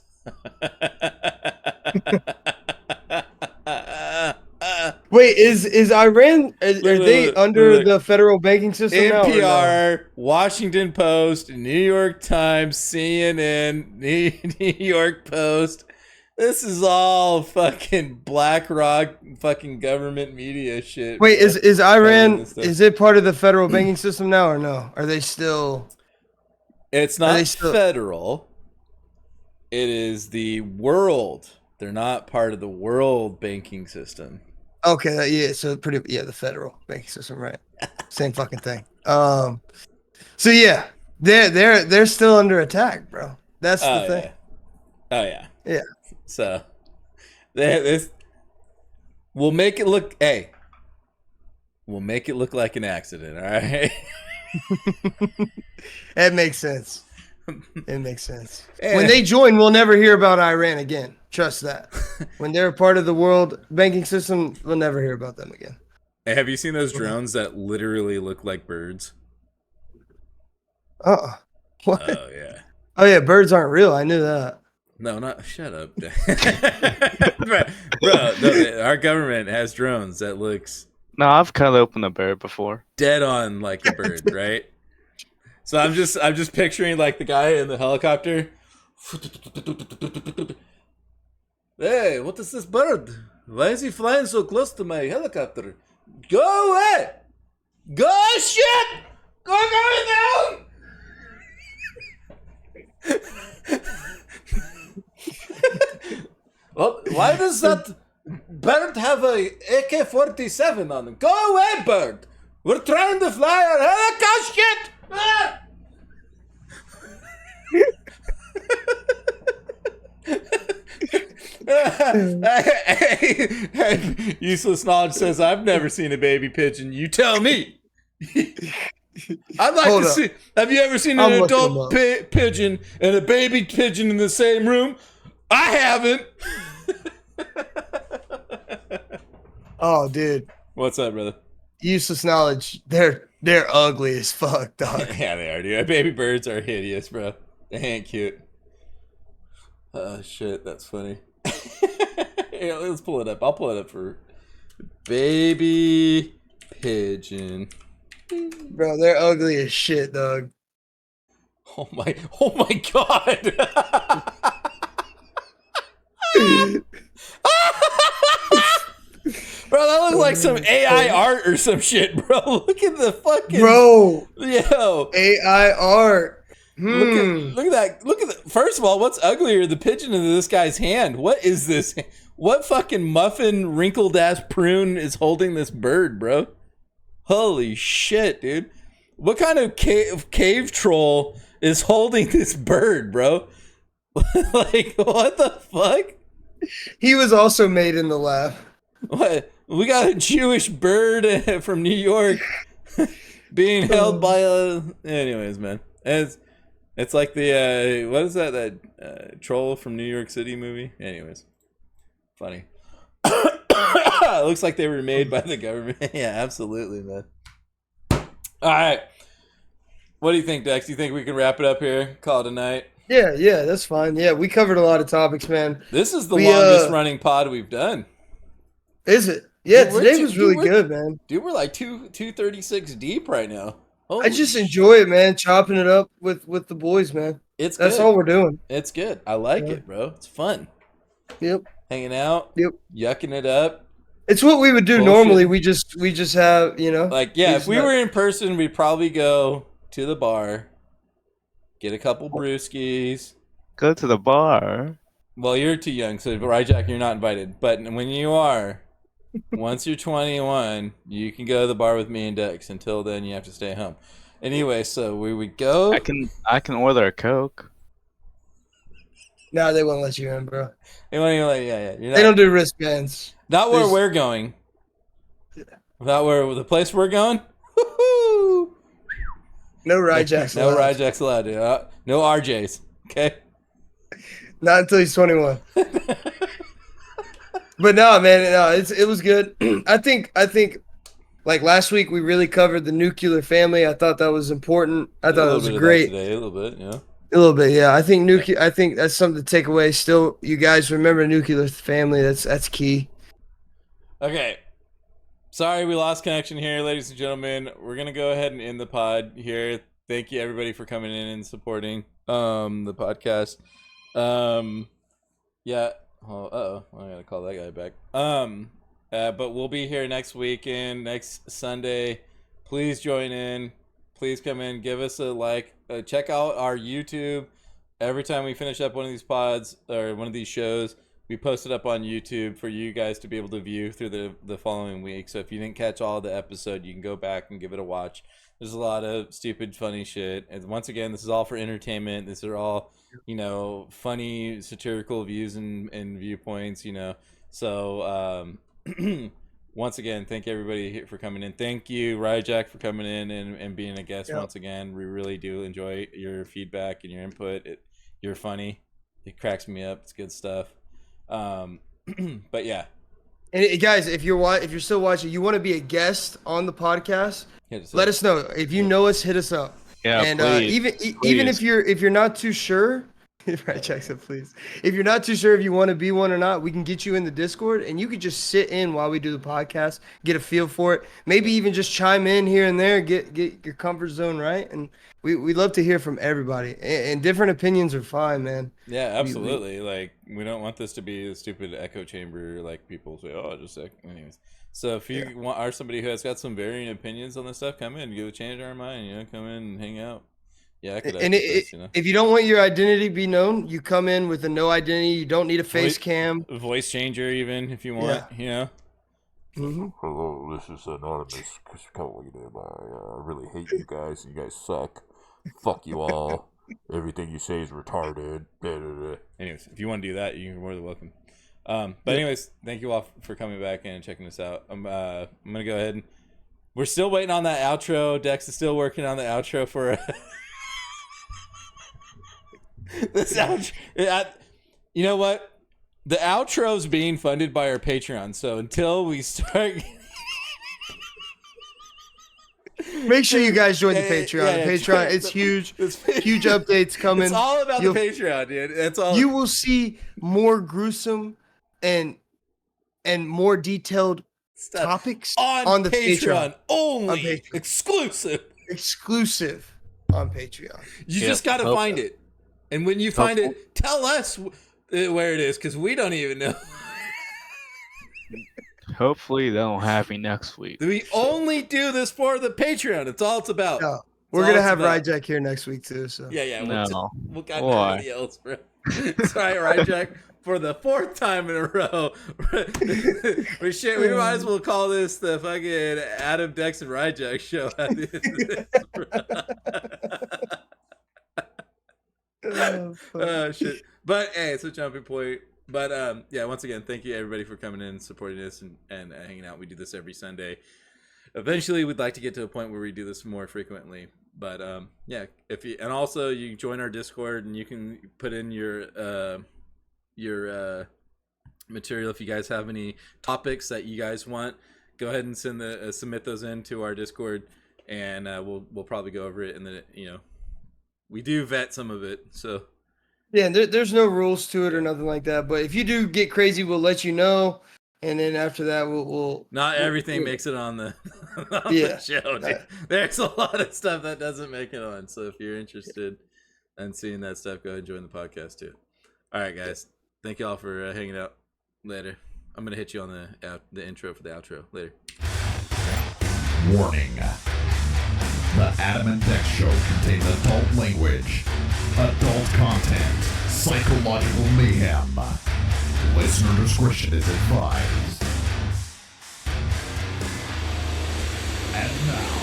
Wait, is Iran? Are they under the federal banking system now? NPR, Washington Post, New York Times, CNN, New York Post. This is all fucking BlackRock, fucking government media shit. Wait, is Iran? Is it part of the federal banking system now or no? Are they still? It's not federal. It is the world. They're not part of the world banking system. Okay, yeah, so the federal banking system, right? Same fucking thing. So yeah, they're still under attack, bro. That's the thing. Yeah. Oh yeah. Yeah. So this we'll make it look. Hey, we'll make it look like an accident. All right. It makes sense. It makes sense. When they join, we'll never hear about Iran again. Trust that. When they're part of the world banking system, we'll never hear about them again. Hey, have you seen those drones that literally look like birds? What? Oh yeah. Oh yeah, birds aren't real. I knew that. No, not. Shut up, bro. No, our government has drones that looks. No, I've cut open a bird before. Dead on like a bird, right? So I'm just picturing like the guy in the helicopter. Hey, what is this bird? Why is he flying so close to my helicopter? Go away! Go shit! Go down! Well, why does that bird have a AK-47 on him? Go away, bird! We're trying to fly our helicopter shit! Ah! Useless knowledge says I've never seen a baby pigeon. You tell me. I'd like to see. Have you ever seen an adult pigeon and a baby pigeon in the same room? I haven't. Oh, dude. What's up, brother? Useless knowledge. They're ugly as fuck, dog. Yeah, they are, dude. Baby birds are hideous, bro. They ain't cute. Oh, shit. That's funny. Yeah, let's pull it up. I'll pull it up for baby pigeon. Bro, they're ugly as shit, dog. Oh my god. Bro, that looks like some AI art or some shit, bro. Look at the fucking yo AI art. Look at that. Look at the. First of all, what's uglier, the pigeon in this guy's hand? What is this? What fucking muffin wrinkled ass prune is holding this bird, bro? Holy shit, dude! What kind of cave troll is holding this bird, bro? Like, what the fuck? He was also made in the lab. What? We got a Jewish bird from New York being held by a. Anyways, man, it's like the what is that troll from New York City movie? Anyways, funny. It looks like they were made by the government. Yeah, absolutely, man. All right, what do you think, Dex? Do you think we can wrap it up here? Call it a night? Yeah, that's fine. Yeah, we covered a lot of topics, man. This is the longest running pod we've done. Is it? Yeah, today was really good, man. Dude, we're like 236 deep right now. I just enjoy it, man. Chopping it up with the boys, man. That's all we're doing. It's good. I like it, bro. It's fun. Yep. Hanging out. Yep. Yucking it up. It's what we would do normally. We just have, like, yeah, if we were in person, we'd probably go to the bar, get a couple brewskis. Go to the bar. Well, you're too young, so Ryjack, you're not invited. But when you are, once you're 21, you can go to the bar with me and Dex. Until then, you have to stay home. Anyway, so we would go. I can order a Coke. No, they won't let you in, bro. They won't even let you. They don't do wristbands. Not where we're going. Not where the place we're going. Woo-hoo! No Ryjacks allowed. No Ryjacks allowed, dude. No RJs. Okay. Not until he's 21. But no, man, it was good. I think like last week we really covered the nuclear family. I thought that was important. I thought it was great. Today, a little bit, yeah. A little bit, yeah. I think that's something to take away. Still, you guys remember nuclear family. That's key. Okay. Sorry we lost connection here, ladies and gentlemen. We're gonna go ahead and end the pod here. Thank you everybody for coming in and supporting the podcast. Yeah. Oh, I gotta call that guy back. But we'll be here next weekend, next Sunday. Please join in. Please come in. Give us a like. Check out our YouTube. Every time we finish up one of these pods or one of these shows, we post it up on YouTube for you guys to be able to view through the following week. So if you didn't catch all the episode, you can go back and give it a watch. There's a lot of stupid, funny shit. And once again, this is all for entertainment. These are all, funny, satirical views and viewpoints, So, once again, thank everybody for coming in. Thank you, Ryjack, for coming in and being a guest once again. We really do enjoy your feedback and your input. You're funny. It cracks me up. It's good stuff. But yeah. And guys, if you're still watching, you want to be a guest on the podcast, let us know. If you know us, hit us up. Yeah, and please. even if you're not too sure, right, Jackson, please. If you're not too sure if you want to be one or not, we can get you in the Discord, and you could just sit in while we do the podcast, get a feel for it. Maybe even just chime in here and there, get your comfort zone right. And we love to hear from everybody. And different opinions are fine, man. Yeah, absolutely. We don't want this to be a stupid echo chamber like people say. Oh, just anyways. So if you are somebody who has got some varying opinions on this stuff, come in, give a change our mind. Come in and hang out. Yeah, I could. And if you don't want your identity to be known, you come in with a no identity. You don't need a face cam, voice changer, even if you want. Mm-hmm. Hello, this is Anonymous. I really hate you guys. You guys suck. Fuck you all. Everything you say is retarded. Anyways, if you want to do that, you're more than welcome. But anyways, thank you all for coming back and checking this out. I'm gonna go ahead and we're still waiting on that outro. Dex is still working on the outro for this outro. You know what? The outro's being funded by our Patreon. So until we start. Make sure you guys join the Patreon. The Patreon, it's huge. Huge updates coming. It's all about the Patreon, dude. That's all. You will see more gruesome and more detailed topics on the Patreon. Only exclusive on Patreon. You just got to find it. And when you find it, tell us where it is, because we don't even know. Hopefully they'll have me next week. We only do this for the Patreon. It's all it's about. No, we're going to have Ryjack here next week too. So Yeah. We'll got Why? nobody else, bro. Sorry, Ryjack. For the 4th time in a row, we might as well call this the fucking Atom&Dex and Ryjack show. At the end of this, shit. But hey, it's a jumping point. But once again, thank you everybody for coming in, supporting us, and hanging out. We do this every Sunday. Eventually, we'd like to get to a point where we do this more frequently. But and also you can join our Discord and you can put in your material. If you guys have any topics that you guys want, go ahead and submit those into our Discord, and we'll probably go over it. And then we do vet some of it, so yeah, there's no rules to it or nothing like that. But if you do get crazy, we'll let you know, and then after that we'll not everything makes it on the the show, dude. There's a lot of stuff that doesn't make it on, so if you're interested in seeing that stuff, go ahead and join the podcast too. All right, guys. Thank you all for hanging out. Later. I'm going to hit you on the intro for the outro. Later. Warning. The Atom&Dex show contains adult language, adult content, psychological mayhem. Listener discretion is advised. And now,